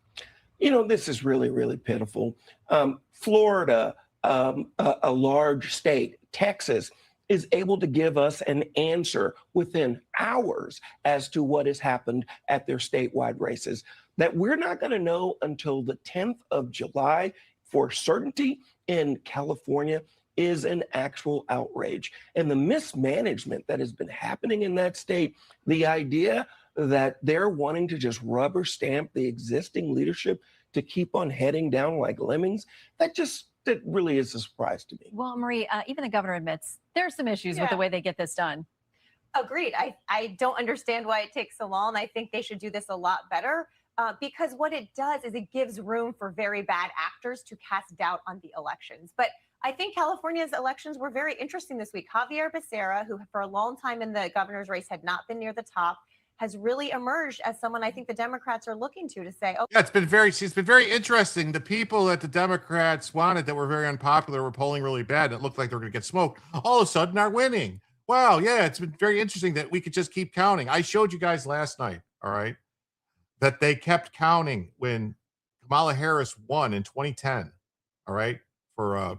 S3: This is really, really pitiful. Florida, a large state, Texas, is able to give us an answer within hours as to what has happened at their statewide races that we're not going to know until the 10th of July for certainty. In California is an actual outrage. And the mismanagement that has been happening in that state, the idea that they're wanting to just rubber stamp the existing leadership to keep on heading down like lemmings, that really is a surprise to me.
S4: Well, Marie, even the governor admits there's some issues with the way they get this done.
S25: Agreed. I don't understand why it takes so long. I think they should do this a lot better. Because what it does is it gives room for very bad actors to cast doubt on the elections. But I think California's elections were very interesting this week. Javier Becerra, who for a long time in the governor's race had not been near the top, has really emerged as someone I think the Democrats are looking to say, oh,
S2: yeah, she's been very interesting. The people that the Democrats wanted that were very unpopular were polling really bad. And it looked like they were going to get smoked. All of a sudden are winning. Wow. Yeah. It's been very interesting that we could just keep counting. I showed you guys last night. All right. That they kept counting when Kamala Harris won in 2010, all right, for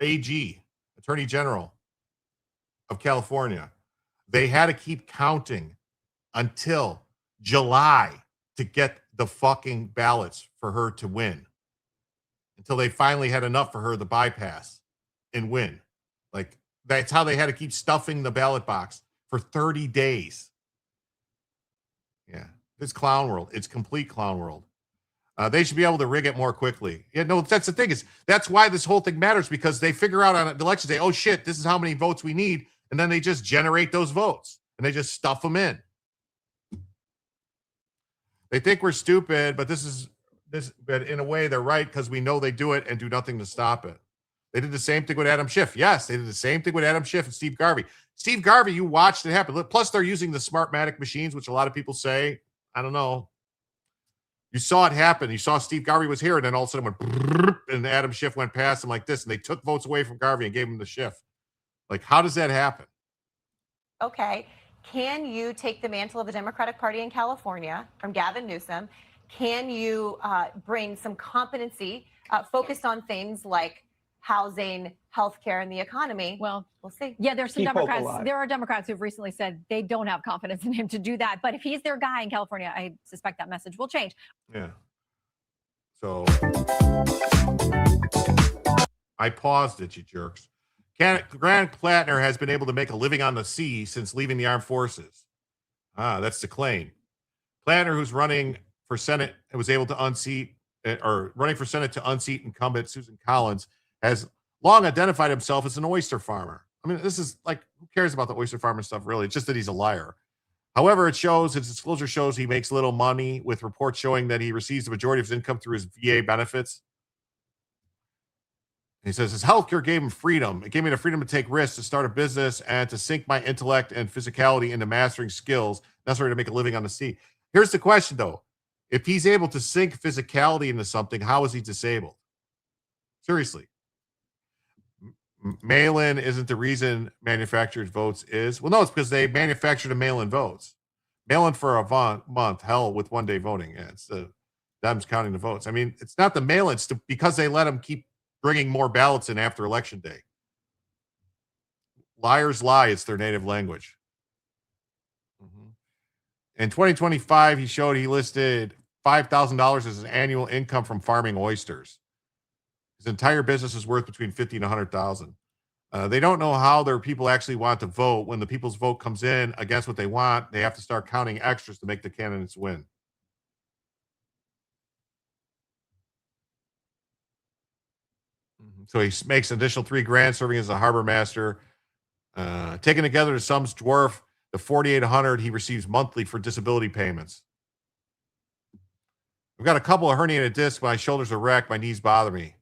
S2: AG, Attorney General of California. They had to keep counting until July to get the fucking ballots for her to win until they finally had enough for her to bypass and win. Like, that's how they had to keep stuffing the ballot box for 30 days. Yeah, it's clown world. It's complete clown world. They should be able to rig it more quickly. Yeah, no, that's the thing. That's why this whole thing matters, because they figure out on election day, oh shit, this is how many votes we need, and then they just generate those votes and they just stuff them in. They think we're stupid, but but in a way they're right, because we know they do it and do nothing to stop it. They did the same thing with Adam Schiff. Yes, they did the same thing with Adam Schiff and Steve Garvey. Steve Garvey, you watched it happen. Plus, they're using the Smartmatic machines, which a lot of people say, I don't know. You saw it happen. You saw Steve Garvey was here, and then all of a sudden went, and Adam Schiff went past him like this, and they took votes away from Garvey and gave him the Schiff. Like, how does that happen?
S25: Okay. Can you take the mantle of the Democratic Party in California from Gavin Newsom? Can you bring some competency focused on things like housing, healthcare, and the economy?
S4: Well,
S25: we'll see.
S4: Yeah, there's some Democrats. There are Democrats who've recently said they don't have confidence in him to do that. But if he's their guy in California, I suspect that message will change.
S2: Yeah. So I paused it, you jerks. Grant Plattner has been able to make a living on the sea since leaving the armed forces. That's the claim. Plattner, who's running for Senate, was able to unseat incumbent Susan Collins, has long identified himself as an oyster farmer. I mean, this is like, who cares about the oyster farmer stuff, really? It's just that he's a liar. However, his disclosure shows he makes little money, with reports showing that he receives the majority of his income through his VA benefits. He says his healthcare gave him freedom. It gave me the freedom to take risks, to start a business, and to sink my intellect and physicality into mastering skills necessary to make a living on the sea. Here's the question, though. If he's able to sink physicality into something, how is he disabled? Seriously. Mail-in isn't the reason manufactured votes is. Well, no, it's because they manufactured the mail-in votes. Mail-in for a month, hell, with one-day voting. Yeah, it's the Dems counting the votes. I mean, it's not the mail-in. It's because they let them keep bringing more ballots in after election day. Liars lie. It's their native language. In 2025, he showed he listed $5,000 as his annual income from farming oysters. His entire business is worth between $50,000 and $100,000. They don't know how their people actually want to vote. When the people's vote comes in against what they want, they have to start counting extras to make the candidates win. So he makes an additional $3,000 serving as a harbor master. Taken together, the sums dwarf the $4,800 he receives monthly for disability payments. I've got a couple of herniated discs. My shoulders are wrecked. My knees bother me.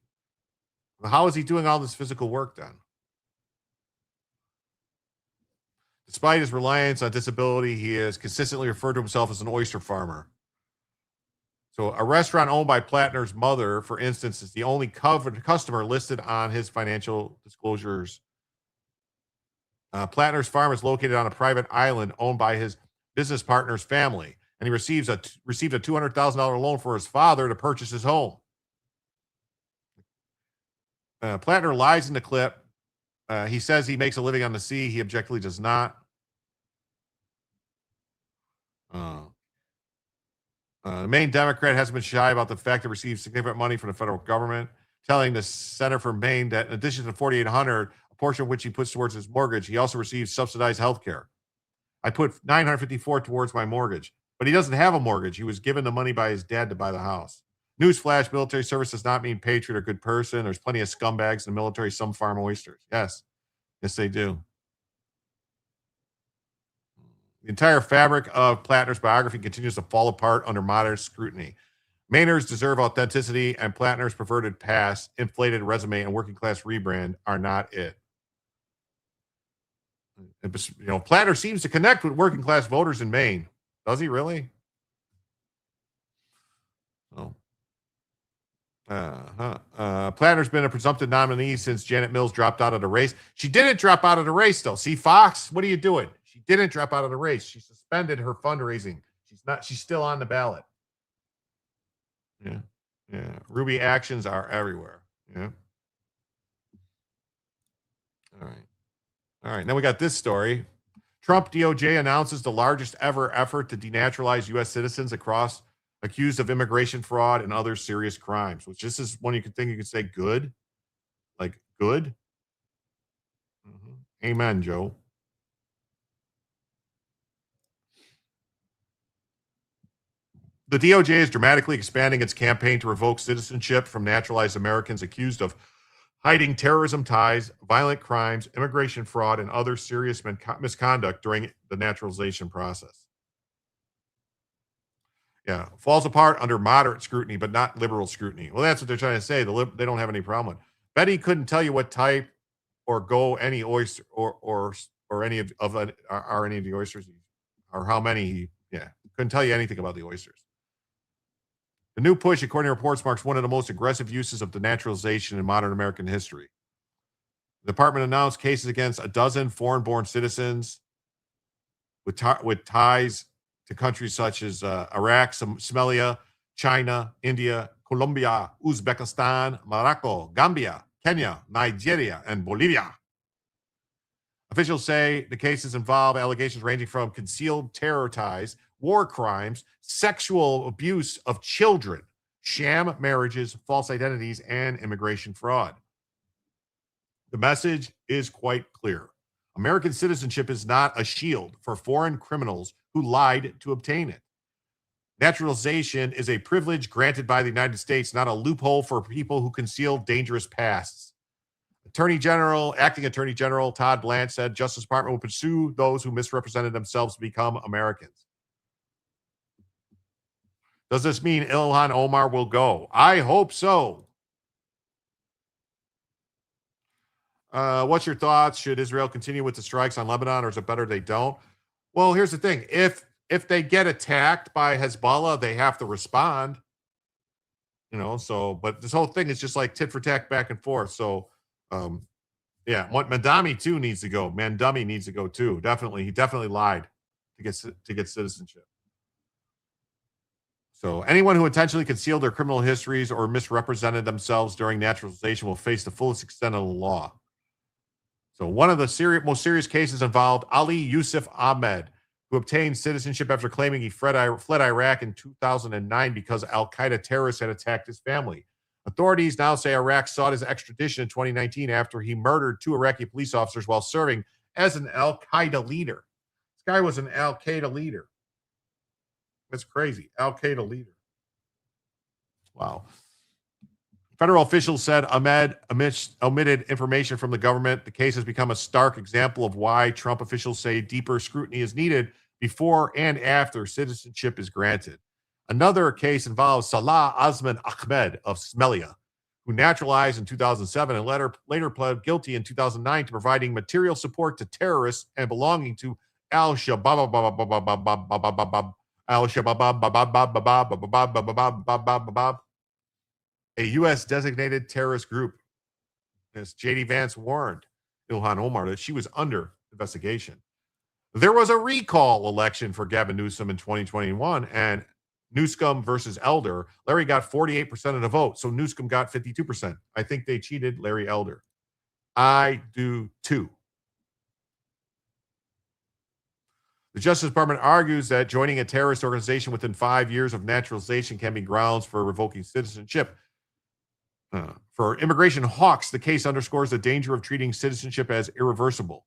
S2: How is he doing all this physical work then? Despite his reliance on disability, he has consistently referred to himself as an oyster farmer. So a restaurant owned by Plattner's mother, for instance, is the only covered customer listed on his financial disclosures. Plattner's farm is located on a private island owned by his business partner's family, and he received a $200,000 loan for his father to purchase his home. Plattner lies in the clip. He says he makes a living on the sea. He objectively does not. The main Democrat hasn't been shy about the fact that he receives significant money from the federal government, telling the Senator from Maine that in addition to $4,800, a portion of which he puts towards his mortgage, he also receives subsidized health care. I put $954 towards my mortgage, but he doesn't have a mortgage. He was given the money by his dad to buy the house. Newsflash, military service does not mean patriot or good person. There's plenty of scumbags in the military. Some farm oysters. Yes, they do. The entire fabric of Plattner's biography continues to fall apart under modern scrutiny. Mainers deserve authenticity, and Plattner's perverted past, inflated resume, and working class rebrand are not it. Plattner seems to connect with working class voters in Maine. Does he really? Oh. Plattner's been a presumptive nominee since Janet Mills dropped out of the race. She didn't drop out of the race, though. See, Fox, what are you doing? She didn't drop out of the race. She suspended her fundraising. She's still on the ballot. Yeah. Ruby actions are everywhere. Yeah. All right. Now we got this story. Trump DOJ announces the largest ever effort to denaturalize U.S. citizens across accused of immigration fraud and other serious crimes, which this is one you could think you could say good. Like good. Amen, Joe. The DOJ is dramatically expanding its campaign to revoke citizenship from naturalized Americans accused of hiding terrorism ties, violent crimes, immigration fraud, and other serious misconduct during the naturalization process. Yeah, falls apart under moderate scrutiny, but not liberal scrutiny. Well, that's what they're trying to say. They don't have any problem with. Betty couldn't tell you what type or go any oyster or any of are any of the oysters or how many. Couldn't tell you anything about the oysters. The new push, according to reports, marks one of the most aggressive uses of denaturalization in modern American history. The department announced cases against a dozen foreign-born citizens with ties to countries such as Iraq, Somalia, China, India, Colombia, Uzbekistan, Morocco, Gambia, Kenya, Nigeria, and Bolivia. Officials say the cases involve allegations ranging from concealed terror ties, war crimes, sexual abuse of children, sham marriages, false identities, and immigration fraud. The message is quite clear. American citizenship is not a shield for foreign criminals who lied to obtain it. Naturalization is a privilege granted by the United States, not a loophole for people who conceal dangerous pasts. Acting Attorney General Todd Blanche said Justice Department will pursue those who misrepresented themselves to become Americans. Does this mean Ilhan Omar will go? I hope so. What's your thoughts? Should Israel continue with the strikes on Lebanon, or is it better they don't? Well, here's the thing. If they get attacked by Hezbollah, they have to respond. But this whole thing is just like tit for tat back and forth. So, what Mandami too needs to go. Mandami needs to go too. Definitely. He definitely lied to get citizenship. So anyone who intentionally concealed their criminal histories or misrepresented themselves during naturalization will face the fullest extent of the law. So one of the most serious cases involved Ali Yusuf Ahmed, who obtained citizenship after claiming he fled Iraq in 2009 because al-Qaeda terrorists had attacked his family. Authorities now say Iraq sought his extradition in 2019 after he murdered 2 Iraqi police officers while serving as an al-Qaeda leader. This guy was an al-Qaeda leader. That's crazy. Al-Qaeda leader. Wow. Federal officials said Ahmed omitted information from the government. The case has become a stark example of why Trump officials say deeper scrutiny is needed before and after citizenship is granted. Another case involves Salah Osman Ahmed of Somalia, who naturalized in 2007 and later pled guilty in 2009 to providing material support to terrorists and belonging to Al-Shabaab, a U.S. designated terrorist group. As J.D. Vance warned Ilhan Omar that she was under investigation. There was a recall election for Gavin Newsom in 2021, and Newsom versus Elder, Larry got 48% of the vote, so Newsom got 52%. I think they cheated Larry Elder. I do too. The Justice Department argues that joining a terrorist organization within 5 years of naturalization can be grounds for revoking citizenship. For immigration hawks, the case underscores the danger of treating citizenship as irreversible.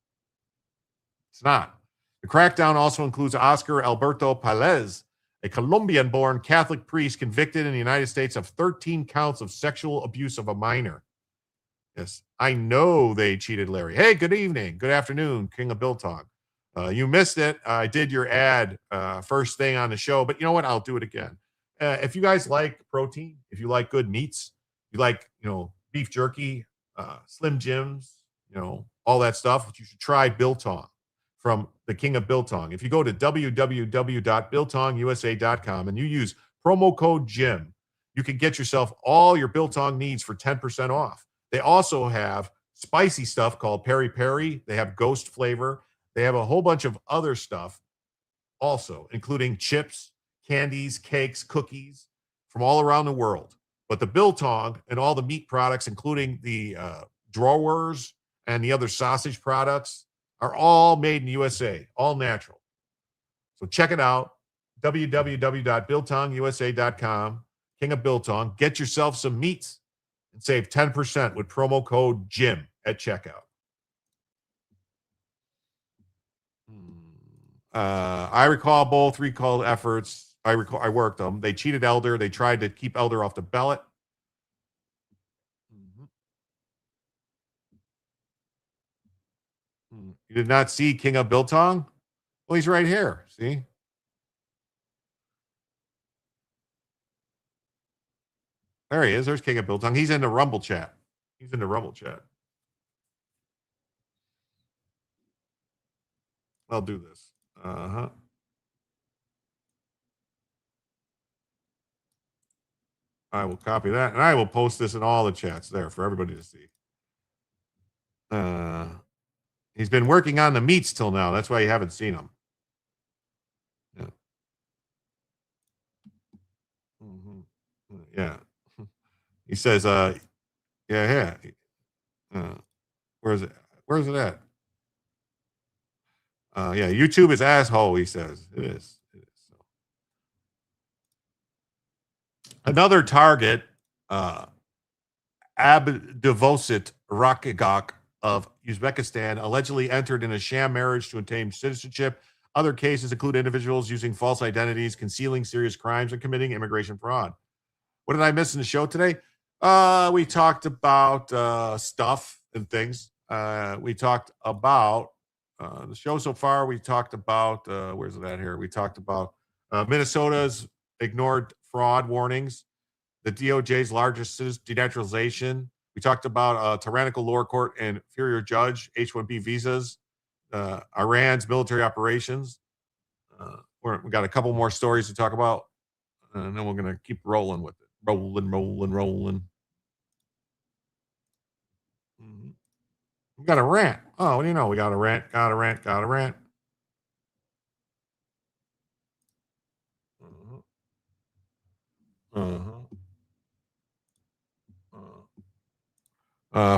S2: It's not. The crackdown also includes Oscar Alberto Palez, a Colombian-born Catholic priest convicted in the United States of 13 counts of sexual abuse of a minor. Yes, I know they cheated Larry. Hey, good evening. Good afternoon, King of Biltong. You missed it. I did your ad first thing on the show, but you know what? I'll do it again. If you guys like protein, if you like good meats, you like, beef jerky, Slim Jims, all that stuff, you should try Biltong from the King of Biltong. If you go to www.biltongusa.com and you use promo code JIM, you can get yourself all your Biltong needs for 10% off. They also have spicy stuff called peri peri. They have ghost flavor. They have a whole bunch of other stuff also, including chips, candies, cakes, cookies from all around the world. But the Biltong and all the meat products, including the drawers and the other sausage products, are all made in the USA, all natural. So check it out. www.biltongusa.com, King of Biltong. Get yourself some meats and save 10% with promo code JIM at checkout. I recall both recall efforts. I worked them. They cheated Elder. They tried to keep Elder off the ballot. You did not see King of Biltong? Well, he's right here. See? There he is. There's King of Biltong. He's in the Rumble chat. I'll do this. I will copy that, and I will post this in all the chats there for everybody to see. He's been working on the meats till now. That's why you haven't seen him. Yeah. Yeah. He says, yeah. Where's it at? Yeah, YouTube is asshole, he says. It is. Another target, Abdevosit Rakigak of Uzbekistan, allegedly entered in a sham marriage to obtain citizenship. Other cases include individuals using false identities, concealing serious crimes, and committing immigration fraud. What did I miss in the show today? We talked about stuff and things. We talked about the show so far. We talked about, where's it at here? We talked about Minnesota's ignored fraud warnings, the DOJ's largest denaturalization. We talked about tyrannical lower court and inferior judge, H-1B visas, Iran's military operations. We got a couple more stories to talk about, and then we're going to keep rolling with it. Rolling. We got a rant. Oh, what do you know? We got a rant.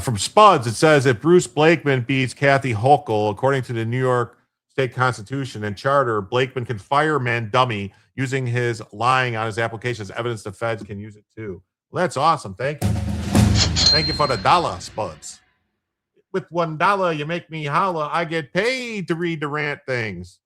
S2: From Spuds, it says if Bruce Blakeman beats Kathy Hochul, according to the New York State Constitution and Charter, Blakeman can fire man dummy using his lying on his application as evidence the feds can use it too. Well, that's awesome. Thank you. Thank you for the dollar, Spuds. With $1, you make me holla. I get paid to read the rant things.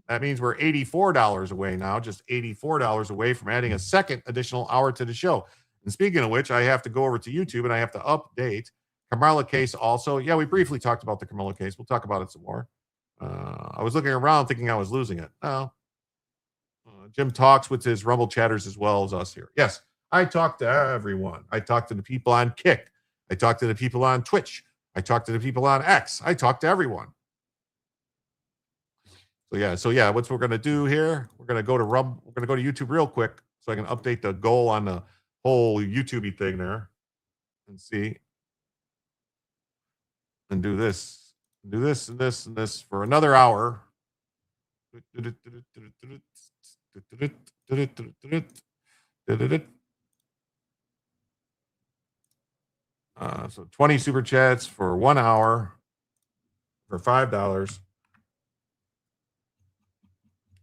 S2: That means we're $84 away now, just $84 away from adding a second additional hour to the show. And speaking of which, I have to go over to YouTube and I have to update Kamala case also. Yeah, we briefly talked about the Kamala case. We'll talk about it some more. I was looking around thinking I was losing it. No. Jim talks with his Rumble chatters as well as us here. Yes, I talk to everyone. I talk to the people on Kick. I talk to the people on Twitch. I talk to the people on X. I talk to everyone. So yeah, what's we're going to do here? We're going to go to Rumble. We're going to go to YouTube real quick so I can update the goal on the whole YouTube thing there and see and do this and this for another hour. So 20 super chats for 1 hour for $5.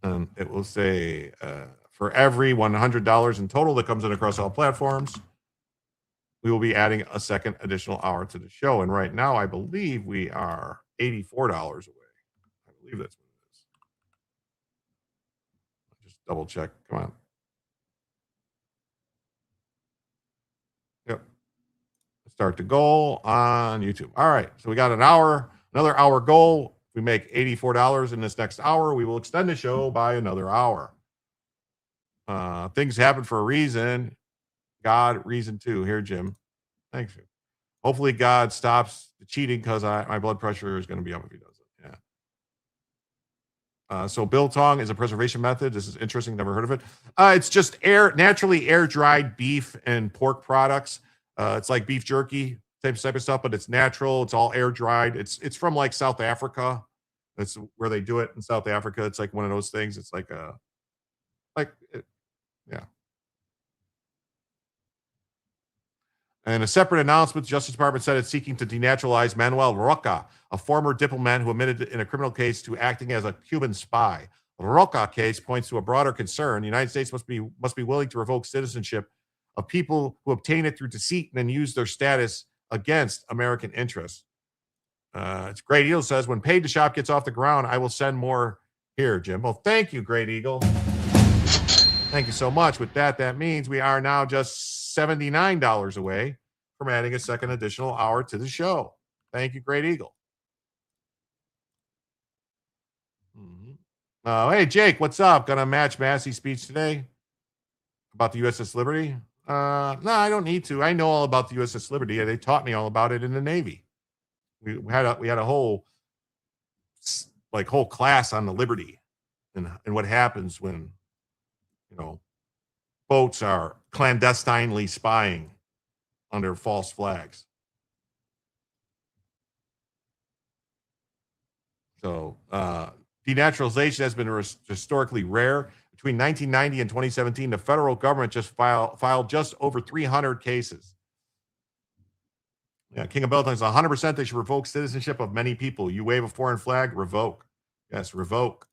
S2: And it will say for every $100 in total that comes in across all platforms, we will be adding a second additional hour to the show. And right now, I believe we are $84 away. I believe that's what it is. Just double check. Come on. Yep. Start the goal on YouTube. All right. So we got an hour, another hour goal. If we make $84 in this next hour, we will extend the show by another hour. Things happen for a reason. God, reason too. Here, Jim. Thanks. Hopefully God stops the cheating because my blood pressure is going to be up if he does it. Yeah. So biltong is a preservation method. This is interesting. Never heard of it. It's just naturally air-dried beef and pork products. It's like beef jerky, same type of stuff, but it's natural. It's all air-dried. It's from like South Africa. That's where they do it in South Africa. It's like one of those things. It's like yeah. In a separate announcement, the Justice Department said it's seeking to denaturalize Manuel Roca, a former diplomat who admitted in a criminal case to acting as a Cuban spy. Roca case points to a broader concern. The United States must be willing to revoke citizenship of people who obtain it through deceit and then use their status against American interests. It's Great Eagle says, when Paid to Shop gets off the ground, I will send more here, Jim. Well, thank you, Great Eagle. Thank you so much. With that, that means we are now just $79 away from adding a second additional hour to the show. Thank you, Great Eagle. Hey, Jake, what's up? Gonna match Massey's speech today about the USS Liberty? No, I don't need to. I know all about the USS Liberty. They taught me all about it in the Navy. We had a whole class on the Liberty and what happens when boats are clandestinely spying under false flags. So denaturalization has been historically rare. Between 1990 and 2017, the federal government just filed just over 300 cases. Yeah, King of Belton is 100% they should revoke citizenship of many people. You wave a foreign flag, revoke. Yes, revoke.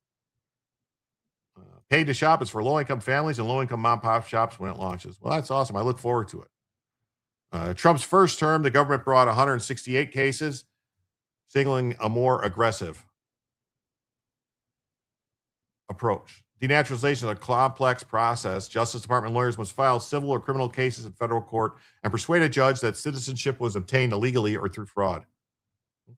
S2: Paid to Shop is for low-income families and low-income mom-pop shops when it launches. Well, that's awesome. I look forward to it. Trump's first term, the government brought 168 cases, signaling a more aggressive approach. Denaturalization is a complex process. Justice Department lawyers must file civil or criminal cases in federal court and persuade a judge that citizenship was obtained illegally or through fraud.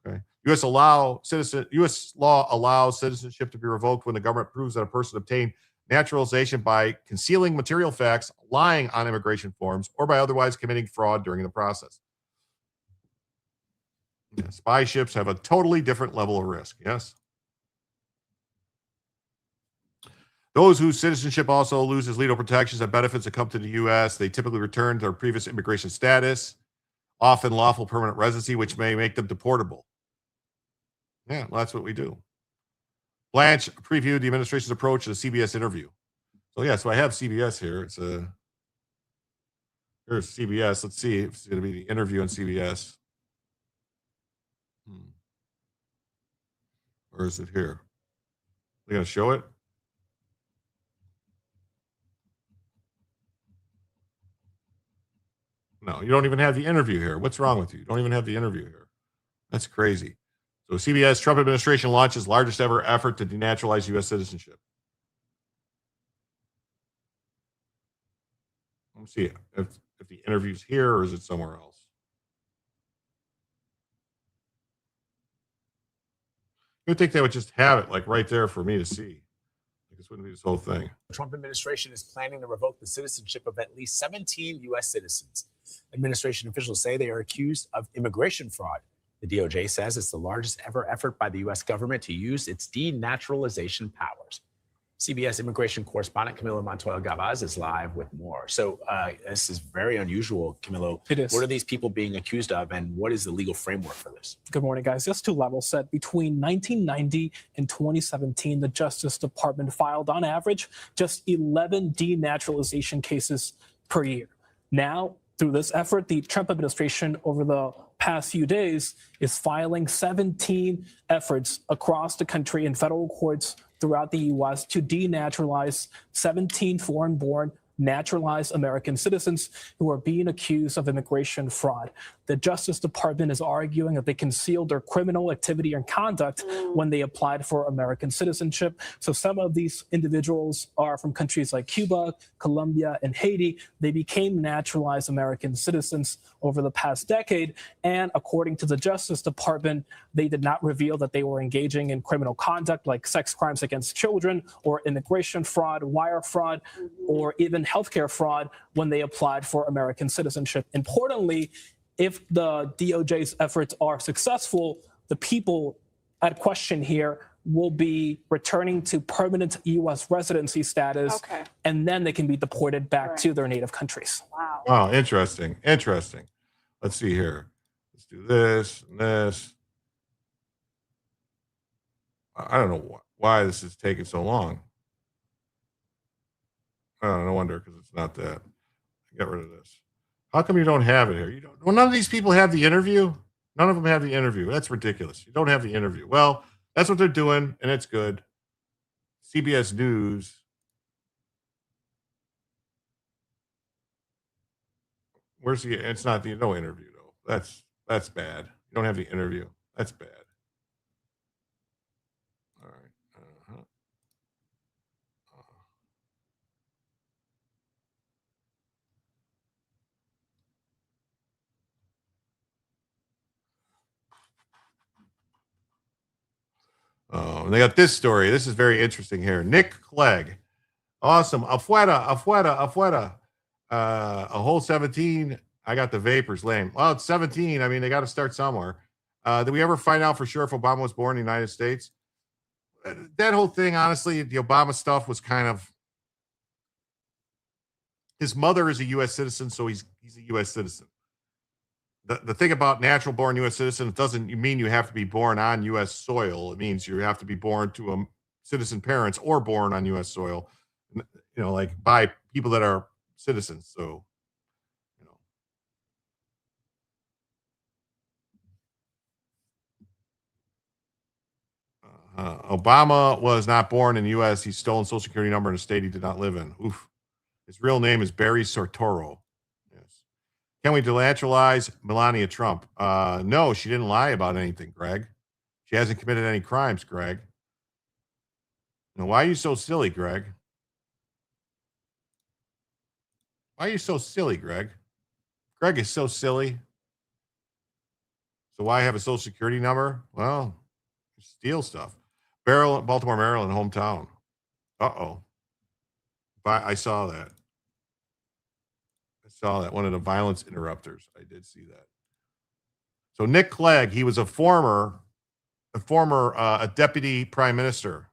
S2: Okay. U.S. law allows citizenship to be revoked when the government proves that a person obtained naturalization by concealing material facts, lying on immigration forms, or by otherwise committing fraud during the process. Yeah, spy ships have a totally different level of risk. Yes. Those whose citizenship also loses legal protections and benefits that come to the U.S., they typically return to their previous immigration status, often lawful permanent residency, which may make them deportable. Yeah, well, that's what we do. Blanche previewed the administration's approach to the CBS interview. So, yeah, so I have CBS here. Here's CBS. Let's see if it's going to be the interview on CBS. Or is it here? They're going to show it? No, you don't even have the interview here. What's wrong with you? You don't even have the interview here. That's crazy. So CBS, Trump administration launches largest ever effort to denaturalize U.S. citizenship. Let me see if the interview's here or is it somewhere else. You would think they would just have it like right there for me to see. This wouldn't be this whole thing.
S5: The Trump administration is planning to revoke the citizenship of at least 17 U.S. citizens. Administration officials say they are accused of immigration fraud. The DOJ says it's the largest ever effort by the U.S. government to use its denaturalization powers. CBS immigration correspondent Camilo Montoya Gavaz is live with more. So this is very unusual, Camilo.
S6: It is.
S5: What are these people being accused of, and what is the legal framework for this?
S6: Good morning, guys. Just to level set, between 1990 and 2017, the Justice Department filed, on average, just 11 denaturalization cases per year. Now, through this effort, the Trump administration over the past few days is filing 17 efforts across the country in federal courts throughout the U.S. to denaturalize 17 foreign-born naturalized American citizens who are being accused of immigration fraud. The Justice Department is arguing that they concealed their criminal activity and conduct when they applied for American citizenship. So some of these individuals are from countries like Cuba, Colombia, and Haiti. They became naturalized American citizens over the past decade. And according to the Justice Department, they did not reveal that they were engaging in criminal conduct like sex crimes against children or immigration fraud, wire fraud, or even healthcare fraud when they applied for American citizenship. Importantly, if the DOJ's efforts are successful, the people at question here will be returning to permanent U.S. residency status, and then they can be deported back to their native countries.
S2: Wow. Oh, interesting. Interesting. Let's see here. Let's do this and this. I don't know why this is taking so long. Oh, no wonder, because it's not that. Get rid of this. How come you don't have it here? You don't. Well, none of these people have the interview. None of them have the interview. That's ridiculous. You don't have the interview. Well, that's what they're doing, and it's good. CBS News. Where's the? It's not the no interview though. That's bad. You don't have the interview. That's bad. All right. They got this story. This is very interesting here. Nick Clegg. Awesome. Afuera. A whole 17. I got the vapors lame. Well, it's 17. I mean, they got to start somewhere. Did we ever find out for sure if Obama was born in the United States? That whole thing, honestly, the Obama stuff was kind of, his mother is a U.S. citizen, so he's a U.S. citizen. The thing about natural born U.S. citizen, it doesn't mean you have to be born on U.S. soil. It means you have to be born to a citizen parents or born on U.S. soil, like by people that are citizens. So, Obama was not born in the U.S. He's stolen Social Security number in a state he did not live in. Oof. His real name is Barry Sartoro. Yes. Can we denaturalize Melania Trump? No, she didn't lie about anything, Greg. She hasn't committed any crimes, Greg. Now, why are you so silly, Greg? Why are you so silly, Greg? Greg is so silly. So why have a Social Security number? Well, steal stuff. Baltimore, Maryland, hometown. Uh-oh. I saw that. One of the violence interrupters. I did see that. So Nick Clegg, he was a former deputy prime minister.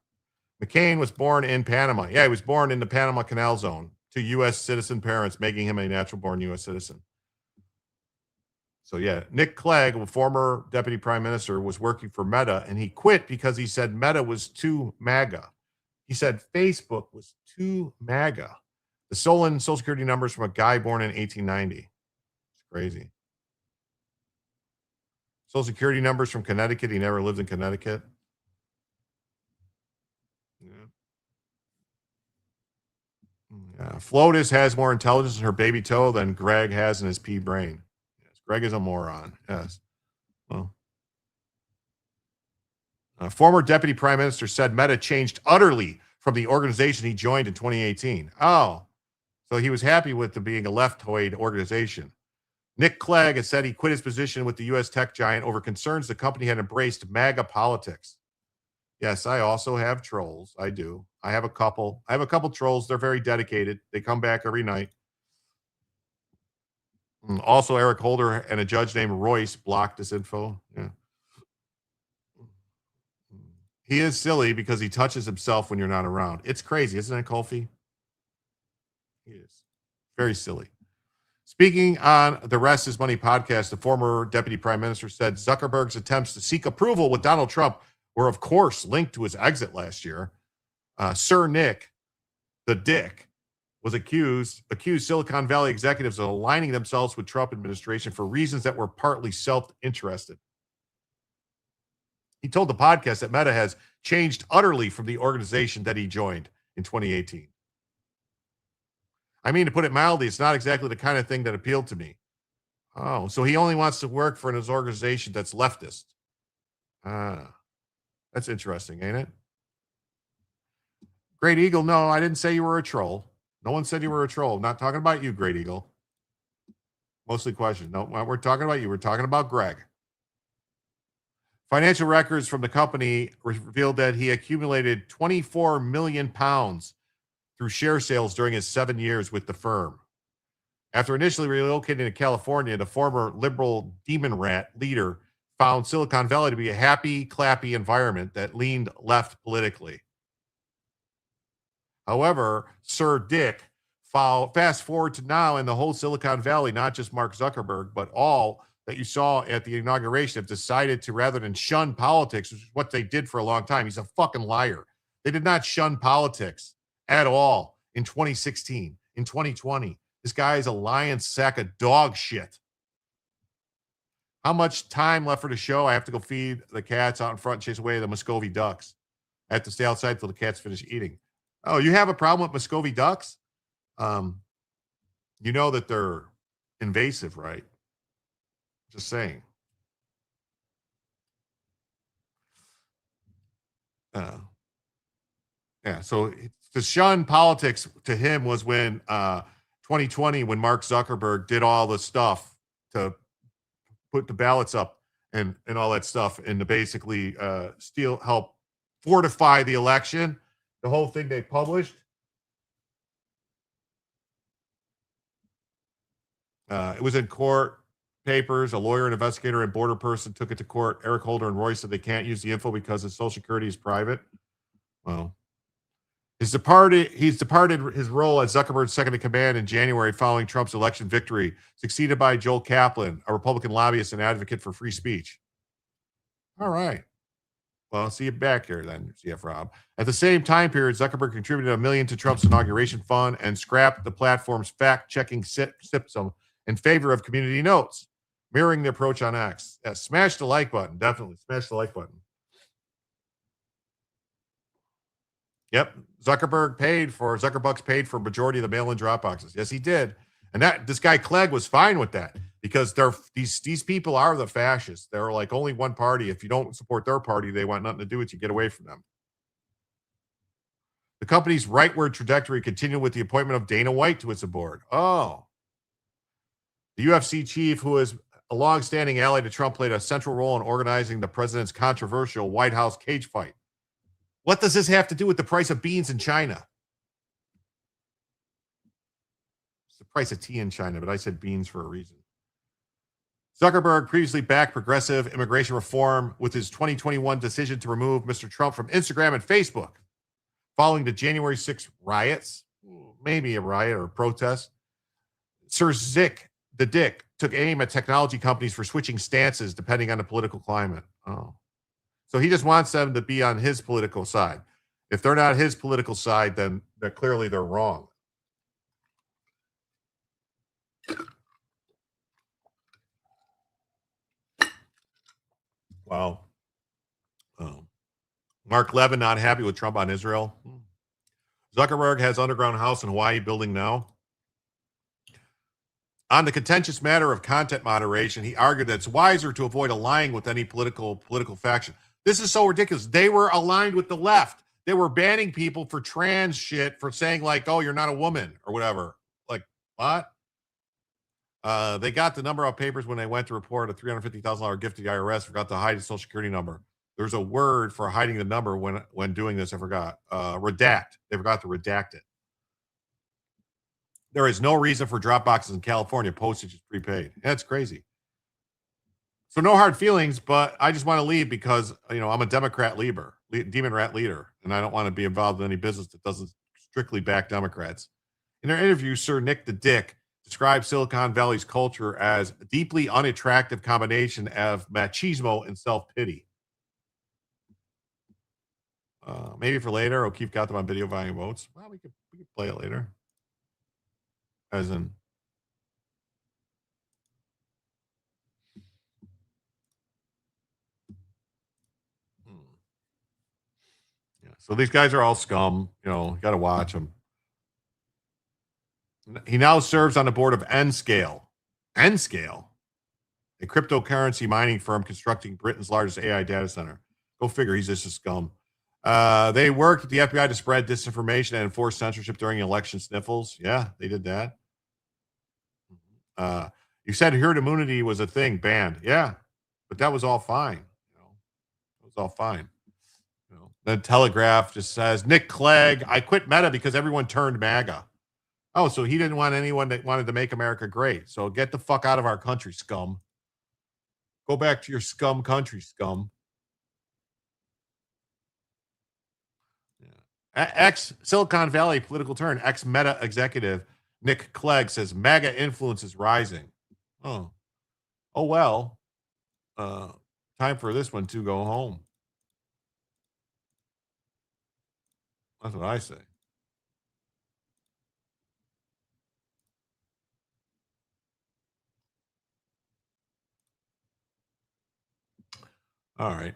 S2: McCain was born in Panama. Yeah, he was born in the Panama Canal Zone to U.S. citizen parents, making him a natural-born U.S. citizen. So yeah, Nick Clegg, a former deputy prime minister, was working for Meta, and he quit because he said Meta was too MAGA. He said Facebook was too MAGA. The stolen Social Security numbers from a guy born in 1890. It's crazy. Social Security numbers from Connecticut. He never lived in Connecticut. Yeah. Flotus has more intelligence in her baby toe than Greg has in his pea brain. Greg is a moron. Yes. Well, former deputy prime minister said Meta changed utterly from the organization he joined in 2018. Oh, so he was happy with being a leftoid organization. Nick Clegg has said he quit his position with the U.S. tech giant over concerns the company had embraced MAGA politics. Yes, I also have trolls. I do. I have a couple trolls. They're very dedicated. They come back every night. Also, Eric Holder and a judge named Royce blocked this info. Yeah. He is silly because he touches himself when you're not around. It's crazy, isn't it, Kofi? He is. Very silly. Speaking on the Rest is Money podcast, the former deputy prime minister said Zuckerberg's attempts to seek approval with Donald Trump were, of course, linked to his exit last year. Sir Nick, the dick, was accused Silicon Valley executives of aligning themselves with Trump administration for reasons that were partly self-interested. He told the podcast that Meta has changed utterly from the organization that he joined in 2018. I mean, to put it mildly, it's not exactly the kind of thing that appealed to me. Oh, so he only wants to work for an organization that's leftist. That's interesting, ain't it? Great Eagle, no, I didn't say you were a troll. No one said you were a troll. Not talking about you, Great Eagle. Mostly questions. No, we're talking about you. We're talking about Greg. Financial records from the company revealed that he accumulated 24 million pounds through share sales during his 7 years with the firm. After initially relocating to California, the former liberal demon rat leader found Silicon Valley to be a happy, clappy environment that leaned left politically. However, Sir Dick, fast forward to now, and the whole Silicon Valley, not just Mark Zuckerberg, but all that you saw at the inauguration, have decided to, rather than shun politics, which is what they did for a long time. He's a fucking liar. They did not shun politics at all in 2016, in 2020. This guy is a lion sack of dog shit. How much time left for the show? I have to go feed the cats out in front and chase away the Muscovy ducks. I have to stay outside till the cats finish eating. Oh, you have a problem with Muscovy ducks? You know that they're invasive, right? Just saying. Yeah, so to shun politics to him was when 2020, when Mark Zuckerberg did all the stuff to put the ballots up and all that stuff, and to basically help fortify the election. The whole thing they published. It was in court papers. A lawyer, an investigator, and border person took it to court. Eric Holder and Roy said they can't use the info because his Social Security is private. Well, he's departed his role as Zuckerberg's second in command in January following Trump's election victory, succeeded by Joel Kaplan, a Republican lobbyist and advocate for free speech. All right. Well, I'll see you back here then, CF Rob. At the same time period, Zuckerberg contributed $1 million to Trump's inauguration fund and scrapped the platform's fact-checking system in favor of community notes, mirroring the approach on X. Yeah, smash the like button. Definitely smash the like button. Yep. Zuckerbucks paid for majority of the mail-in drop boxes. Yes, he did. And this guy Clegg was fine with that because these people are the fascists. They're like only one party. If you don't support their party, they want nothing to do with you. Get away from them. The company's rightward trajectory continued with the appointment of Dana White to its board. Oh. The UFC chief, who is a long-standing ally to Trump, played a central role in organizing the president's controversial White House cage fight. What does this have to do with the price of beans in China? It's the price of tea in China, but I said beans for a reason. Zuckerberg previously backed progressive immigration reform with his 2021 decision to remove Mr. Trump from Instagram and Facebook. Following the January 6th riots, maybe a riot or a protest, Sir Zick the Dick took aim at technology companies for switching stances depending on the political climate. Oh. So he just wants them to be on his political side. If they're not his political side, then clearly they're wrong. Wow. Mark Levin not happy with Trump on Israel. Zuckerberg has underground house in Hawaii building now. On the contentious matter of content moderation, he argued that it's wiser to avoid aligning with any political faction. This is so ridiculous. They were aligned with the left. They were banning people for trans shit for saying like, oh, you're not a woman or whatever. Like, what? They got the number of papers when they went to report a $350,000 gift to the IRS, forgot to hide his Social Security number. There's a word for hiding the number when doing this. I forgot. Redact. They forgot to redact it. There is no reason for drop boxes in California. Postage is prepaid. That's crazy. So no hard feelings, but I just want to leave because, I'm a Democrat demon rat leader, and I don't want to be involved in any business that doesn't strictly back Democrats. In their interview, Sir Nick the Dick described Silicon Valley's culture as a deeply unattractive combination of machismo and self-pity. Maybe for later, O'Keefe got them on video volume votes. Well, we could play it later. As in, yeah. So these guys are all scum. You got to watch them. He now serves on the board of Nscale, a cryptocurrency mining firm constructing Britain's largest AI data center. Go figure, he's just a scum. They worked with the FBI to spread disinformation and enforce censorship during election sniffles. Yeah, they did that. You said herd immunity was a thing, banned. Yeah, but that was all fine. It was all fine. The Telegraph just says, Nick Clegg, I quit Meta because everyone turned MAGA. Oh, so he didn't want anyone that wanted to make America great. So get the fuck out of our country, scum. Go back to your scum country, scum. Ex-Silicon Valley political turn, ex-Meta executive Nick Clegg says MAGA influence is rising. Oh well. Time for this one to go home. That's what I say. All right.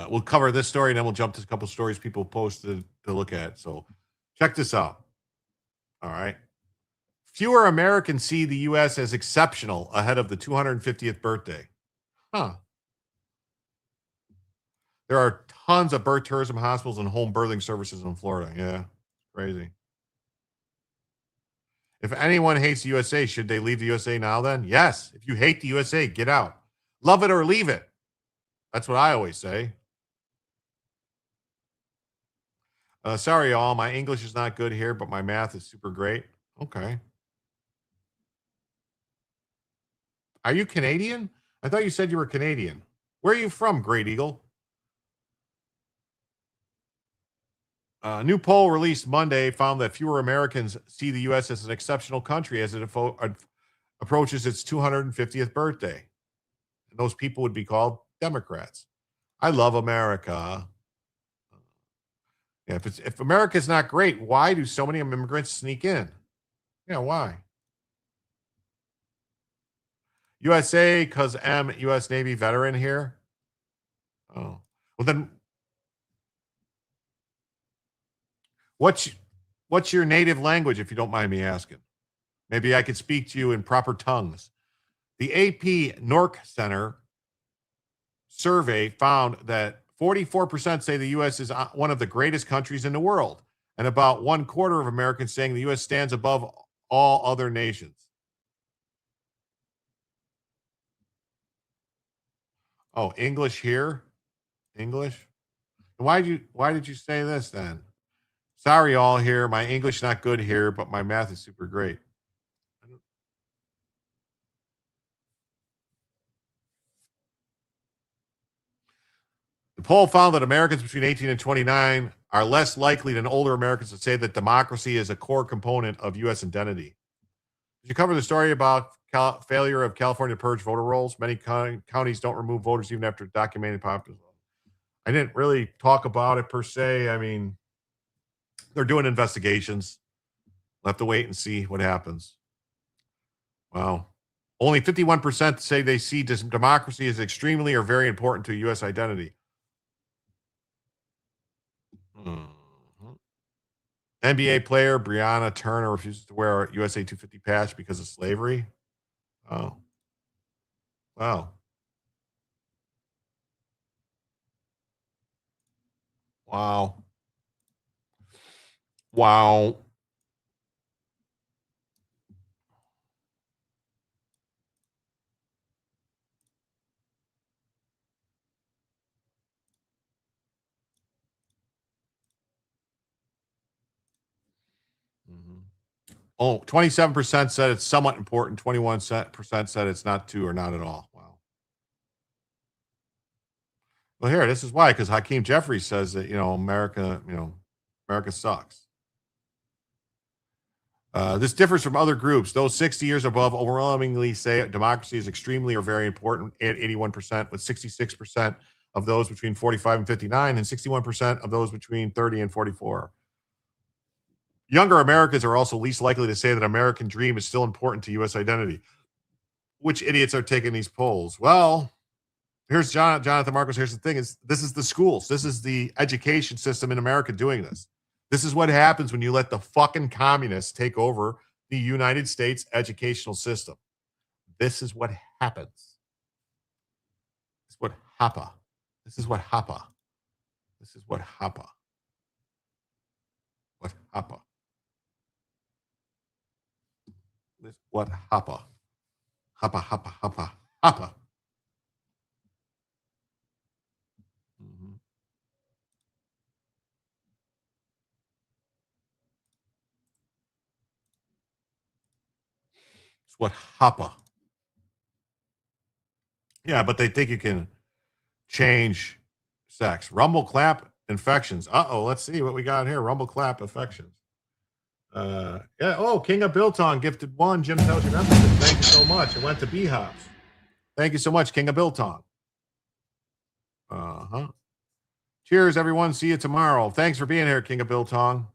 S2: We'll cover this story and then we'll jump to a couple stories people posted to look at. So check this out. All right. Fewer Americans see the U.S. as exceptional ahead of the 250th birthday. Huh. There are tons of birth tourism hospitals and home birthing services in Florida. Yeah. Crazy. If anyone hates the USA, should they leave the USA now then? Yes. If you hate the USA, get out. Love it or leave it. That's what I always say. Sorry, y'all. My English is not good here, but my math is super great. Okay. Are you Canadian? I thought you said you were Canadian. Where are you from, Great Eagle? A new poll released Monday found that fewer Americans see the U.S. as an exceptional country as it approaches its 250th birthday. And those people would be called Democrats. I love America. Yeah, if America's not great, why do so many immigrants sneak in? Yeah, why? USA, because M, U.S. Navy veteran here. Oh, well then, what's your native language, if you don't mind me asking? Maybe I could speak to you in proper tongues. The AP NORC Center survey found that 44% say the U.S. is one of the greatest countries in the world, and about 1/4 of Americans saying the U.S. stands above all other nations. Oh, English here? English? Why did you say this then? Sorry, all here. My English not good here, but my math is super great. The poll found that Americans between 18 and 29 are less likely than older Americans to say that democracy is a core component of U.S. identity. Did you cover the story about failure of California to purge voter rolls? Many counties don't remove voters even after documented populism. I didn't really talk about it per se. I mean, they're doing investigations. We'll have to wait and see what happens. Wow. Only 51% say they see democracy as extremely or very important to U.S. identity. NBA player Breonna Turner refuses to wear a USA 250 patch because of slavery. Oh. Wow. Wow. Wow. Oh, 27% said it's somewhat important. 21% said it's not too or not at all. Wow. Well, here, this is why, because Hakeem Jeffries says that, America sucks. This differs from other groups. Those 60 years above overwhelmingly say democracy is extremely or very important at 81%, with 66% of those between 45 and 59 and 61% of those between 30 and 44. Younger Americans are also least likely to say that American dream is still important to U.S. identity. Which idiots are taking these polls? Well, here's Jonathan Marcos. Here's the thing: this is the schools. This is the education system in America doing this. This is what happens when you let the fucking communists take over the United States educational system. This is what happens. This is what happa. This is what happa. This is what happa. What happa. This what happa. Happa, happa, happa, happa. It's what happa. Yeah, but they think you can change sex. Rumble clap infections. Uh-oh, let's see what we got here. Rumble clap infections. Yeah. Oh, King of Biltong gifted one. Jim tells you nothing. Thank you so much. It went to B-Hops. Thank you so much, King of Biltong. Uh-huh. Cheers, everyone. See you tomorrow. Thanks for being here, King of Biltong.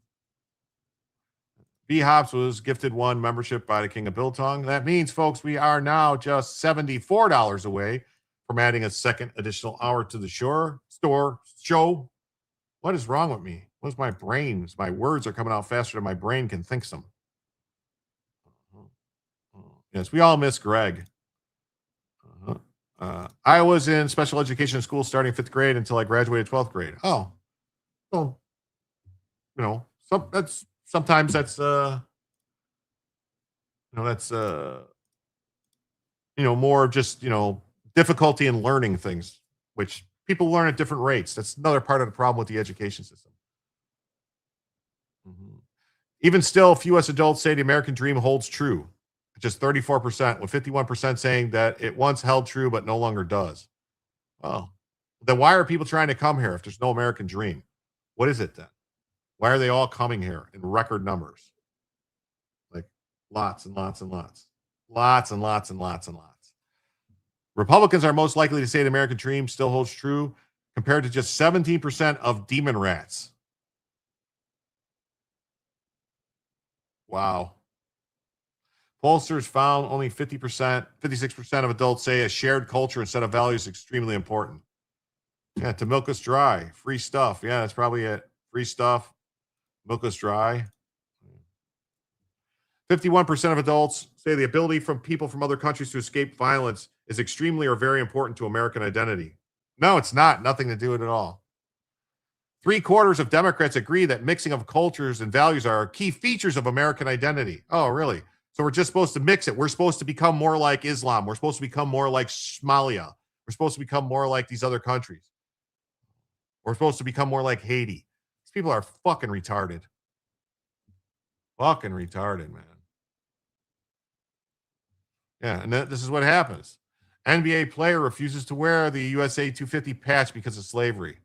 S2: B-Hops was gifted one membership by the King of Biltong. That means, folks, we are now just $74 away from adding a second additional hour to the show. What is wrong with me? What's my brain? My words are coming out faster than my brain can think some. Yes, we all miss Greg. I was in special education school starting 5th grade until I graduated 12th grade. Oh, well, you know, sometimes that's more just, difficulty in learning things, which people learn at different rates. That's another part of the problem with the education system. Even still, few U.S. adults say the American dream holds true. Just 34%, with 51% saying that it once held true but no longer does. Well, then why are people trying to come here if there's no American dream? What is it then? Why are they all coming here in record numbers? Like lots and lots and lots. Lots and lots and lots and lots. Republicans are most likely to say the American dream still holds true, compared to just 17% of demon rats. Wow. Pollsters found only 56% of adults say a shared culture and set of values is extremely important. Yeah, to milk us dry. Free stuff. Yeah, that's probably it. Free stuff. Milk us dry. 51% of adults say the ability from people from other countries to escape violence is extremely or very important to American identity. No, it's not. Nothing to do with it at all. 3/4 of Democrats agree that mixing of cultures and values are key features of American identity. Oh, really? So we're just supposed to mix it. We're supposed to become more like Islam. We're supposed to become more like Somalia. We're supposed to become more like these other countries. We're supposed to become more like Haiti. These people are fucking retarded. Fucking retarded, man. Yeah, and this is what happens. NBA player refuses to wear the USA 250 patch because of slavery.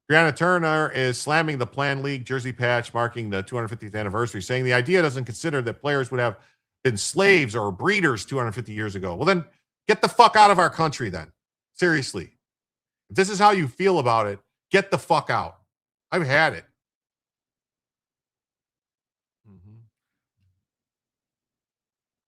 S2: Brianna Turner is slamming the planned league jersey patch marking the 250th anniversary, saying the idea doesn't consider that players would have been slaves or breeders 250 years ago. Well, then get the fuck out of our country then. Seriously. If this is how you feel about it, get the fuck out. I've had it.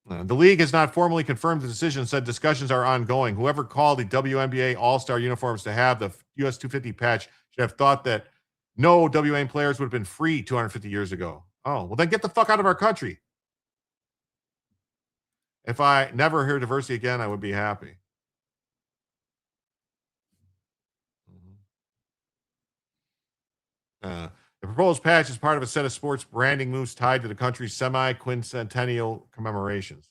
S2: The league has not formally confirmed the decision, said discussions are ongoing. Whoever called the WNBA All-Star uniforms to have the US 250 patch should have thought that no WNBA players would have been free 250 years ago. Oh, well then get the fuck out of our country. If I never hear diversity again, I would be happy. The proposed patch is part of a set of sports branding moves tied to the country's semi-quincentennial commemorations.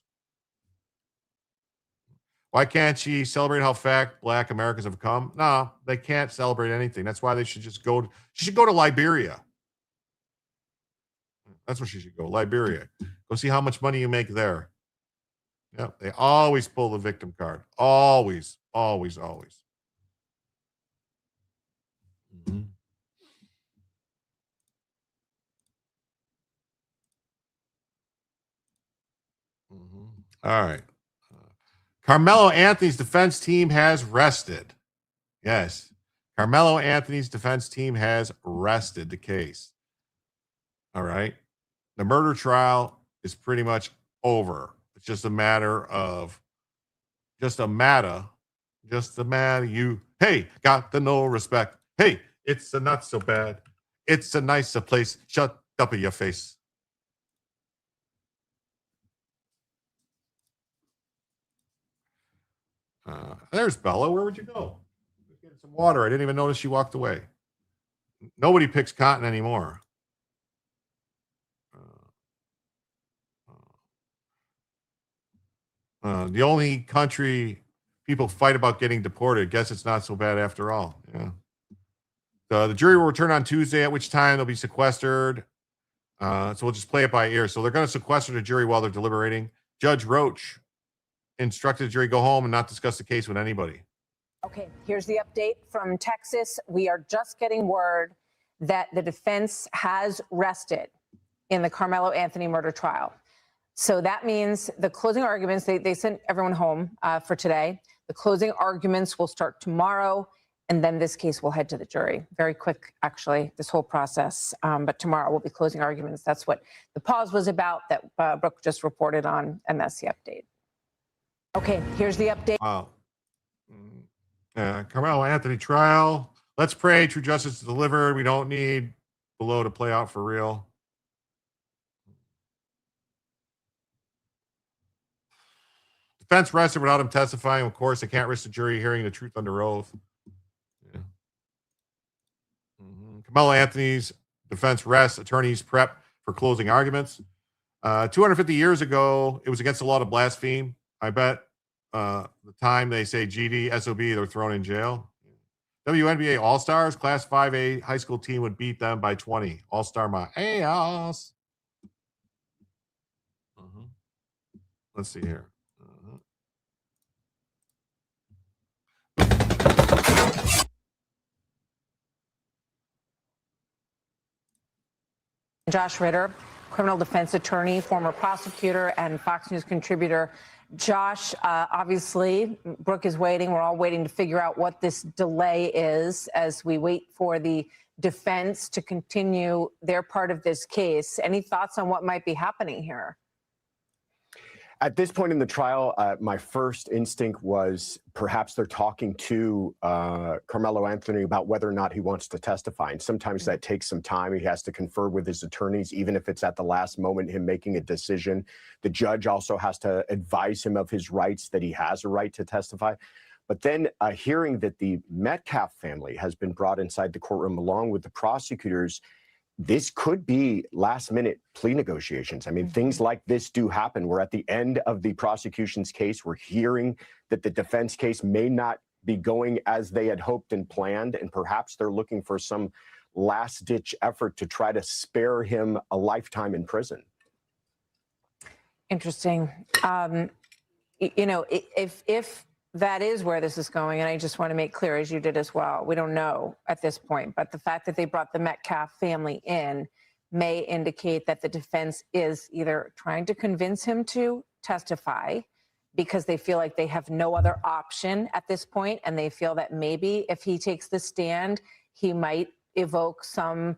S2: Why can't she celebrate how fat Black Americans have come? No, they can't celebrate anything. That's why they should just go. She should go to Liberia. That's where she should go. Liberia. Go see how much money you make there. Yep. They always pull the victim card. Always, always, always. Mm-hmm. All right. Carmelo Anthony's defense team has rested. Yes. Carmelo Anthony's defense team has rested the case. All right. The murder trial is pretty much over. It's just a matter. You, hey, got the no respect. Hey, it's a not so bad. It's a nicer place. Shut up in your face. There's Bella. Where would you go? Getting some water. I didn't even notice she walked away. Nobody picks cotton anymore. The only country people fight about getting deported. Guess it's not so bad after all. Yeah. The jury will return on Tuesday, at which time they'll be sequestered. So we'll just play it by ear. So they're going to sequester the jury while they're deliberating. Judge Roach instructed the jury go home and not discuss the case with anybody.
S7: Okay, here's the update from Texas. We are just getting word that the defense has rested in the Carmelo Anthony murder trial. So that means the closing arguments, they sent everyone home for today. The closing arguments will start tomorrow, And then this case will head to the jury. Very quick, actually, this whole process. But tomorrow we'll be closing arguments. That's what the pause was about that Brooke just reported on, and that's the update. Okay, here's the update.
S2: Wow. Carmelo Anthony trial. Let's pray true justice is delivered. We don't need below to play out for real. Defense rested without him testifying. Of course, they can't risk the jury hearing the truth under oath. Yeah. Carmelo Anthony's defense rests. Attorneys prep for closing arguments. 250 years ago, it was against the law to blaspheme. I bet the time they say GD, SOB, they're thrown in jail. WNBA All-Stars, Class 5A high school team would beat them by 20. All-Star Miles. Let's see here.
S7: Josh Ritter, criminal defense attorney, former prosecutor, and Fox News contributor. Josh, obviously, Brooke is waiting. We're all waiting to figure out what this delay is as we wait for the defense to continue their part of this case. Any thoughts on what might be happening here?
S1: At this point in the trial, my first instinct was perhaps they're talking to Carmelo Anthony about whether or not he wants to testify. And sometimes that takes some time. He has to confer with his attorneys, even if it's at the last moment, him making a decision. The judge also has to advise him of his rights, that he has a right to testify. But then hearing that the Metcalf family has been brought inside the courtroom along with the prosecutors, this could be last-minute plea negotiations. I mean, things like this do happen. We're at the end of the prosecution's case. We're hearing that the defense case may not be going as they had hoped and planned, and perhaps they're looking for some last-ditch effort to try to spare him a lifetime in prison.
S7: Interesting. You know, if that is where this is going, and I just want to make clear, as you did as well, we don't know at this point, but the fact that they brought the Metcalf family in may indicate that the defense is either trying to convince him to testify because they feel like they have no other option at this point, and they feel that maybe if he takes the stand, he might evoke some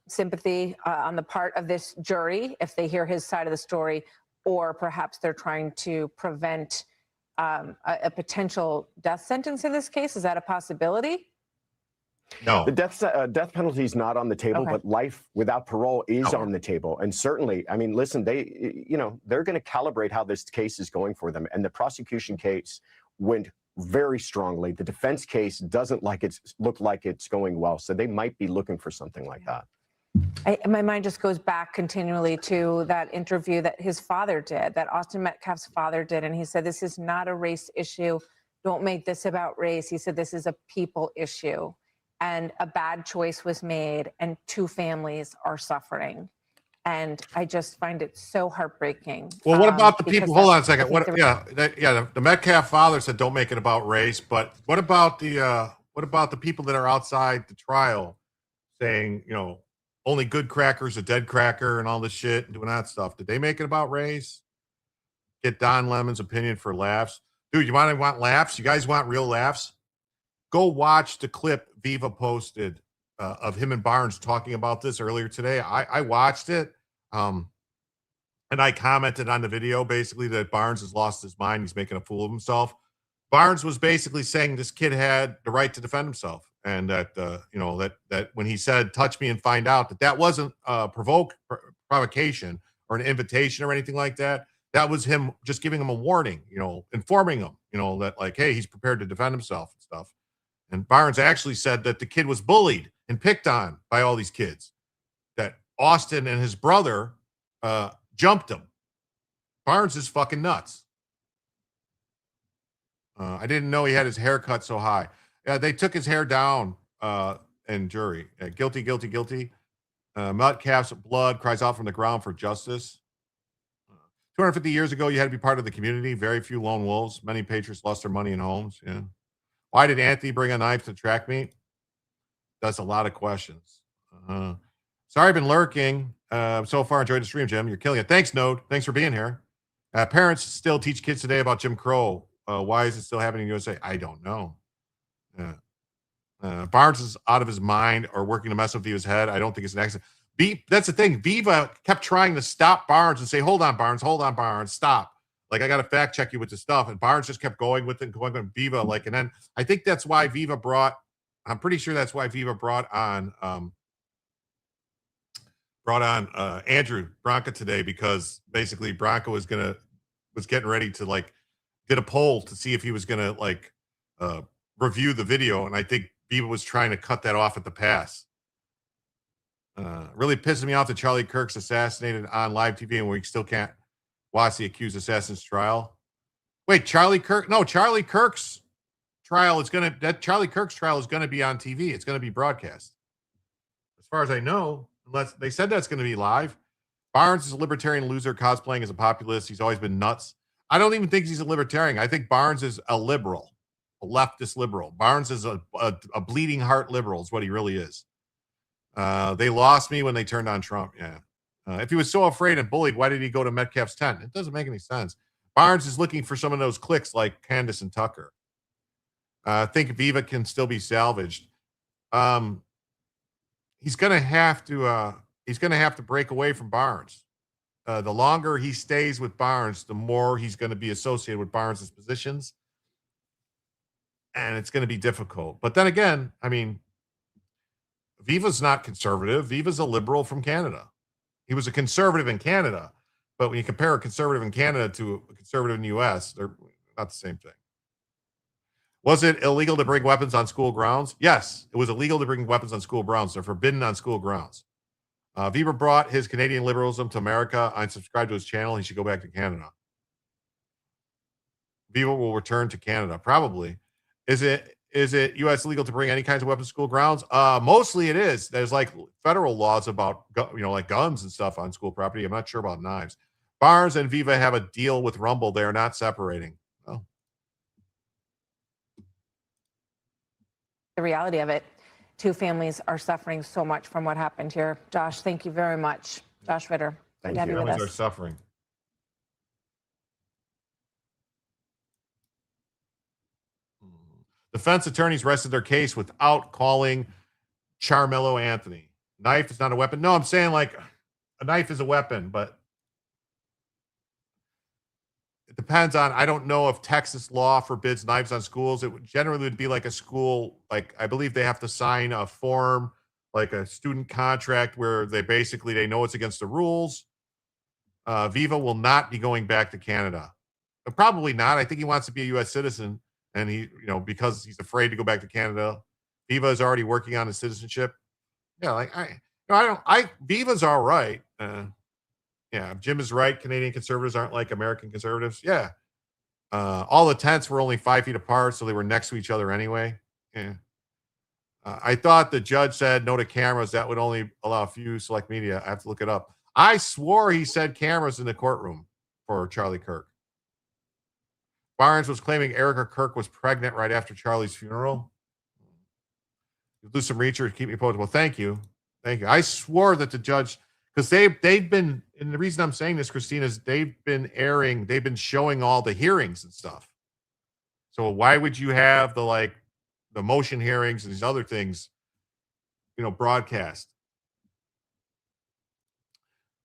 S7: sympathy on the part of this jury if they hear his side of the story, or perhaps they're trying to prevent a potential death sentence in this case. Is that a possibility?
S2: No.
S1: The death penalty is not on the table, but life without parole is on the table. And certainly, I mean, listen, they're going to calibrate how this case is going for them. And the prosecution case went very strongly. The defense case doesn't look like it's going well. So they might be looking for something like that.
S7: My mind just goes back continually to that interview that his father did, that Austin Metcalf's father did. And he said, this is not a race issue. Don't make this about race. He said, this is a people issue. And a bad choice was made, and two families are suffering. And I just find it so heartbreaking.
S2: Well, what about the people? Hold on a second. The Metcalf father said, don't make it about race. But what about the people that are outside the trial saying, you know, only good crackers, a dead cracker, and all this shit, and doing that stuff? Did they make it about race? Get Don Lemon's opinion for laughs. Dude, you want laughs? You guys want real laughs? Go watch the clip Viva posted of him and Barnes talking about this earlier today. I watched it, and I commented on the video basically that Barnes has lost his mind. He's making a fool of himself. Barnes was basically saying this kid had the right to defend himself. And that, that when he said, touch me and find out, that wasn't provocation or an invitation or anything like that. That was him just giving him a warning, informing him, that like, hey, he's prepared to defend himself and stuff. And Barnes actually said that the kid was bullied and picked on by all these kids, that Austin and his brother jumped him. Barnes is fucking nuts. I didn't know he had his hair cut so high. They took his hair down in jury. Guilty, guilty, guilty. Metcalf's blood cries out from the ground for justice. 250 years ago, you had to be part of the community. Very few lone wolves. Many patriots lost their money and homes. Yeah. Why did Anthony bring a knife to track meet? That's a lot of questions. Sorry, I've been lurking. So far, enjoyed the stream, Jim. You're killing it. Thanks, Node. Thanks for being here. Parents still teach kids today about Jim Crow. Why is it still happening in the USA? I don't know. Barnes is out of his mind or working to mess with Viva's head. I don't think it's an accident. That's the thing. Viva kept trying to stop Barnes and say, hold on, Barnes, stop. Like, I got to fact check you with the stuff. And Barnes just kept going with it and going with Viva. Like, and then I think that's why Viva brought, I'm pretty sure that's why Viva brought on Andrew Branca today, because basically Branca was getting ready to like did a poll to see if he was going to like review the video. And I think Viva was trying to cut that off at the pass. Really pissing me off that Charlie Kirk's assassinated on live TV and we still can't watch the accused assassin's trial. Wait, Charlie Kirk's trial is Charlie Kirk's trial is gonna be on TV. It's gonna be broadcast. As far as I know, unless they said that's gonna be live. Barnes is a libertarian loser cosplaying as a populist. He's always been nuts. I don't even think he's a libertarian. I think Barnes is a liberal, a leftist liberal. Barnes is a bleeding heart liberal is what he really is. They lost me when they turned on Trump. Yeah. If he was so afraid and bullied, why did he go to Metcalf's tent? It doesn't make any sense. Barnes is looking for some of those clicks like Candace and Tucker. I think Viva can still be salvaged. He's gonna have to break away from Barnes. The longer he stays with Barnes, the more he's going to be associated with Barnes's positions, and it's going to be difficult. But then again, I mean, Viva's not conservative. Viva's a liberal from Canada. He was a conservative in Canada, but when you compare a conservative in Canada to a conservative in the U.S., they're not the same thing. Was it illegal to bring weapons on school grounds? Yes, it was illegal to bring weapons on school grounds. They're forbidden on school grounds. Viva brought his Canadian liberalism to America. I subscribe to his channel. He should go back to Canada. Viva will return to Canada, probably. Is it U.S. legal to bring any kinds of weapons to school grounds? Mostly it is. There's like federal laws about, like guns and stuff on school property. I'm not sure about knives. Barnes and Viva have a deal with Rumble. They are not separating. Oh.
S7: The reality of it, two families are suffering so much from what happened here. Josh, thank you very much. Josh Ritter.
S2: Thank you. Families are suffering. Defense attorneys rested their case without calling Carmelo Anthony. Knife is not a weapon. No, I'm saying like a knife is a weapon, but it depends on, I don't know if Texas law forbids knives on schools. It would generally be like a school, like I believe they have to sign a form, like a student contract where they know it's against the rules. Viva will not be going back to Canada. But probably not. I think he wants to be a U.S. citizen. And he, because he's afraid to go back to Canada. Viva is already working on his citizenship. Yeah, like Viva's all right. Yeah, Jim is right. Canadian conservatives aren't like American conservatives. Yeah. All the tents were only 5 feet apart, so they were next to each other anyway. Yeah. I thought the judge said no to cameras. That would only allow a few select media. I have to look it up. I swore he said cameras in the courtroom for Charlie Kirk. Barnes was claiming Erica Kirk was pregnant right after Charlie's funeral. Do some research, keep me posted. Well, thank you. Thank you. I swore that the judge, because they've been, and the reason I'm saying this, Christine, is they've been showing all the hearings and stuff. So why would you have the motion hearings and these other things, broadcast?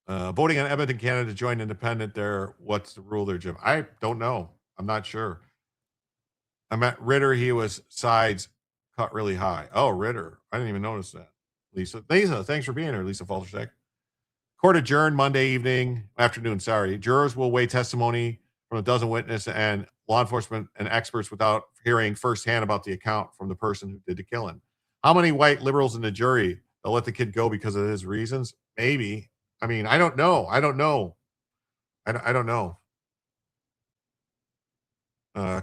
S2: Voting on Edmonton, Canada to join independent there. What's the rule there, Jim? I don't know. I'm not sure. I met Ritter. He was sides cut really high. Oh, Ritter. I didn't even notice that. Lisa, thanks for being here, Lisa Faltersack. Court adjourned Monday afternoon. Jurors will weigh testimony from a dozen witnesses and law enforcement and experts without hearing firsthand about the account from the person who did the killing. How many white liberals in the jury? They'll let the kid go because of his reasons? Maybe. I mean, I don't know. I don't know.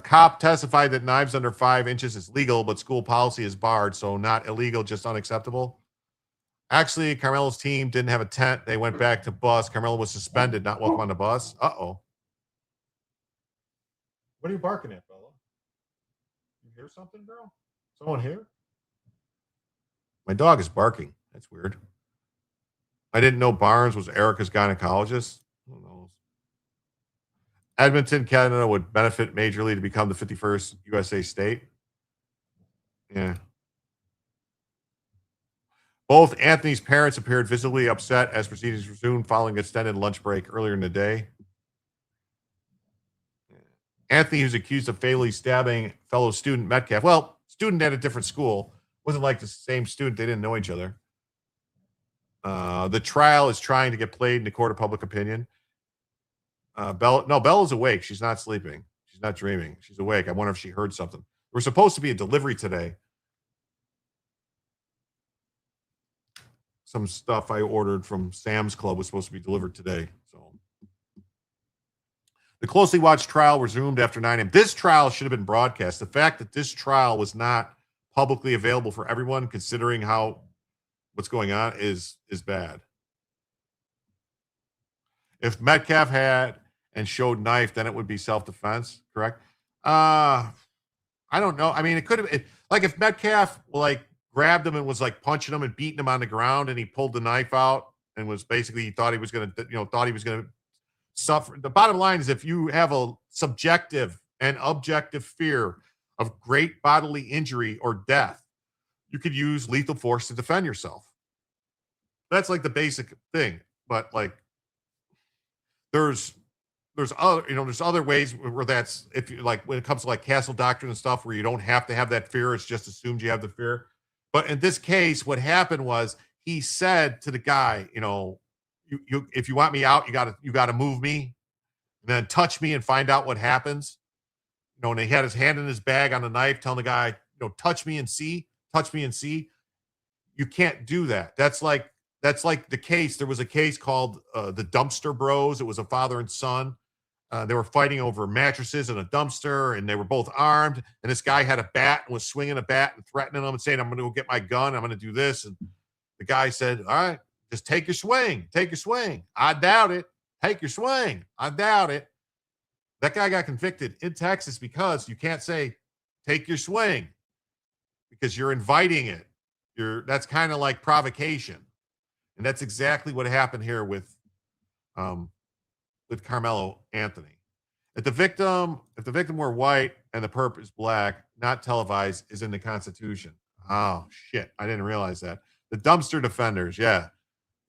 S2: Cop testified that knives under 5 inches is legal, but school policy is barred, so not illegal, just unacceptable. Actually, Carmelo's team didn't have a tent. They went back to bus. Carmelo was suspended, not welcome on the bus. Uh-oh. What are you barking at, fella? You hear something, girl? Someone here? My dog is barking. That's weird. I didn't know Barnes was Erica's gynecologist. Who knows? Edmonton, Canada would benefit majorly to become the 51st USA state. Yeah. Both Anthony's parents appeared visibly upset as proceedings resumed following an extended lunch break earlier in the day. Anthony, who's accused of fatally stabbing fellow student Metcalf. Well, student at a different school. Wasn't like the same student. They didn't know each other. The trial is trying to get played in the court of public opinion. Bella's awake. She's not sleeping. She's not dreaming. She's awake. I wonder if she heard something. We're supposed to be a delivery today. Some stuff I ordered from Sam's Club was supposed to be delivered today. So the closely watched trial resumed after 9 a.m. This trial should have been broadcast. The fact that this trial was not publicly available for everyone, considering what's going on, is bad. If Metcalf had and showed knife, then it would be self-defense, correct? I don't know. I mean, it could have, like, if Metcalf grabbed him and was punching him and beating him on the ground, and he pulled the knife out and was basically, he thought he was going to suffer. The bottom line is, if you have a subjective and objective fear of great bodily injury or death, you could use lethal force to defend yourself. That's the basic thing. But there's other ways where that's, if you when it comes to castle doctrine and stuff, where you don't have to have that fear. It's just assumed you have the fear. But in this case, what happened was, he said to the guy, if you want me out, you gotta move me, and then touch me and find out what happens. And he had his hand in his bag on the knife, telling the guy, touch me and see. You can't do that. That's like the case. There was a case called the Dumpster Bros. It was a father and son. They were fighting over mattresses in a dumpster, and they were both armed. And this guy had a bat and was swinging a bat and threatening them and saying, "I'm going to go get my gun. I'm going to do this." And the guy said, "All right, just take your swing. Take your swing." I doubt it. Take your swing. I doubt it. That guy got convicted in Texas because you can't say, "Take your swing," because you're inviting it. That's kind of like provocation. And that's exactly what happened here with Carmelo Anthony. If the victim were white and the perp is black, not televised, is in the Constitution. Oh shit, I didn't realize that. The dumpster defenders, yeah.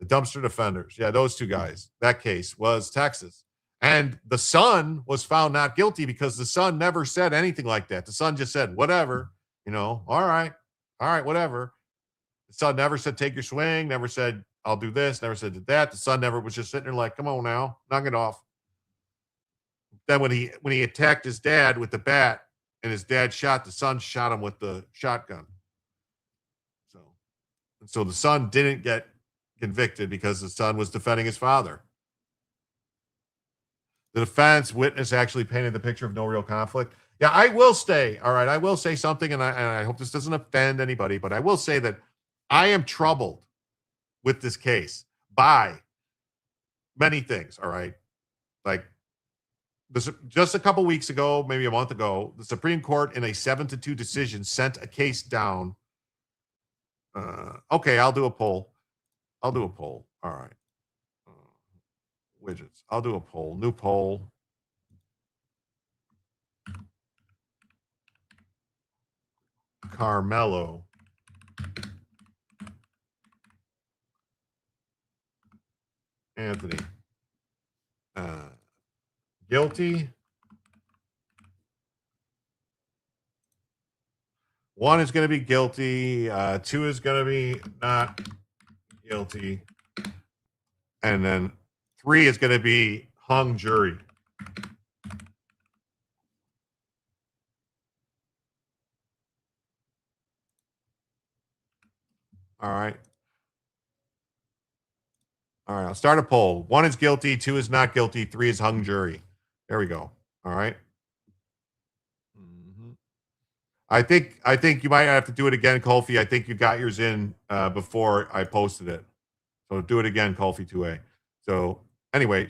S2: The dumpster defenders, yeah, those two guys. That case was Texas. And the son was found not guilty because the son never said anything like that. The son just said, whatever, all right, whatever. The son never said, take your swing, never said, I'll do this, never said that. The son never was just sitting there come on now, knock it off. Then when he attacked his dad with the bat and his dad shot, the son shot him with the shotgun. So the son didn't get convicted because the son was defending his father. The defense witness actually painted the picture of no real conflict. Yeah, I will say something, and I hope this doesn't offend anybody, but I will say that I am troubled with this case by many things, all right? Just a couple weeks ago, maybe a month ago, the Supreme Court in a 7-2 decision sent a case down. Okay, I'll do a poll. All right. Widgets. I'll do a poll. New poll. Carmelo Anthony. Guilty. 1 is going to be guilty. 2 is going to be not guilty. And then 3 is going to be hung jury. All right. I'll start a poll. 1 is guilty. 2 is not guilty. 3 is hung jury. There we go. All right. I think you might have to do it again, Kofi. I think you got yours in before I posted it. So do it again, Kofi 2A. So anyway,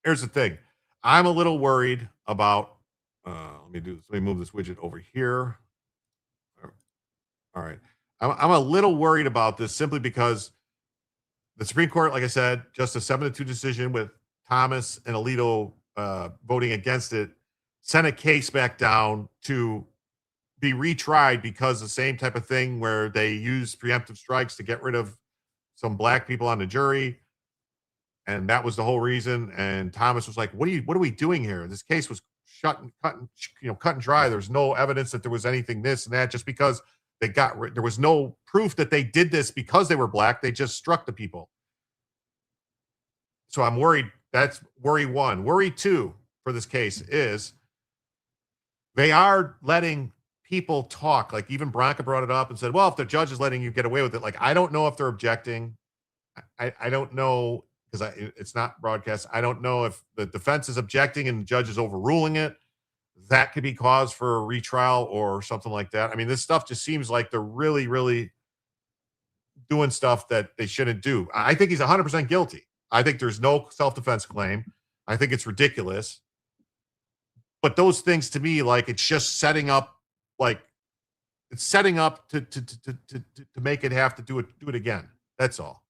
S2: here's the thing. I'm a little worried about, let me move this widget over here. All right. I'm a little worried about this simply because the Supreme Court, like I said, just a 7-2 decision with Thomas and Alito voting against it, sent a case back down to be retried because the same type of thing where they use preemptive strikes to get rid of some black people on the jury. And that was the whole reason. And Thomas was like, what are we doing here? This case was cut and dry. There's no evidence that there was anything this and that, just because there was no proof that they did this because they were black. They just struck the people. So I'm worried. That's worry one. Worry two for this case is they are letting people talk. Like even Branca brought it up and said, well, if the judge is letting you get away with it, like, I don't know if they're objecting. I don't know, because it's not broadcast. I don't know if the defense is objecting and the judge is overruling it. That could be cause for a retrial or something like that. I mean, this stuff just seems like they're really, really doing stuff that they shouldn't do. I think he's 100% guilty. I think there's no self-defense claim. I think it's ridiculous. But those things to me, like, it's just setting up, like, it's setting up to make it have to do it again. That's all.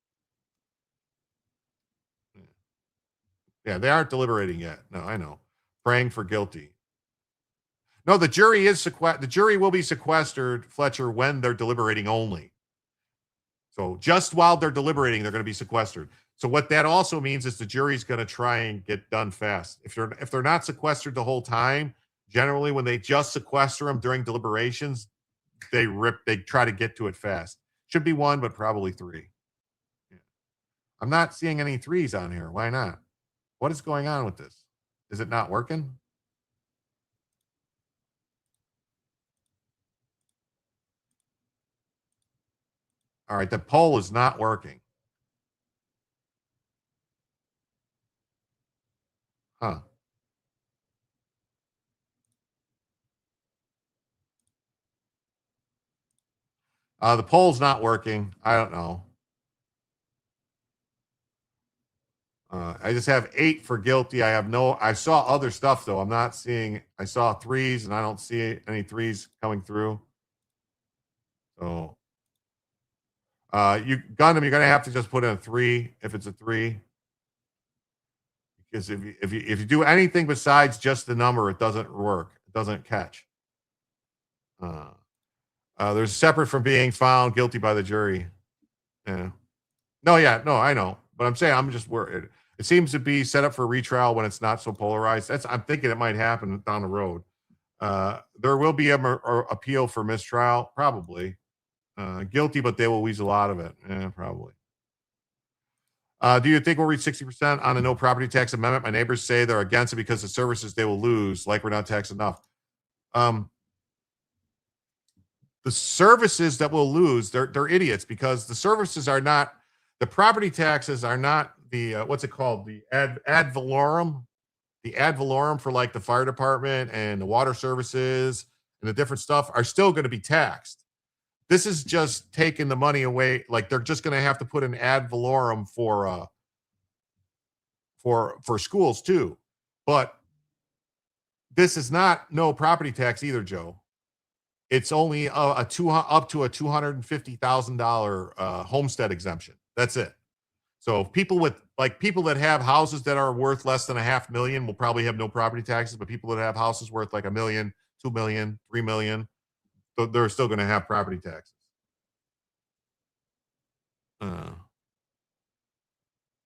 S2: Yeah, they aren't deliberating yet. No, I know. Praying for guilty. No, the jury will be sequestered, Fletcher, when they're deliberating only. So just while they're deliberating, they're going to be sequestered. So what that also means is the jury's going to try and get done fast. If they're not sequestered the whole time, generally when they just sequester them during deliberations, they try to get to it fast. Should be one, but probably three. Yeah. I'm not seeing any threes on here. Why not? What is going on with this? Is it not working? All right, the poll is not working. Huh. The poll's not working. I don't know. I just have 8 for guilty. I saw other stuff though. I'm not seeing, I saw 3s and I don't see any 3s coming through. So, Gundam, you're going to have to just put in a 3 if it's a 3. Because if you do anything besides just the number, it doesn't work. It doesn't catch. There's separate from being found guilty by the jury. Yeah. No, I know. But I'm saying I'm just worried. It seems to be set up for a retrial when it's not so polarized. I'm thinking it might happen down the road. There will be an appeal for mistrial, probably. Guilty, but they will weasel out of it. Yeah, probably. Do you think we'll reach 60% on a no property tax amendment? My neighbors say they're against it because the services they will lose, like we're not taxed enough. The services that we'll lose, they're idiots, because the services are not, the property taxes are not the, what's it called? The ad valorem. The ad valorem for like the fire department and the water services and the different stuff are still going to be taxed. This is just taking the money away. Like they're just going to have to put an ad valorem for schools too. But this is not no property tax either, Joe. It's only up to a $250,000 homestead exemption. That's it. So people that have houses that are worth less than $500,000 will probably have no property taxes, but people that have houses worth like $1 million, $2 million, $3 million, they're still going to have property taxes.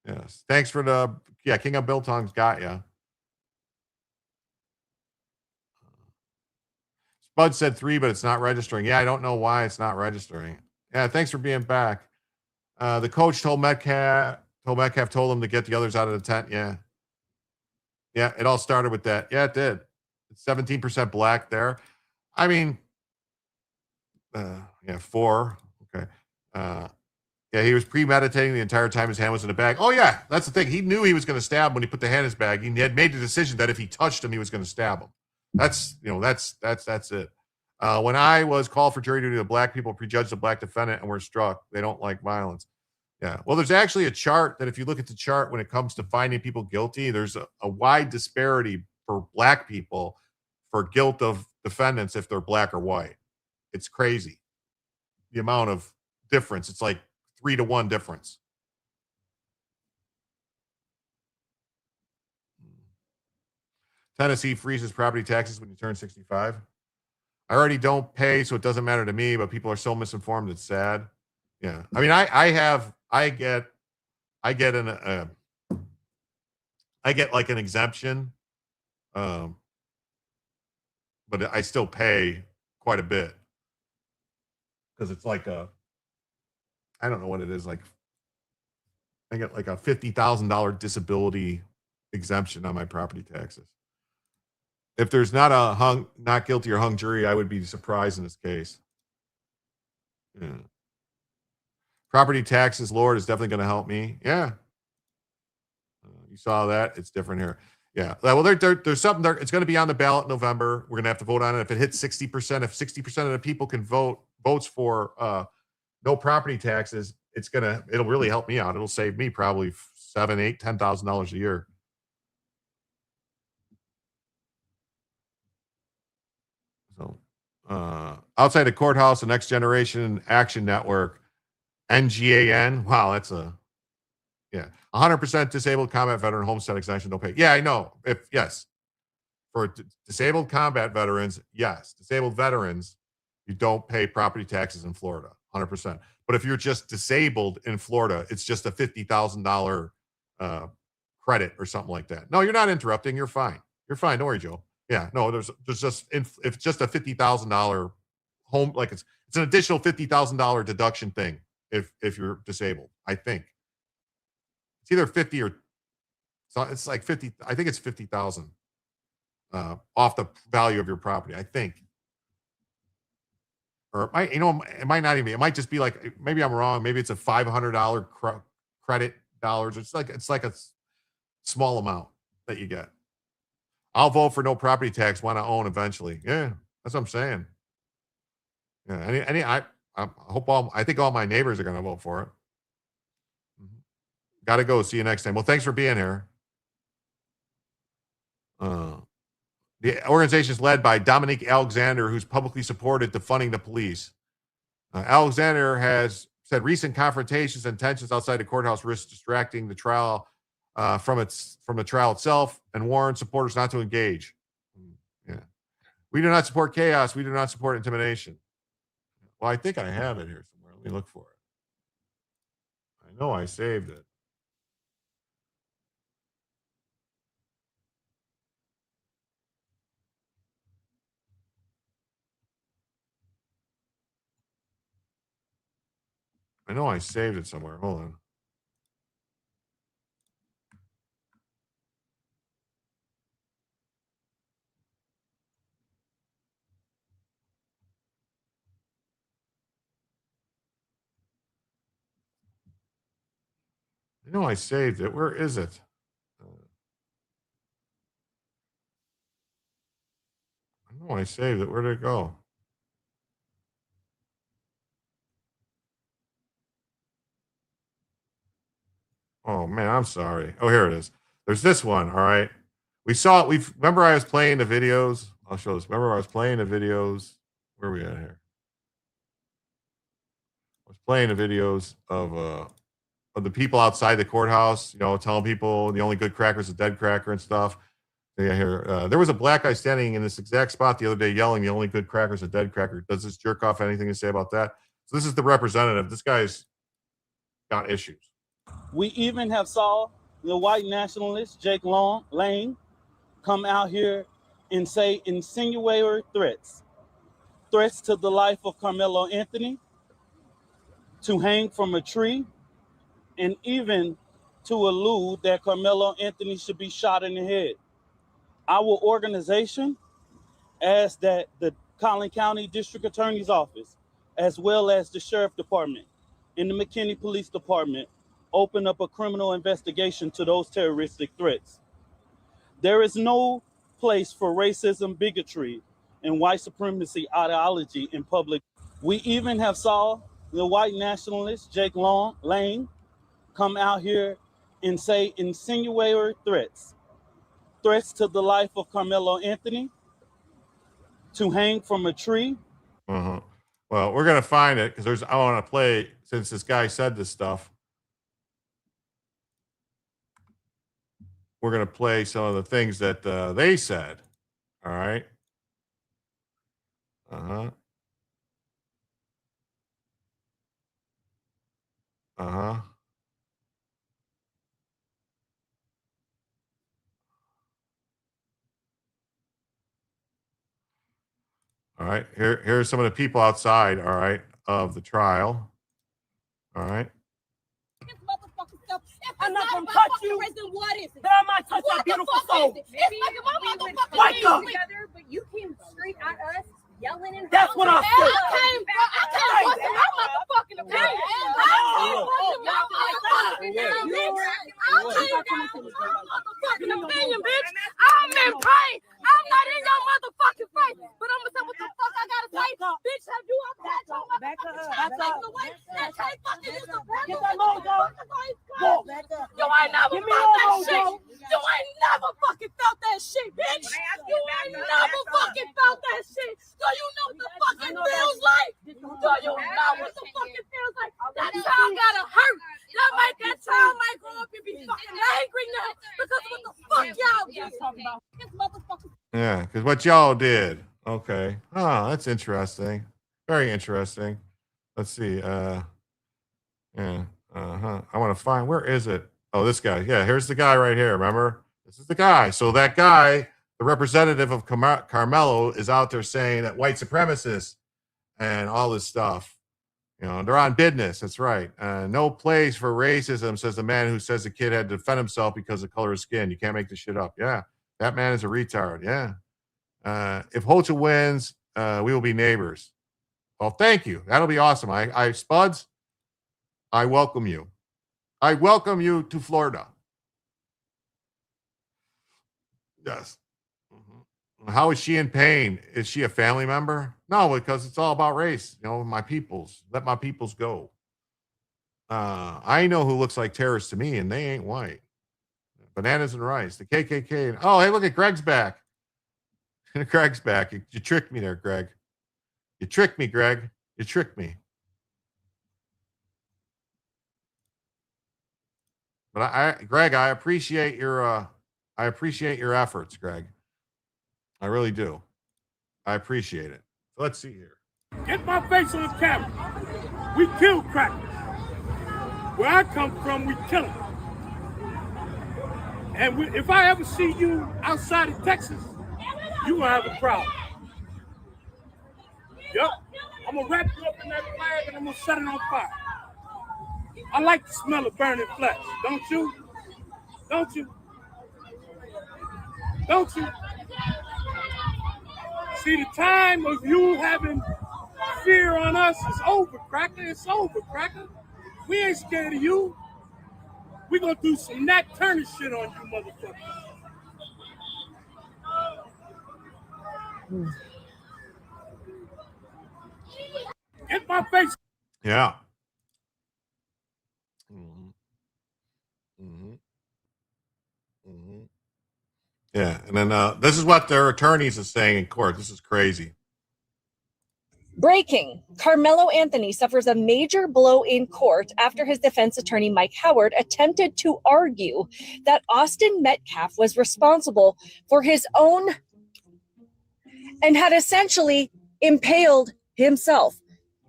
S2: Yes. Thanks for the King of Biltong's got ya. Spud said 3, but it's not registering. Yeah, I don't know why it's not registering. Yeah, thanks for being back. The coach told Metcalf told him to get the others out of the tent. Yeah. Yeah, it all started with that. Yeah, it did. It's 17% black there. I mean, 4. Okay. Yeah, he was premeditating the entire time his hand was in the bag. Oh, yeah, that's the thing. He knew he was going to stab him when he put the hand in his bag. He had made the decision that if he touched him, he was going to stab him. That's it. When I was called for jury duty, the black people prejudged the black defendant and were struck. They don't like violence. Yeah. Well, there's actually a chart that if you look at the chart when it comes to finding people guilty, there's a wide disparity for black people for guilt of defendants if they're black or white. It's crazy. The amount of difference. It's like 3-to-1 difference. Tennessee freezes property taxes when you turn 65. I already don't pay, so it doesn't matter to me, but people are so misinformed, it's sad. Yeah. I mean, I get like an exemption. But I still pay quite a bit because it's like I don't know what it is. Like I get like a $50,000 disability exemption on my property taxes. If there's not a not guilty or hung jury, I would be surprised in this case. Yeah. Property taxes lowered is definitely going to help me. Yeah. You saw that. It's different here. Yeah. Well, there's something there. It's going to be on the ballot in November. We're going to have to vote on it. If it hits 60%, if 60% of the people can votes for no property taxes, it'll really help me out. It'll save me probably $7,000, $8,000, $10,000 a year. So outside the courthouse, the Next Generation Action Network, NGAN. Wow, that's 100% disabled combat veteran homestead exemption don't pay. Yeah, I know. For disabled combat veterans, yes. Disabled veterans, you don't pay property taxes in Florida, 100%. But if you're just disabled in Florida, it's just a $50,000 credit or something like that. No, you're not interrupting. You're fine. You're fine. Don't worry, Joe. Yeah, no, there's just it's just a $50,000 home, like it's an additional $50,000 deduction thing if you're disabled. I think it's either 50 or so. It's like 50. I think it's 50,000 off the value of your property. I think, or it might, it might not even. It might just be like, maybe I'm wrong. Maybe it's a $500 credit dollars. It's like a small amount that you get. I'll vote for no property tax when I own eventually. Yeah, that's what I'm saying. Yeah, I hope I think all my neighbors are going to vote for it. Got to go. See you next time. Well, thanks for being here. The organization is led by Dominique Alexander, who's publicly supported defunding the police. Alexander has said recent confrontations and tensions outside the courthouse risk distracting the trial from the trial itself, and warn supporters not to engage. Yeah, we do not support chaos. We do not support intimidation. Well, I think I have it here somewhere. Let me look for it. I know I saved it. I know I saved it somewhere. Hold on. I know I saved it. Where is it? I know I saved it. Where did it go? Oh man, I'm sorry. Oh, here it is. There's this one. All right. We saw it. Remember I was playing the videos. I'll show this. Remember I was playing the videos. Where are we at here? I was playing the videos of the people outside the courthouse, telling people the only good cracker is a dead cracker and stuff. Yeah, here. There was a black guy standing in this exact spot the other day yelling the only good cracker is a dead cracker. Does this jerk off have anything to say about that? So this is the representative. This guy's got issues.
S8: We even have saw the white nationalist Jake Lane come out here and say insinuatory threats to the life of Carmelo Anthony, to hang from a tree, and even to allude that Carmelo Anthony should be shot in the head. Our organization asks that the Collin County District Attorney's Office, as well as the Sheriff Department and the McKinney Police Department, open up a criminal investigation to those terroristic threats. There is no place for racism, bigotry, and white supremacy ideology in public. We even have saw the white nationalist Jake Lane come out here and say insinuatory threats to the life of Carmelo Anthony, to hang from a tree.
S2: Well, we're gonna find it because I want to play, since this guy said this stuff. We're going to play some of the things that they said. All right. Uh-huh. Uh-huh. All right. Here's some of the people outside, all right, of the trial. All right.
S21: I'm not gonna touch you. What is it? But I might touch that beautiful soul. It's like my motherfucking wake up. Together, but you came straight at us, yelling and that's what I said. I came busting my motherfucking opinion. Bitch. I'm in pain. I'm not in your motherfucking face. But I'm gonna say what the fuck I gotta say. Bitch, have you ever had your motherfucking taken away? And can't fucking use the get that mojo. You ain't never felt that shit. You ain't never fucking felt that shit, bitch. You ain't never fucking felt that shit. Do you know what the fucking feels like? Do you know what the fucking feels like? That child gotta hurt. That child might grow up and be fucking angry now because of what the fuck y'all just talking about. This motherfucker.
S2: Yeah, because what y'all did. Okay. Oh, that's interesting. Very interesting. Let's see. Yeah. I want to find, where is it? Oh, this guy. Yeah, here's the guy right here. Remember? This is the guy. So that guy, the representative of Carmelo, is out there saying that white supremacists and all this stuff, you know, they're on business. That's right. No place for racism, says the man who says the kid had to defend himself because of color of skin. You can't make this shit up. Yeah, that man is a retard. Yeah. If Hocha wins, we will be neighbors. Well, thank you. That'll be awesome. I Spuds, I welcome you. I welcome you to Florida. Yes. How is she in pain? Is she a family member? No, because it's all about race. You know, my peoples. Let my peoples go. I know who looks like terrorists to me, and they ain't white. Bananas and rice. The KKK. Oh, hey, look at Greg's back. Greg's back. You tricked me there, Greg. You tricked me, Greg. You tricked me. But Greg, I appreciate your efforts, Greg. I really do. I appreciate it. So let's see here.
S9: Get my face on camera. We kill crackers. Where I come from, we kill them. And if I ever see you outside of Texas, you gonna have a problem. Yep. I'm gonna wrap you up in that flag and I'm gonna set it on fire. I like the smell of burning flesh, don't you? Don't you? Don't you? See, the time of you having fear on us is over, Cracker. It's over, Cracker. We ain't scared of you. We gonna do some Nat Turner shit on you, motherfuckers. Get my face.
S2: Yeah. Yeah, and then this is what their attorneys are saying in court. This is crazy.
S21: Breaking. Carmelo Anthony suffers a major blow in court after his defense attorney, Mike Howard, attempted to argue that Austin Metcalf was responsible for his own and had essentially impaled himself,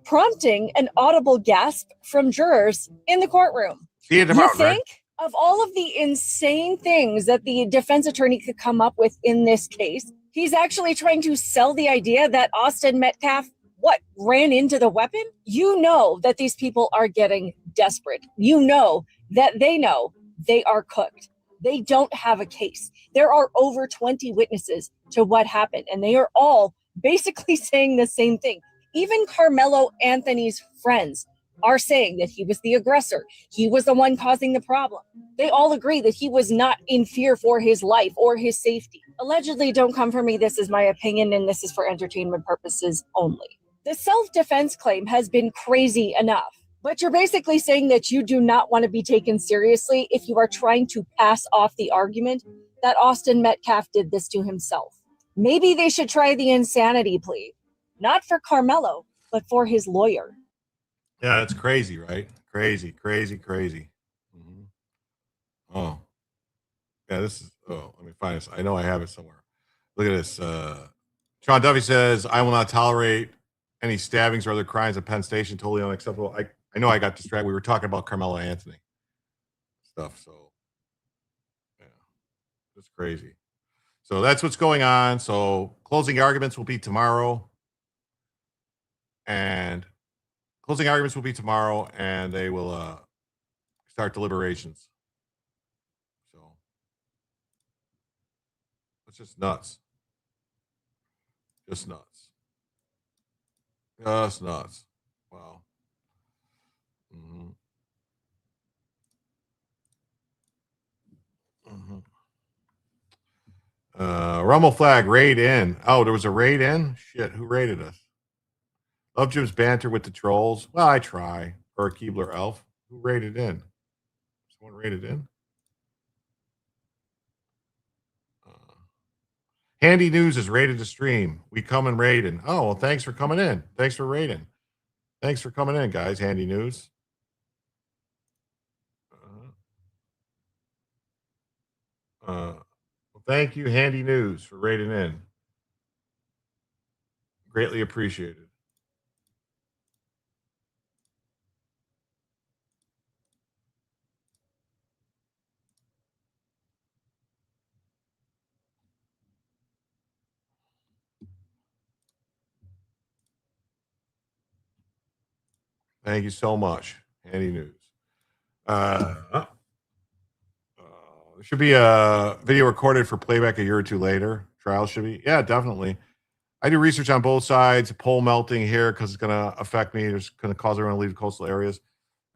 S21: prompting an audible gasp from jurors in the courtroom.
S2: See you tomorrow,
S21: you think? Of all of the insane things that the defense attorney could come up with in this case, he's actually trying to sell the idea that Austin Metcalf, ran into the weapon? You know that these people are getting desperate. You know that they know they are cooked. They don't have a case. There are over 20 witnesses to what happened, and they are all basically saying the same thing. Even Carmelo Anthony's friends are saying that he was the aggressor. He was the one causing the problem. They all agree that he was not in fear for his life or his safety. Allegedly, don't come for me. This is my opinion, and this is for entertainment purposes only. The self-defense claim has been crazy enough, but you're basically saying that you do not want to be taken seriously if you are trying to pass off the argument that Austin Metcalf did this to himself. Maybe they should try the insanity plea, not for Carmelo, but for his lawyer.
S2: Yeah, it's crazy, right? Crazy. Oh, yeah, this is, let me find this. I know I have it somewhere. Look at this. Sean Duffy says, I will not tolerate any stabbings or other crimes at Penn Station. Totally unacceptable. I know I got distracted. We were talking about Carmelo Anthony stuff. So, yeah, it's crazy. So that's what's going on. So closing arguments will be tomorrow. And they will start deliberations. So it's just nuts. Just nuts. Just nuts. Wow. Mm-hmm. Mm-hmm. Rumble flag, raid in. Oh, there was a raid in? Shit, who raided us? Love Jim's banter with the trolls. Well, I try. Or a Keebler elf. Who raided in? Someone raided in? Handy News is raided to stream. We come and raiding. Oh, well, thanks for coming in. Thanks for raiding. Thanks for coming in, guys. Handy News. Well, thank you, Handy News, for raiding in. Greatly appreciated. Thank you so much, Handy News. There should be a video recorded for playback a year or two later. Trial should be. Yeah, definitely. I do research on both sides. Pole melting here because it's going to affect me. It's going to cause everyone to leave coastal areas.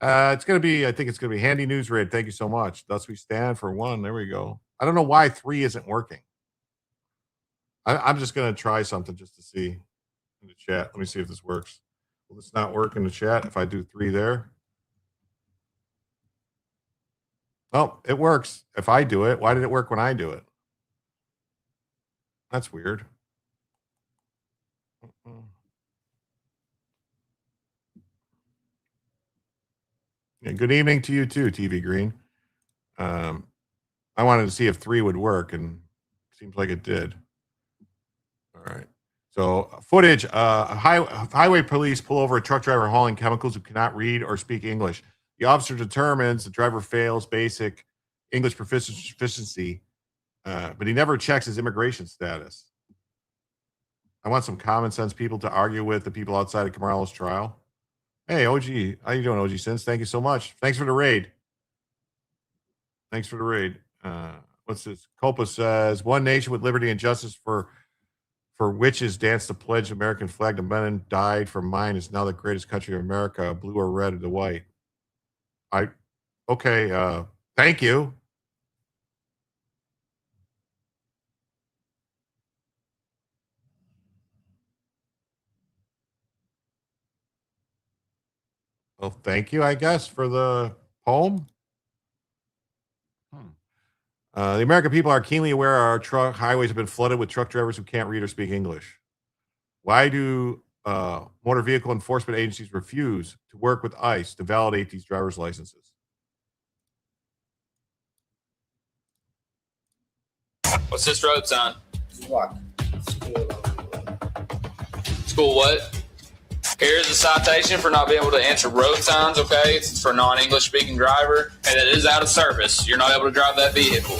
S2: It's going to be, I think it's going to be Handy News raid. Thank you so much. Thus we stand for 1. There we go. I don't know why 3 isn't working. I'm just going to try something just to see in the chat. Let me see if this works. Will this not work in the chat if I do 3 there? Oh, it works if I do it. Why did it work when I do it? That's weird. Yeah, good evening to you too, TV Green. I wanted to see if 3 would work, and it seems like it did. All right. So footage, highway police pull over a truck driver hauling chemicals who cannot read or speak English. The officer determines the driver fails basic English proficiency, but he never checks his immigration status. I want some common sense people to argue with the people outside of Camaro's trial. Hey, OG, how you doing, OG Sins? Thank you so much. Thanks for the raid. Thanks for the raid. What's this? Copa says, one nation with liberty and justice for witches danced the pledge American flag. The men died for mine is now the greatest country of America, blue or red or the white. Okay, thank you. Well, thank you, I guess, for the poem. The American people are keenly aware our truck highways have been flooded with truck drivers who can't read or speak English. Why do motor vehicle enforcement agencies refuse to work with ICE to validate these driver's licenses?
S10: What's this road sign? What? School what? Here's a citation for not being able to answer road signs, okay? It's for a non-English speaking driver, and it is out of service. You're not able to drive that vehicle.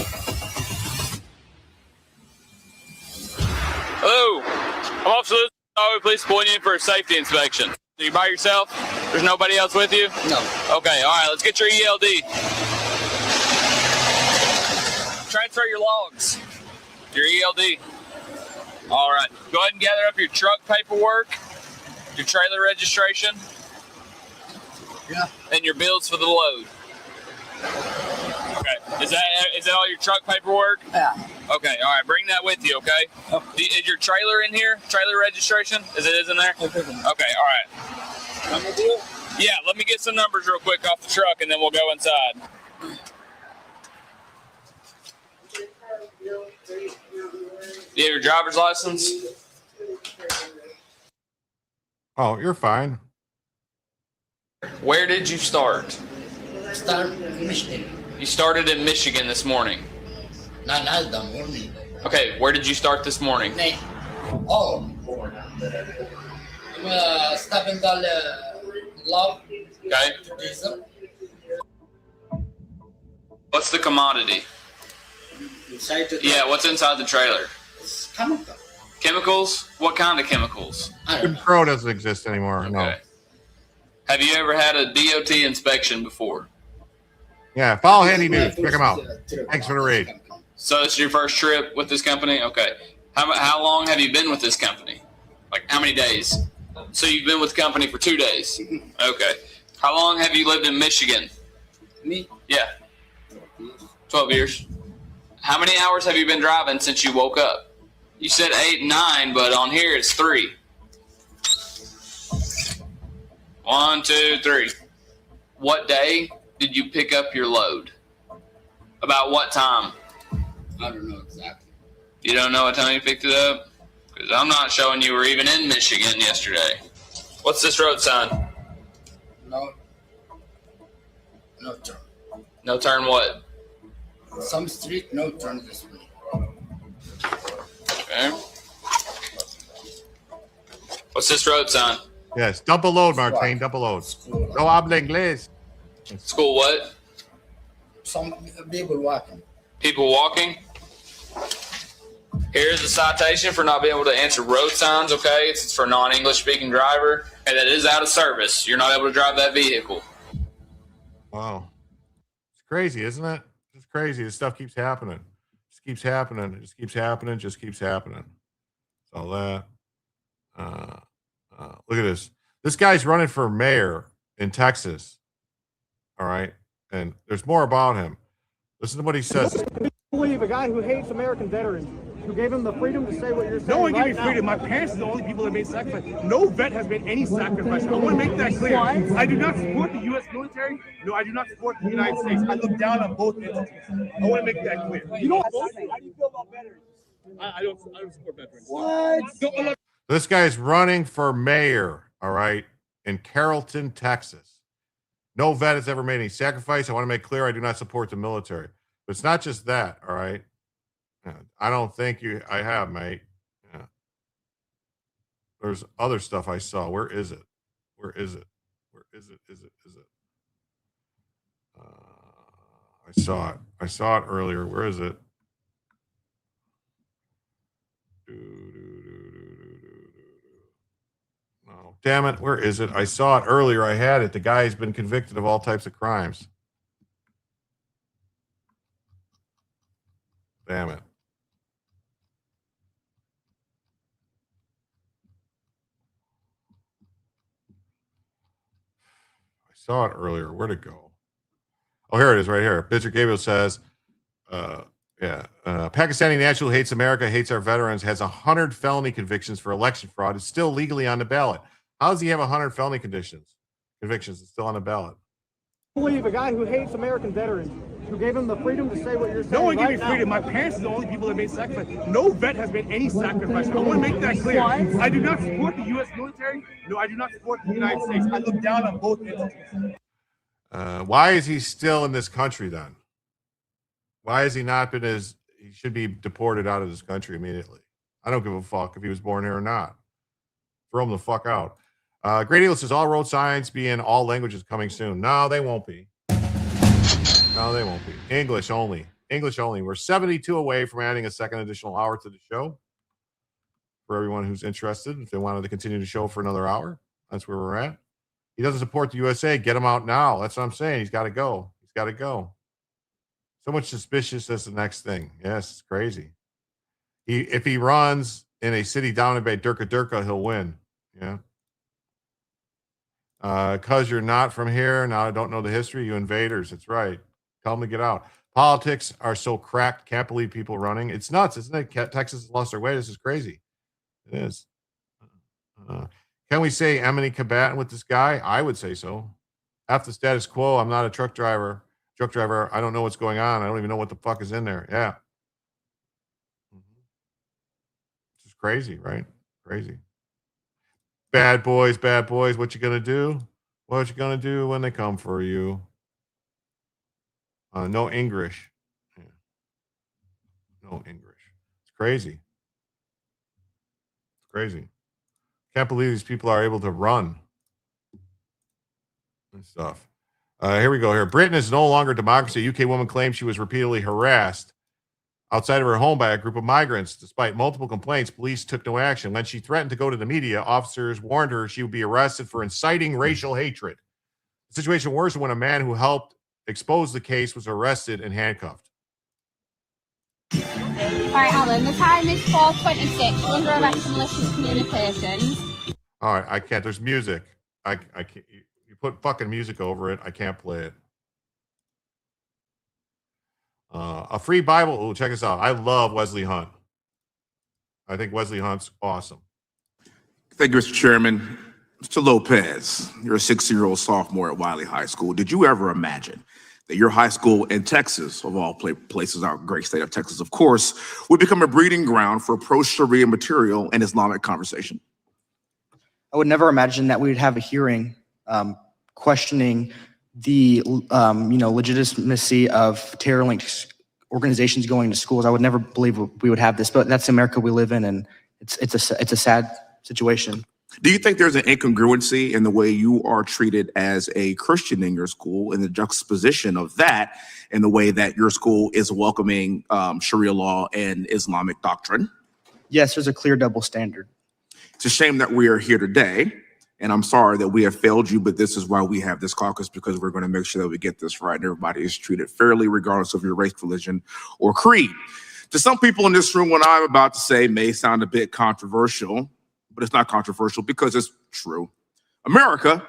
S10: Hello, I'm Officer Highway Police pulling you in for a safety inspection. Are you by yourself? There's nobody else with you? No. Okay, all right, let's get your ELD. Transfer your logs. Your ELD. All right, go ahead and gather up your truck paperwork, your trailer registration, and your bills for the load. Okay, is that all your truck paperwork? Yeah. Okay, all right, bring that with you, okay? Is your trailer in here? Trailer registration? Is in there? Okay, all right. Yeah, let me get some numbers real quick off the truck, and then we'll go inside. Do you have your driver's license?
S2: Oh, you're fine.
S10: Where did you start?
S11: Started in Michigan.
S10: You started in Michigan this morning.
S11: Not the morning.
S10: Okay, where did you start this morning?
S11: Oh, stuff and called love.
S10: Okay.
S11: Diesel.
S10: What's the commodity?
S11: Inside the
S10: Yeah, what's inside the trailer?
S11: chemical.
S10: Chemicals? What kind of chemicals?
S2: Jim Crow doesn't exist anymore.
S10: Okay.
S2: No.
S10: Have you ever had a DOT inspection before?
S2: Yeah, follow Handy News. Check him out. Thanks for the raid.
S10: So this is your first trip with this company? Okay. How long have you been with this company? Like how many days? So you've been with the company for 2 days? Okay. How long have you lived in Michigan?
S11: Me?
S10: Yeah. 12 years. How many hours have you been driving since you woke up? You said 8, 9, but on here it's 3. 1, 2, 3. What day did you pick up your load? About what time?
S11: I don't know exactly.
S10: You don't know what time you picked it up? Because I'm not showing you were even in Michigan yesterday. What's this road sign?
S11: No. No turn.
S10: No turn what?
S11: Some street, no turn this way.
S10: Okay. What's this road sign?
S2: Yes, dump a load, Martin. Dump a load. No habla inglés.
S10: School what?
S11: Some people walking.
S10: People walking? Here's a citation for not being able to answer road signs, okay? It's for a non-English speaking driver, and that is out of service. You're not able to drive that vehicle.
S2: Wow. It's crazy, isn't it? It's crazy. This stuff keeps happening. Just keeps happening. It just keeps happening. Just keeps happening. All that. Look at this. This guy's running for mayor in Texas. All right. And there's more about him. Listen to what he says.
S12: Believe a guy who hates American veterans, who gave him the freedom to say what you're saying.
S9: No one gave me freedom. My parents are the only people that made sacrifice. No vet has made any sacrifice. I want to make that clear. I do not support the U.S. military. No, I do not support the United States. I look down on both entities. I want to make that clear. You know what? How do you feel about veterans? I don't support veterans. What?
S2: This guy's running for mayor, all right, in Carrollton, Texas. No vet has ever made any sacrifice. I want to make clear I do not support the military. But it's not just that, all right? I don't think I have, mate. Yeah. There's other stuff I saw. Where is it? Where is it? Where is it? Is it? I saw it. I saw it earlier. Where is it? Oh, damn it. Where is it? I saw it earlier. I had it. The guy's been convicted of all types of crimes. Damn it. I saw it earlier. Where'd it go? Oh, here it is right here. Bishop Gabriel says, Pakistani national hates America, hates our veterans, has 100 felony convictions for election fraud, is still legally on the ballot. How does he have 100 felony convictions? Convictions is still on the ballot.
S12: Believe a guy who hates American veterans, who gave him the freedom to say what you're saying.
S9: No one gave me freedom. My parents are the only people that made sacrifice. No vet has made any sacrifice. I want to make that clear. I do not support the U.S. military. No, I do not support the United States. I look down on both entities.
S2: Why is he still in this country then? Why has he not been he should be deported out of this country immediately. I don't give a fuck if he was born here or not. Throw him the fuck out. Great Eagle says all road signs be in all languages coming soon. No, they won't be. No, they won't be. English only. English only. We're 72 away from adding a second additional hour to the show. For everyone who's interested, if they wanted to continue the show for another hour, that's where we're at. He doesn't support the USA. Get him out now. That's what I'm saying. He's got to go. He's got to go. So much suspicious. That's the next thing. Yes, it's crazy. If he runs in a city dominated by Durka, he'll win. Yeah. Because you're not from here. Now I don't know the history. You invaders. That's right. Tell them to get out. Politics are so cracked. Can't believe people running. It's nuts, isn't it? Texas has lost their way. This is crazy. It is. Can we say enemy combatant with this guy? I would say so. After the status quo, I'm not a truck driver. I don't know what's going on. I don't even know what the fuck is in there. Yeah. It's just crazy, right? Crazy. Bad boys. What you gonna do? What you gonna do when they come for you? No English. Yeah. No English. It's crazy. crazy. Can't believe these people are able to run and stuff. Here we go. Here, Britain is no longer a democracy. A UK woman claims she was repeatedly harassed outside of her home by a group of migrants. Despite multiple complaints, police took no action. When she threatened to go to the media, officers warned her she would be arrested for inciting racial hatred. The situation worsened when a man who helped expose the case was arrested and handcuffed.
S13: All right, Alan, the time is 4:26. You're under arrest for malicious communications.
S2: All right, I can't. There's music. I can't. You put fucking music over it. I can't play it. A free Bible. Oh, check this out. I love Wesley Hunt. I think Wesley Hunt's awesome.
S14: Thank you, Mr. Chairman. Mr. Lopez, you're a 16-year-old sophomore at Wiley High School. Did you ever imagine that your high school in Texas, of all places, our great state of Texas, of course, would become a breeding ground for pro-Sharia material and Islamic conversation?
S15: I would never imagine that we would have a hearing questioning the legitimacy of terror-linked organizations going to schools. I would never believe we would have this, but that's the America we live in, and it's a sad situation.
S14: Do you think there's an incongruency in the way you are treated as a Christian in your school, and the juxtaposition of that in the way that your school is welcoming Sharia law and Islamic doctrine?
S15: Yes, there's a clear double standard.
S14: It's a shame that we are here today, and I'm sorry that we have failed you, but this is why we have this caucus, because we're going to make sure that we get this right and everybody is treated fairly regardless of your race, religion, or creed. To some people in this room, what I'm about to say may sound a bit controversial, but it's not controversial because it's true. America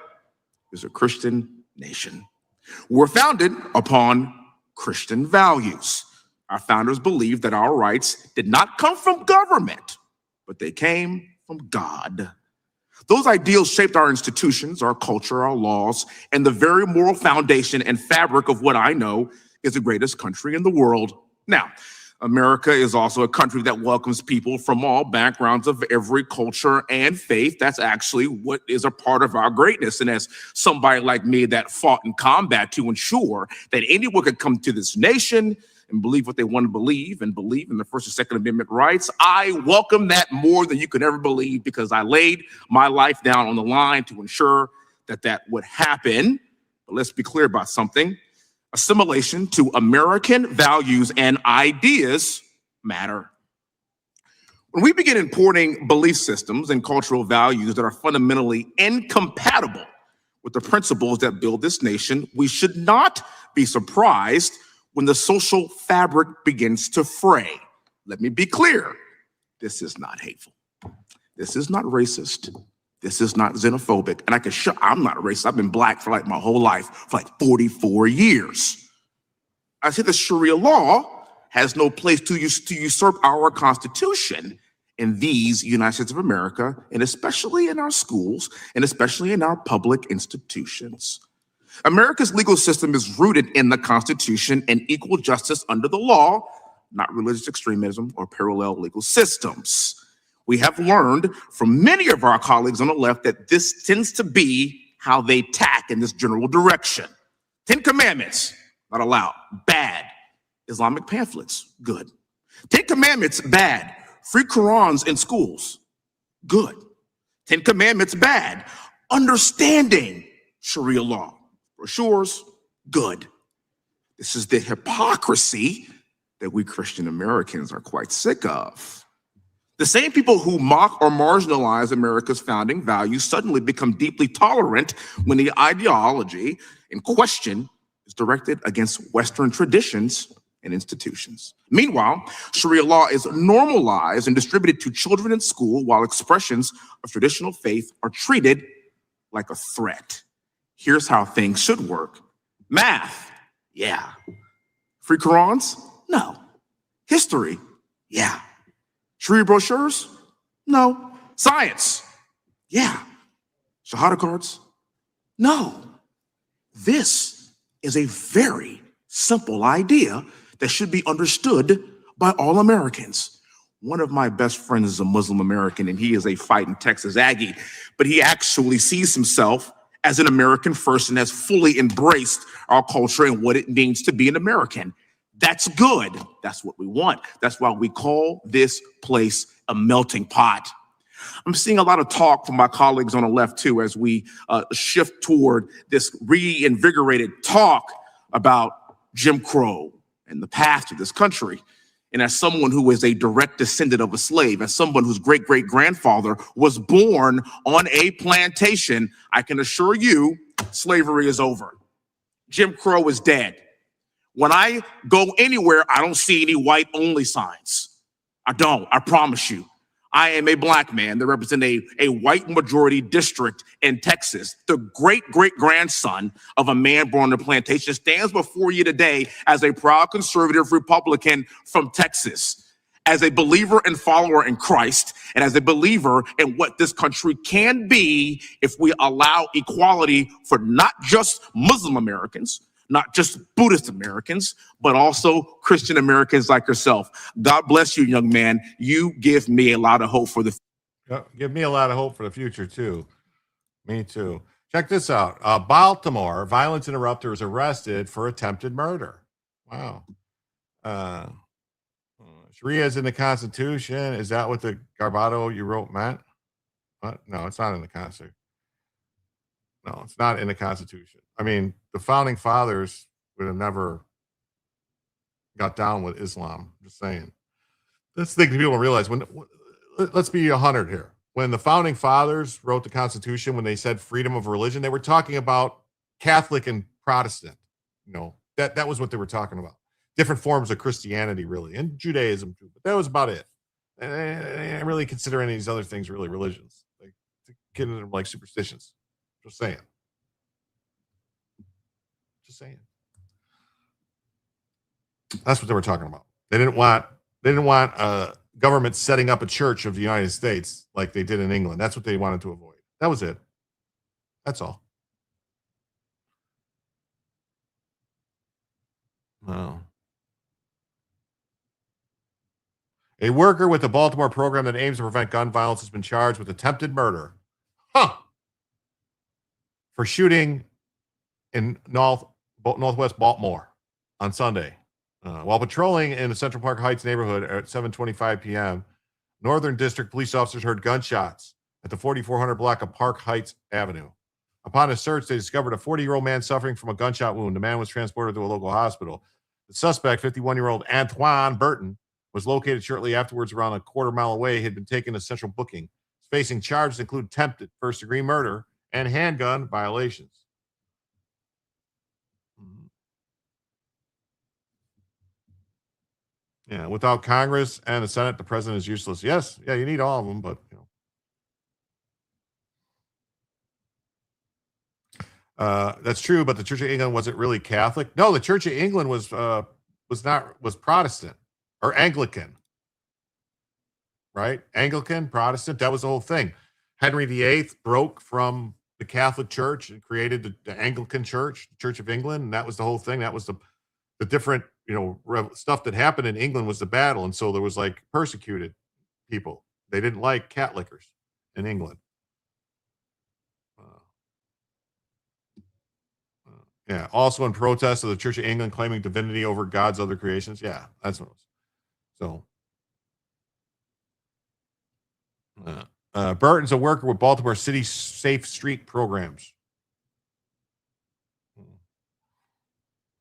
S14: is a Christian nation. We're founded upon Christian values. Our founders believed that our rights did not come from government, but they came from God. Those ideals shaped our institutions, our culture, our laws, and the very moral foundation and fabric of what I know is the greatest country in the world. Now, America is also a country that welcomes people from all backgrounds of every culture and faith. That's actually what is a part of our greatness. And as somebody like me that fought in combat to ensure that anyone could come to this nation and believe what they want to believe and believe in the First and Second Amendment rights, I welcome that more than you could ever believe, because I laid my life down on the line to ensure that that would happen. But let's be clear about something. Assimilation to American values and ideas matter. When we begin importing belief systems and cultural values that are fundamentally incompatible with the principles that build this nation, we should not be surprised when the social fabric begins to fray. Let me be clear. This is not hateful. This is not racist. This is not xenophobic. And I can show I'm not racist. I've been black for like my whole life, for like 44 years. I say the Sharia law has no place to usurp our Constitution in these United States of America, and especially in our schools, and especially in our public institutions. America's legal system is rooted in the Constitution and equal justice under the law, not religious extremism or parallel legal systems. We have learned from many of our colleagues on the left that this tends to be how they tack in this general direction. 10 Commandments, not allowed. Bad. Islamic pamphlets, good. 10 Commandments, bad. Free Qurans in schools, good. 10 Commandments, bad. Understanding Sharia law, brochures, good. This is the hypocrisy that we Christian Americans are quite sick of. The same people who mock or marginalize America's founding values suddenly become deeply tolerant when the ideology in question is directed against Western traditions and institutions. Meanwhile, Sharia law is normalized and distributed to children in school, while expressions of traditional faith are treated like a threat. Here's how things should work. Math, yeah. Free Qurans? No. History? Yeah. Sharia brochures? No. Science? Yeah. Shahada cards? No. This is a very simple idea that should be understood by all Americans. One of my best friends is a Muslim American, and he is a fighting Texas Aggie, but he actually sees himself as an American first and has fully embraced our culture and what it means to be an American. That's good. That's what we want. That's why we call this place a melting pot. I'm seeing a lot of talk from my colleagues on the left too, as we shift toward this reinvigorated talk about Jim Crow and the past of this country. And as someone who is a direct descendant of a slave, as someone whose great-great-grandfather was born on a plantation, I can assure you slavery is over. Jim Crow is dead. When I go anywhere, I don't see any white-only signs. I don't, I promise you. I am a black man that represents a white majority district in Texas. The great-great-grandson of a man born on a plantation stands before you today as a proud conservative Republican from Texas, as a believer and follower in Christ, and as a believer in what this country can be if we allow equality for not just Muslim Americans, not just Buddhist Americans, but also Christian Americans like yourself. God bless you, young man. You give me a lot of hope for the future.
S2: Give me a lot of hope for the future, too. Me, too. Check this out. Baltimore, violence interrupter is arrested for attempted murder. Wow. Sharia is in the Constitution. Is that what the Garbado you wrote meant? What? No, it's not in the Constitution. No, it's not in the Constitution. I mean, the founding fathers would have never got down with Islam. Just saying. That's the thing people don't realize. Let's be 100 here. When the founding fathers wrote the Constitution, when they said freedom of religion, they were talking about Catholic and Protestant. You know, that was what they were talking about. Different forms of Christianity, really, and Judaism too. But that was about it. And I didn't really consider any of these other things really religions. Like get into them like superstitions. Just saying. Just saying. That's what they were talking about. They didn't want government setting up a church of the United States like they did in England. That's what they wanted to avoid. That was it. That's all. Wow. A worker with the Baltimore program that aims to prevent gun violence has been charged with attempted murder. For shooting in Northwest Baltimore on Sunday. While patrolling in the Central Park Heights neighborhood at 7:25 p.m., Northern District police officers heard gunshots at the 4400 block of Park Heights Avenue. Upon a search, they discovered a 40-year-old man suffering from a gunshot wound. The man was transported to a local hospital. The suspect, 51-year-old Antoine Burton, was located shortly afterwards around a quarter-mile away. He had been taken to central booking. Facing charges include attempted first-degree murder and handgun violations. Yeah, without Congress and the Senate, the president is useless. Yes, yeah, you need all of them, but you know. That's true, but the Church of England wasn't really Catholic. No, the Church of England was Protestant or Anglican, right? Anglican, Protestant. That was the whole thing. Henry VIII broke from the Catholic Church and created the Anglican Church, the Church of England, and that was the whole thing. That was the different, stuff that happened in England was the battle, and so there was like persecuted people. They didn't like Catholicers in England. Yeah. Also in protest of the Church of England claiming divinity over God's other creations. Yeah, that's what it was. So, Burton's a worker with Baltimore City Safe Street programs.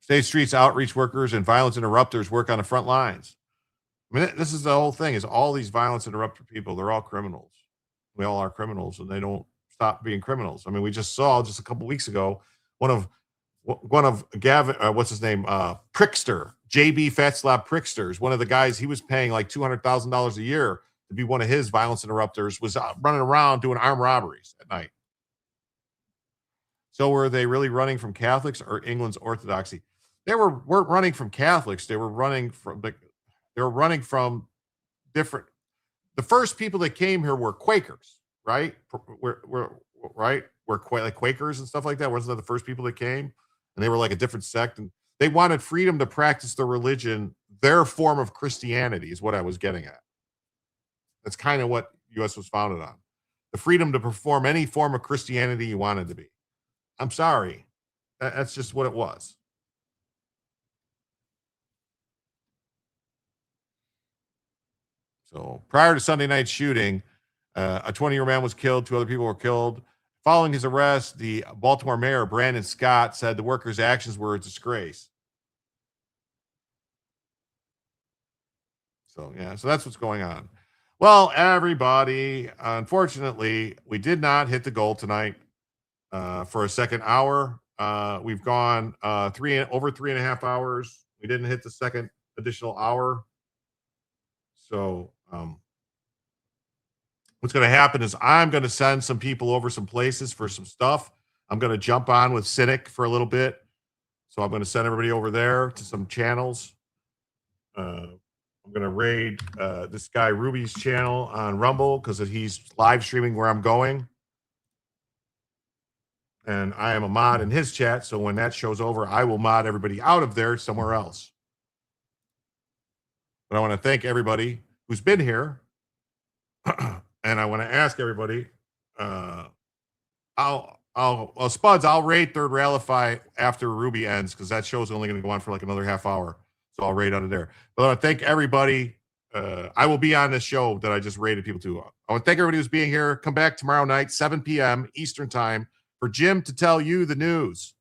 S2: Safe Streets outreach workers and violence interrupters work on the front lines. I mean, this is the whole thing, is all these violence interrupter people, they're all criminals. We all are criminals, and they don't stop being criminals. I mean, we just saw just a couple weeks ago, one of Gavin, what's his name? Prickster, JB Fat Slap Pricksters. One of the guys, he was paying like $200,000 a year to be one of his violence interrupters, was running around doing armed robberies at night. So were they really running from Catholics or England's orthodoxy? They weren't running from Catholics. They were running from different. The first people that came here were Quakers, right? Were like Quakers and stuff like that. Wasn't that the first people that came? And they were like a different sect, and they wanted freedom to practice their religion, their form of Christianity is what I was getting at. That's kind of what U.S. was founded on. The freedom to perform any form of Christianity you wanted to be. I'm sorry. That's just what it was. So prior to Sunday night shooting, A 20-year man was killed. 2 other people were killed. Following his arrest, the Baltimore mayor, Brandon Scott, said the workers' actions were a disgrace. So, yeah, so that's what's going on. Well, everybody, unfortunately, we did not hit the goal tonight for a second hour. We've gone over 3.5 hours. We didn't hit the second additional hour. So what's going to happen is I'm going to send some people over some places for some stuff. I'm going to jump on with Cynic for a little bit. So I'm going to send everybody over there to some channels. I'm going to raid this guy Ruby's channel on Rumble because he's live streaming where I'm going. And I am a mod in his chat. So when that show's over, I will mod everybody out of there somewhere else. But I want to thank everybody who's been here. And I want to ask everybody, Spuds, I'll raid Third Ralify after Ruby ends because that show's only going to go on for like another half hour. So I'll raid out of there. But I want to thank everybody. I will be on this show that I just raided people to. I want to thank everybody who's being here. Come back tomorrow night, 7 p.m. Eastern time for Jim to tell you the news.